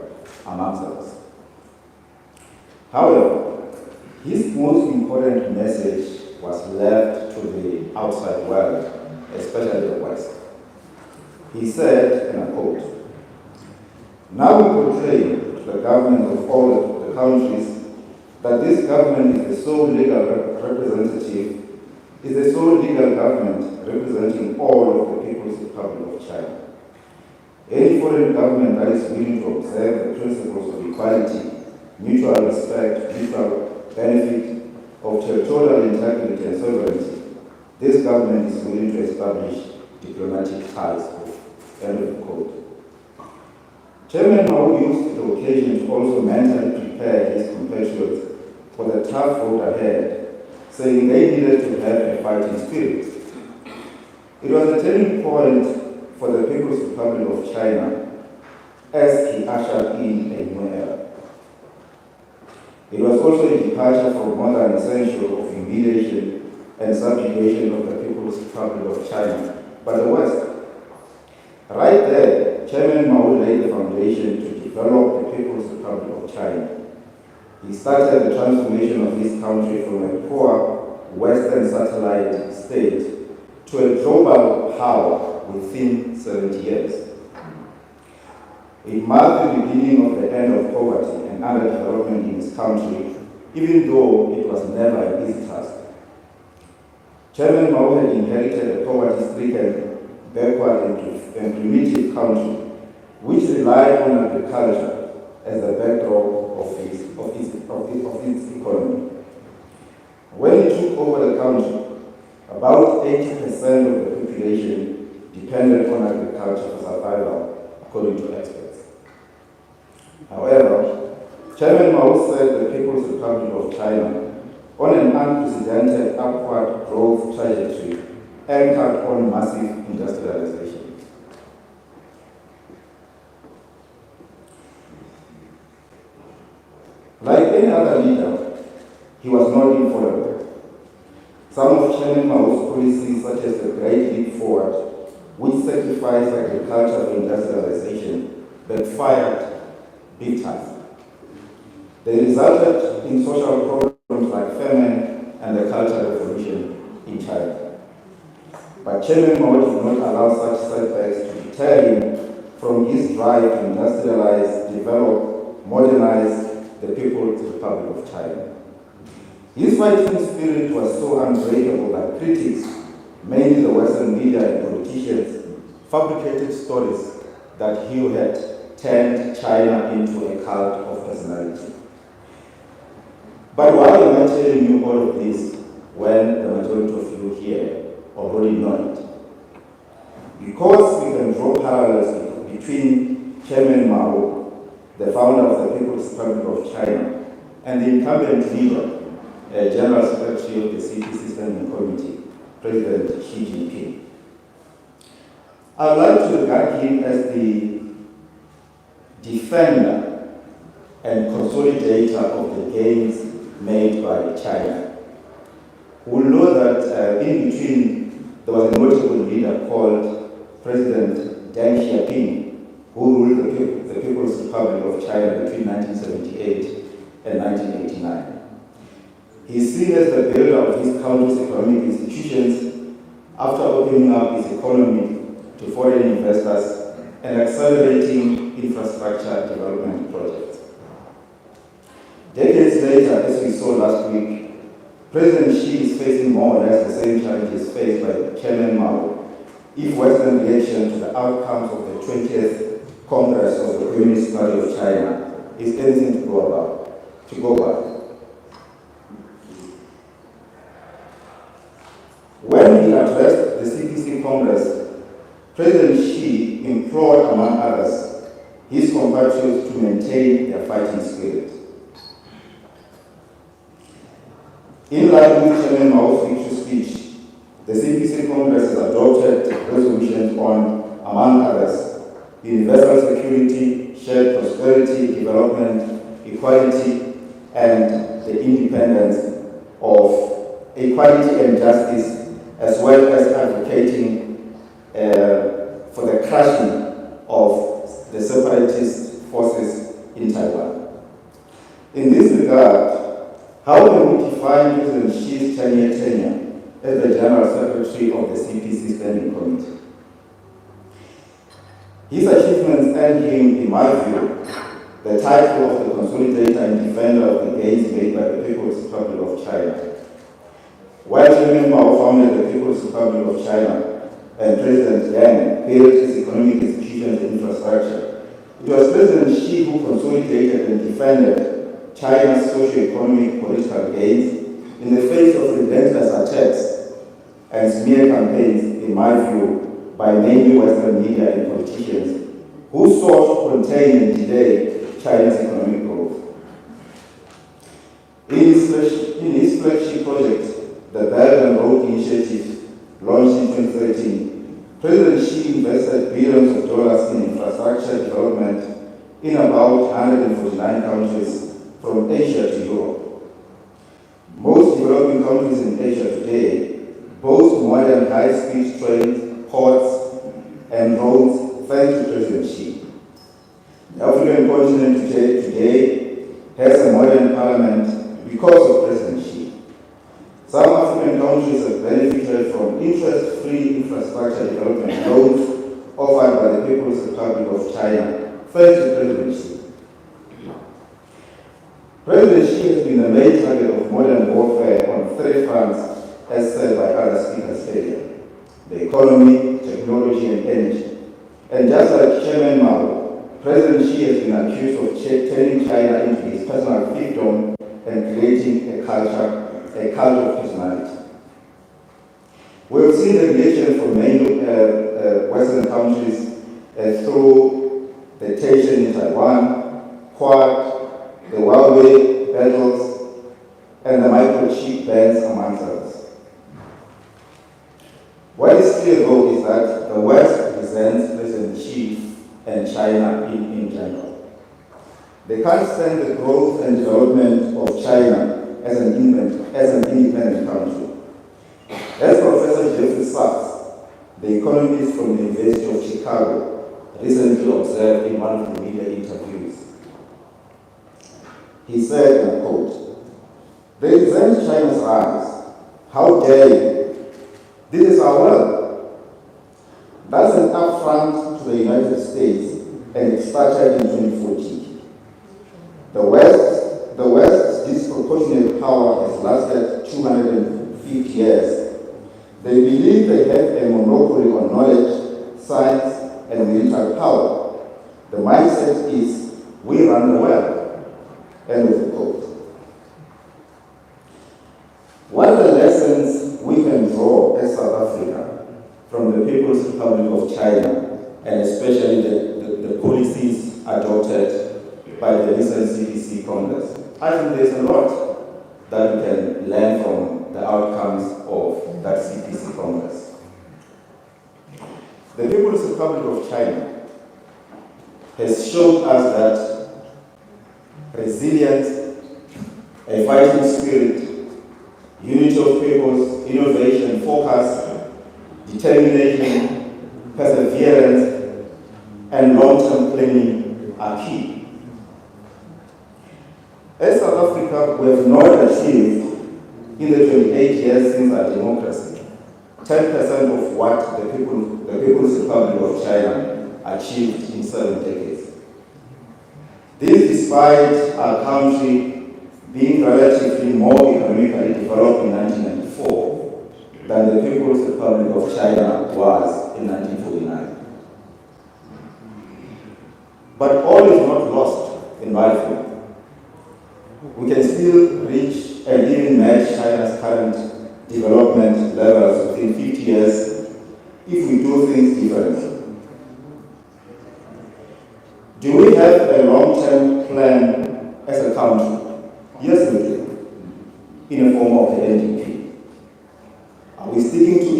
amongst others. However, his most important message was left to the outside world, especially the West. He said, and I quote, "Now we portray to the governments of all the countries that this government is the sole legal government representing all of the People's Republic of China. Any foreign government that is willing to observe the principles of equality, mutual respect, mutual benefit, of territorial integrity and sovereignty, this government is willing to establish diplomatic ties with." End of quote. Chairman Mao used the occasion to also mentally prepare his compatriots for the tough road ahead, saying they needed to have a fighting spirit. It was a turning point for the People's Republic of China as he ushered in a new era. It was also a departure from modern essential of humiliation and subjugation of the People's Republic of China by the West. Right there, Chairman Mao laid the foundation to develop the People's Republic of China. He started the transformation of his country from a poor Western satellite state to a global power within 70 years. It marked the beginning of the end of poverty and underdevelopment in his country, even though it was never an easy task. Chairman Mao had inherited a poverty-stricken, backward and primitive country, which relied on agriculture as the backdrop of its economy. When he took over the country, about 80% of the population depended on agriculture for survival, according to experts. However, Chairman Mao said the People's Republic of China, on an unprecedented upward growth trajectory, anchored on massive industrialization. Like any other leader, he was not infallible. Some of Chairman Mao's policies, such as the Great Leap Forward, which sacrificed agriculture for industrialization, backfired big time. They resulted in social problems like famine and the Cultural Revolution in China. But Chairman Mao did not allow such setbacks to deter him from his drive to industrialize, develop, modernize the People's Republic of China. His fighting spirit was so unbreakable that critics, mainly the Western media and politicians, fabricated stories that he had turned China into a cult of personality. But why am I telling you all of this when the majority of you here already know it? Because we can draw parallels between Chairman Mao, the founder of the People's Republic of China, and the incumbent leader, General Secretary of the CPC Standing Committee, President Xi Jinping. I'd like to regard him as the defender and consolidator of the gains made by China. We'll know that in between there was a notable leader called President Deng Xiaoping, who ruled the People's Republic of China between 1978 and 1989. He's seen as the builder of his country's economic institutions after opening up his economy to foreign investors and accelerating infrastructure development projects. Decades later, as we saw last week, President Xi is facing more or less the same challenges faced by Chairman Mao if Western reaction to the outcomes of the 20th Congress of the Communist Party of China is anything to go by. When he addressed the CPC Congress, President Xi implored, among others, his compatriots to maintain their fighting spirit. In line with Chairman Mao's victory speech, The CPC Congress has adopted resolutions on, among others, universal security, shared prosperity, development, equality, and the independence of equality and justice, as well as advocating for the crushing of the separatist forces in Taiwan. In this regard, how can we define President Xi's tenure as the General Secretary of the CPC Standing Committee? His achievements earned him, in my view, the title of the consolidator and defender of the gains made by the People's Republic of China. While Chairman Mao founded the People's Republic of China and President Yang built its economic institutions and infrastructure, it was President Xi who consolidated and defended China's socio-economic political gains in the face of relentless attacks and smear campaigns, in my view, by mainly Western media and politicians who sought to contain and delay China's economic growth. In his flagship project, the Belt and Road Initiative, launched in 2013, President Xi invested billions of dollars in infrastructure development in about 149 countries from Asia to Europe. Most developing countries in Asia today boast modern high-speed trains, ports, and roads thanks to President Xi. The African continent today has a modern parliament because of President Xi. Some African countries have benefited from interest-free infrastructure development loans offered by the People's Republic of China thanks to President Xi. President Xi has been the main target of modern warfare on three fronts, as said by other speakers earlier: the economy, technology, and energy. And just like Chairman Mao, President Xi has been accused of turning China into his personal fiefdom and creating a cult of personality. We've seen the reaction from many Western countries through the tension in Taiwan, Quad, the Huawei battles, and the microchip bans, amongst others. What is clear, though, is that the West represents President Xi and China in general. They can't stand the growth and development of China as an independent country. As Professor Jeffrey Sachs, the economist from the University of Chicago, recently observed in one of the media interviews, he said, and I quote, "They resent China's rise. How dare you? This is our world. That's an affront to the United States, and it started in 2014. The West's disproportionate power has lasted 250 years. They believe they have a monopoly on knowledge, science, and military power. The mindset is, we run the world." End of the quote. What are the lessons we can draw as South Africa from the People's Republic of China, and especially the policies adopted by the recent CPC Congress? I think there's a lot that we can learn from the outcomes of that CPC Congress. The People's Republic of China has shown us that resilience, a fighting spirit, unity of purpose, innovation, focus, determination, perseverance, and long-term planning are key. As South Africa, we have not achieved, in the 28 years since our democracy, 10% of what the People's Republic of China achieved in 7 decades. This despite our country being relatively more economically developed in 1994 than the People's Republic of China was in 1949. But all is not lost, in my view. We can still reach and even match China's current development levels within 50 years if we do things differently. Do we have a long-term plan as a country? Yes, we do, in the form of the NDP. Are we sticking to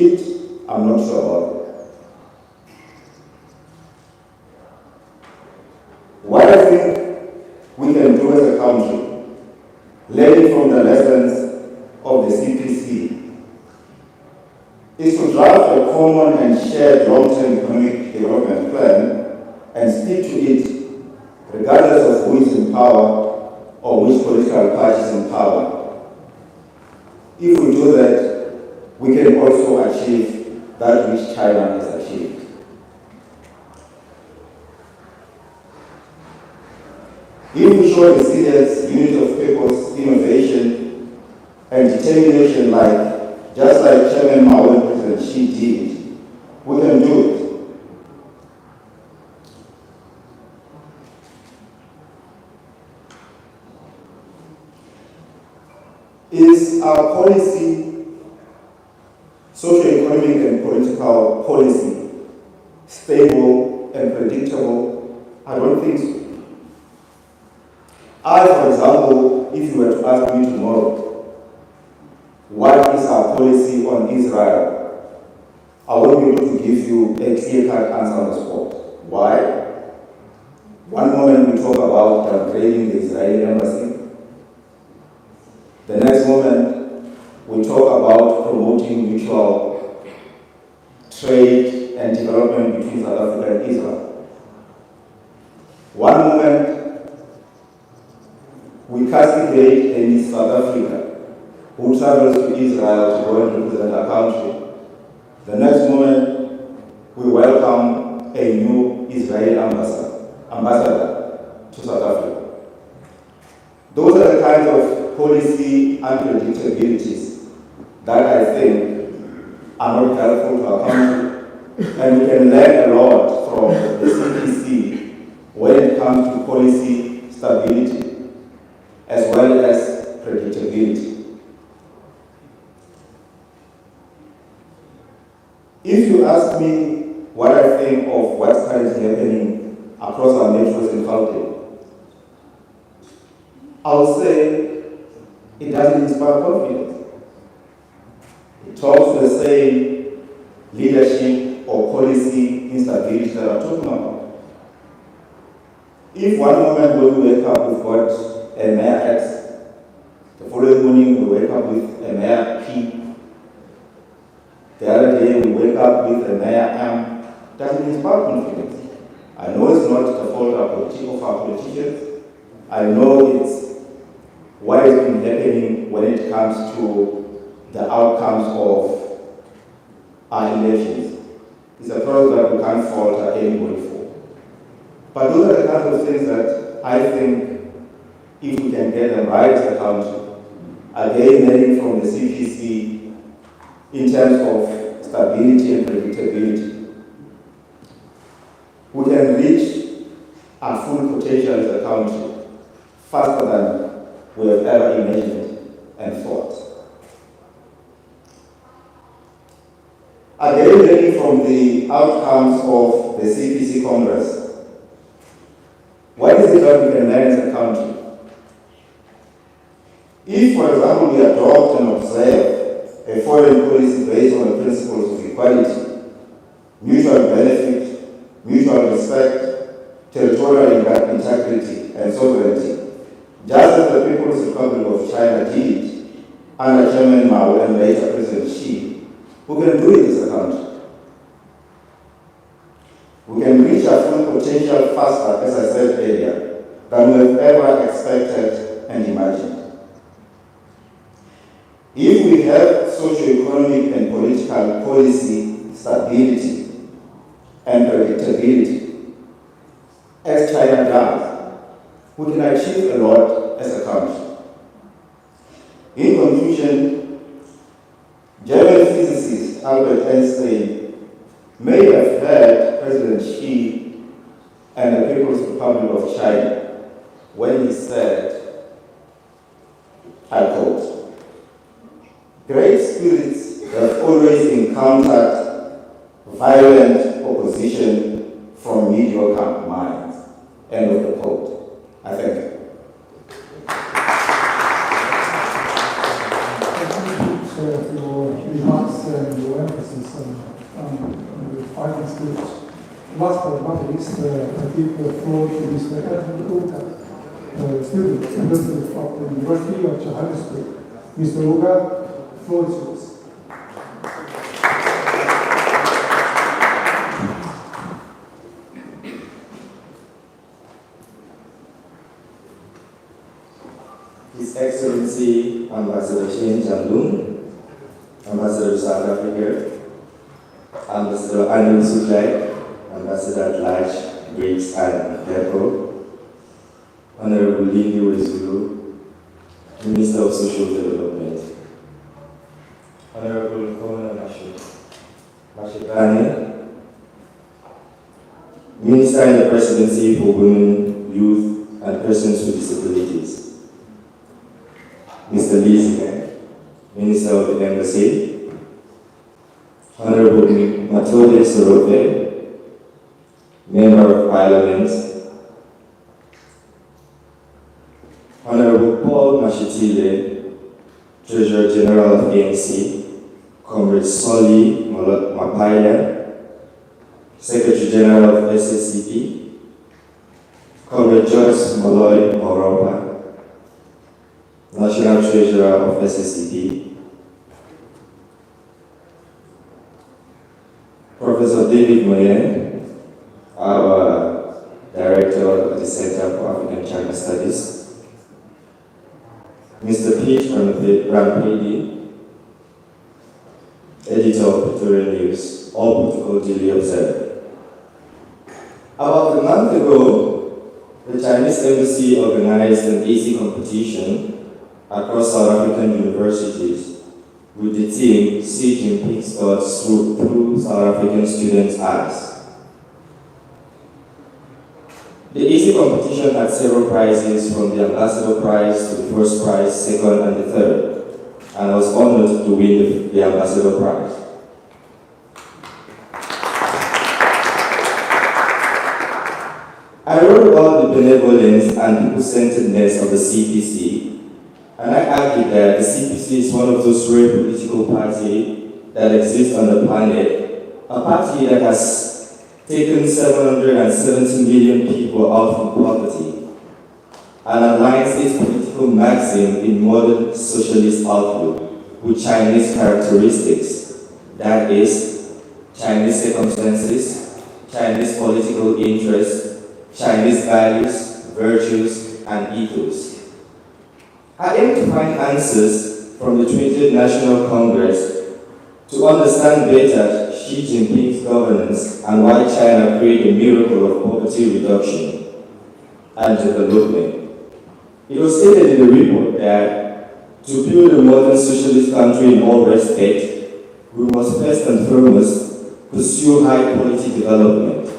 shared long-term economic development plan and stick to it, regardless of who is in power or which political party is in power. If we do that, we can also achieve that which China has achieved. If we show resilience, unity of purpose, innovation, and determination just like Chairman Mao and President Xi did, we can do it. Is our policy, socio-economic and political policy, stable and predictable? I don't think so. For example, if you were to ask me tomorrow, what is our policy on Israel? I won't be able to give you a clear-cut answer on the spot. Why? One moment we talk about downgrading the Israeli embassy. The next moment we talk about promoting mutual trade and development between South Africa and Israel. One moment we castigate any South Africa who travels to Israel to go and represent our country. The next moment, we welcome a new Israeli ambassador to South Africa. Those are the kinds of policy unpredictabilities that I think are not helpful to our country, and we can learn a lot from the CPC when it comes to policy stability as well as predictability. If you ask me what I think of what's currently happening across our metros in Gauteng, I'll say it doesn't inspire confidence. It talks to the same leadership or policy instability that I'm talking about. If one moment when we wake up we've got a Mayor X, the following morning we wake up with a Mayor P, the other day we wake up with a Mayor M, doesn't inspire confidence. I know it's not the fault of our politicians. I know it's what has been happening when it comes to the outcomes of our elections. It's a process that we can't fault anybody for. But those are the kinds of things that I think if we can get them right as a country, again learning from the CPC in terms of stability and predictability, we can reach our full potential as a country faster than we have ever imagined and thought. Again, learning from the outcomes of the CPC Congress, what is it that we can learn as a country? If, for example, we adopt and observe a foreign policy based on the principles of equality, mutual benefit, mutual respect, territorial integrity, and sovereignty, just as the People's Republic of China did under Chairman Mao and later President Xi, we can do it as a country. We can reach our full potential faster, as I said earlier, than we have ever expected and imagined. If we have socio-economic and political policy stability and predictability, as China does, we can achieve a lot as a country. In conclusion, German physicist Albert Einstein may have heard President Xi and the People's Republic of China when he said, I quote, "Great spirits have always encountered violent opposition from mediocre minds." End of the quote. I thank you. For your remarks and your emphasis on the final speech. Last but not least, I give the floor to Mr. Edmund Uga, student representative of the University of Johannesburg. Mr. Uga, the floor is yours. Excellency Ambassador Shin Jandung, Ambassador of South Africa, Ambassador Anil Suklai, Ambassador at Large, Briggs and Deco, Honorable Lindi Wezulu, Minister of Social Development, Honorable Kona Mashibane, Minister in the Presidency for Women, Youth, and Persons with Disabilities, Mr. Lee Zine, Minister of the Embassy, Honorable Matilde Sorofe, Member of Parliament, Honorable Paul Mashitile, Treasurer General of ANC, Comrade Soli Mapaya, Secretary General of SSCP, Comrade Joyce Molloy Moropa, National Treasurer of SSCP, Professor David Moyen, our Director of the Center for African China Studies, Mr. Pete Rampedi, Editor of Pretoria News, all protocol duly observed. About a month ago, the Chinese Embassy organized an easy competition across South African universities with the theme Xi Jinping's thoughts through South African students' eyes. The easy competition had several prizes, from the Ambassador Prize to the first prize, second, and the third, and I was honored to win the Ambassador Prize. I wrote about the benevolence and people-centeredness of the CPC, and I argue that the CPC is one of those rare political parties that exist on the planet, a party that has taken 770 million people out from poverty and aligns its political maxim in modern socialist outlook with Chinese characteristics, that is, Chinese circumstances, Chinese political interests, Chinese values, virtues, and ethos. I aim to find answers from the 20th National Congress to understand better Xi Jinping's governance and why China created a miracle of poverty reduction and development. It was stated in the report that to build a modern socialist country in all respects, we must first and foremost pursue high-quality development.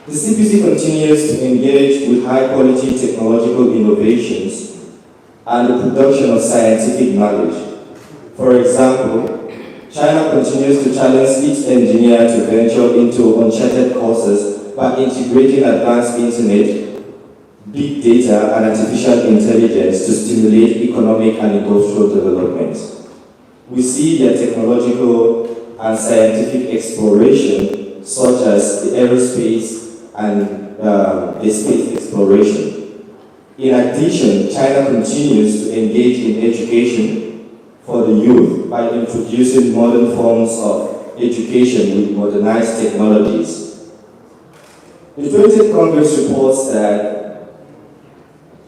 The CPC continues to engage with high-quality technological innovations and the production of scientific knowledge. For example, China continues to challenge each engineer to venture into uncharted courses by integrating advanced internet, big data, and artificial intelligence to stimulate economic and industrial development. We see their technological and scientific exploration, such as the aerospace and the space exploration. In addition, China continues to engage in education for the youth by introducing modern forms of education with modernized technologies. The 20th Congress reports that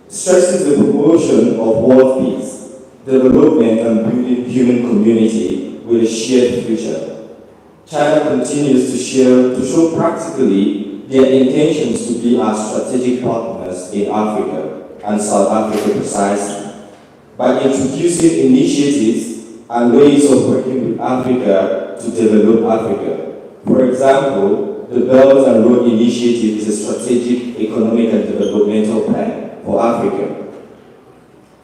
stresses the promotion of world peace, development, and building human community with a shared future. China continues to show practically their intentions to be our strategic partners in Africa and South Africa precisely, by introducing initiatives and ways of working with Africa to develop Africa. For example, the Belt and Road Initiative is a strategic economic and developmental plan for Africa.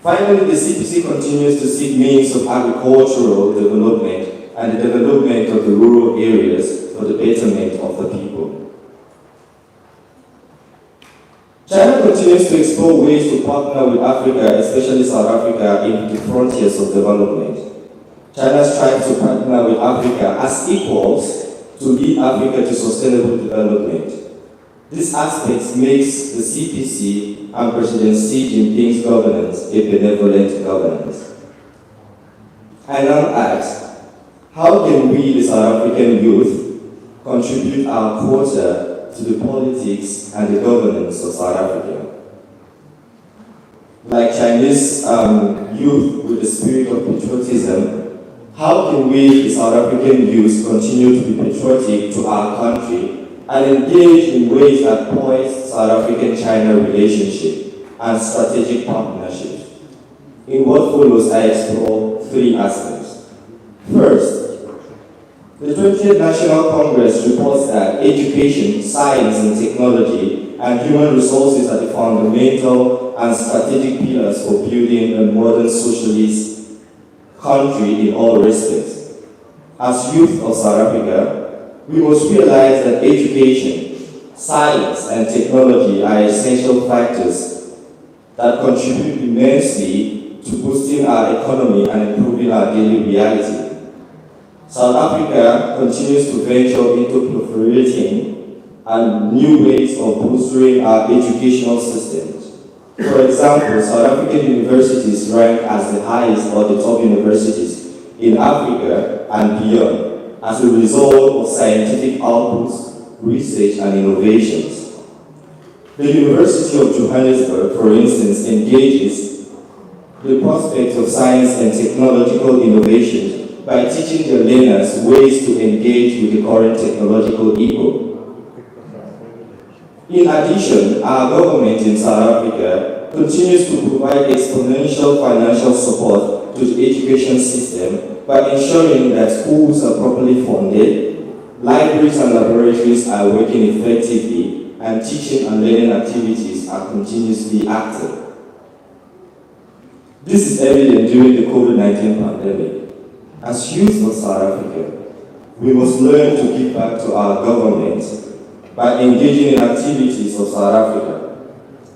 Finally, the CPC continues to seek means of agricultural development and the development of the rural areas for the betterment of the people. China continues to explore ways to partner with Africa, especially South Africa, in the frontiers of development. China strives to partner with Africa as equals to lead Africa to sustainable development. This aspect makes the CPC and President Xi Jinping's governance a benevolent governance. I now ask, how can we, the South African youth, contribute our quota to the politics and the governance of South Africa? like Chinese youth with the spirit of patriotism, how can we, the South African youth, continue to be patriotic to our country and engage in ways that poise South African-China relationship and strategic partnerships? In what follows, I explore three aspects. First, the 20th National Congress reports that education, science and technology, and human resources are the fundamental and strategic pillars for building a modern socialist country in all respects. As youth of South Africa, we must realize that education, science and technology are essential factors that contribute immensely to boosting our economy and improving our daily reality. South Africa continues to venture into proliferating and new ways of bolstering our educational systems. For example, South African universities rank as the highest or the top universities in Africa and beyond as a result of scientific outputs, research and innovations. The University of Johannesburg, for instance, engages the prospect of science and technological innovations by teaching their learners ways to engage with the current technological epoch. In addition, our government in South Africa continues to provide exponential financial support to the education system by ensuring that schools are properly funded, libraries and laboratories are working effectively, and teaching and learning activities are continuously active. This is evident during the COVID-19 pandemic. As youth of South Africa, we must learn to give back to our government by engaging in activities of South Africa.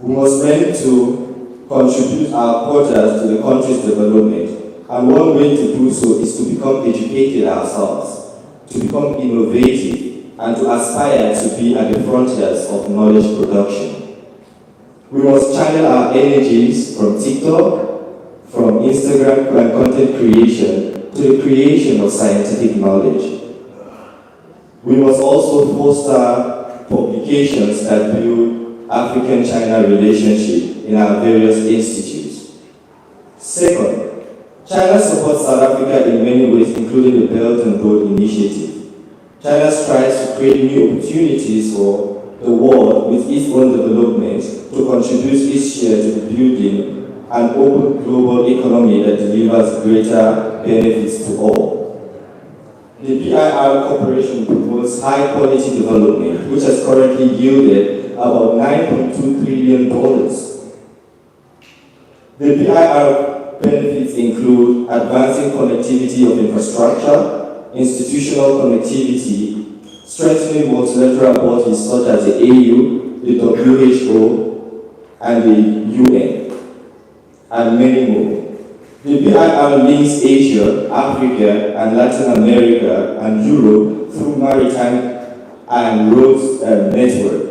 We must learn to contribute our quotas to the country's development, and one way to do so is to become educated ourselves, to become innovative, and to aspire to be at the frontiers of knowledge production. We must channel our energies from TikTok, from Instagram and content creation to the creation of scientific knowledge. We must also foster publications that build African-China relationship in our various institutes. Second, China supports South Africa in many ways, including the Belt and Road Initiative. China strives to create new opportunities for the world with its own development to contribute its share to the building an open global economy that delivers greater benefits to all. The BIR Corporation promotes high-quality development, which has currently yielded about $9.2 trillion. The BIR benefits include advancing connectivity of infrastructure, institutional connectivity, strengthening multilateral bodies such as the AU, the WHO, and the UN, and many more. The BIR links Asia, Africa, and Latin America, and Europe through maritime and roads network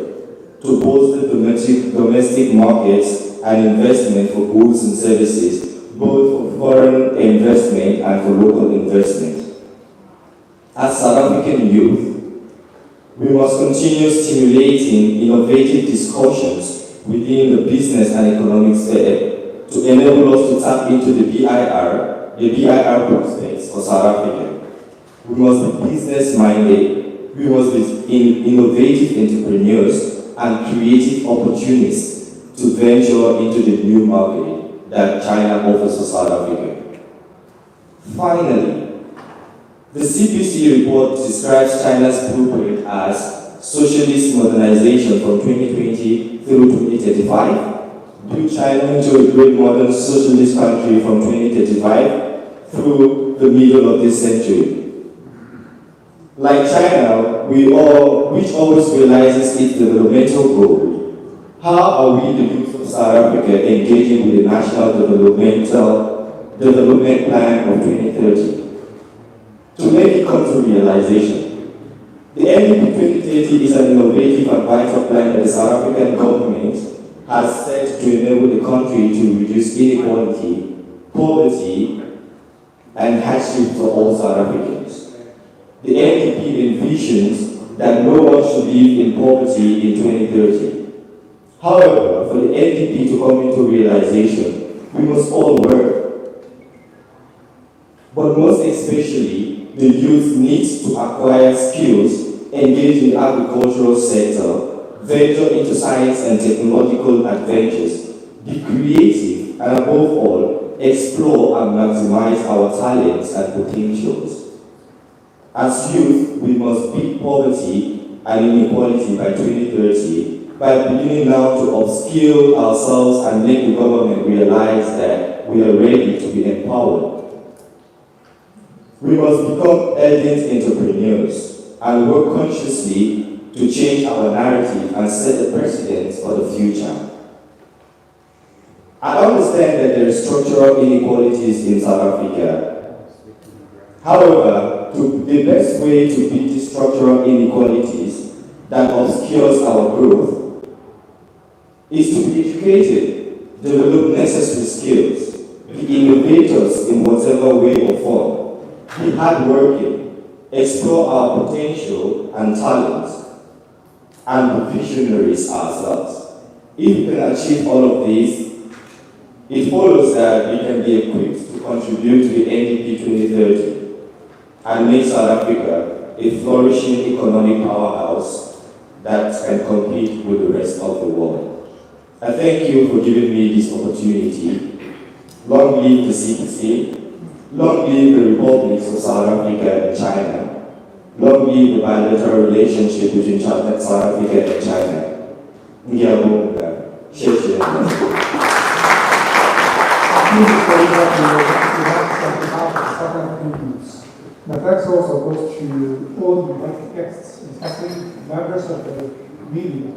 to bolster domestic markets and investment for goods and services, both for foreign investment and for local investment. As South African youth, we must continue stimulating innovative discussions within the business and economic sphere to enable us to tap into the BIR prospects for South Africa. We must be business-minded, we must be innovative entrepreneurs and creative opportunists to venture into the new market that China offers for South Africa. Finally, the CPC report describes China's blueprint as socialist modernization from 2020 through 2035, build China into a great modern socialist country from 2035 through the middle of this century. Like China, which always realizes its developmental goal, how are we, the youth of South Africa, engaging with the National Development Plan of 2030? To make it come to realization, the NDP 2030 is an innovative and vital plan that the South African government has set to enable the country to reduce inequality, poverty, and hardship for all South Africans. The NDP envisions that no one should live in poverty in 2030. However, for the NDP to come into realization, we must all work. But most especially, the youth needs to acquire skills, engage in the agricultural sector, venture into science and technological adventures, be creative, and above all, explore and maximize our talents and potentials. As youth, we must beat poverty and inequality by 2030 by beginning now to upskill ourselves and make the government realize that we are ready to be empowered. We must become ardent entrepreneurs and work consciously to change our narrative and set the precedent for the future. I understand that there are structural inequalities in South Africa. However, the best way to beat these structural inequalities that obscures our growth is to be educated, develop necessary skills, be innovators in whatever way or form, be hardworking, explore our potential and talents, and be visionaries ourselves. If we can achieve all of these, it follows that we can be equipped to contribute to the NDP 2030 and make South Africa a flourishing economic powerhouse that can compete with the rest of the world. I thank you for giving me this opportunity. Long live the CPC, long live the republics of South Africa and China, long live the bilateral relationship between South Africa and China. Ngiyabonga. My thanks also goes to all the invited guests, especially members of the media.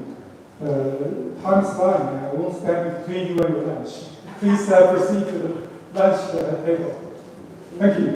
Time's flying, I won't stand between you and your lunch. Please proceed to the lunch table. Thank you.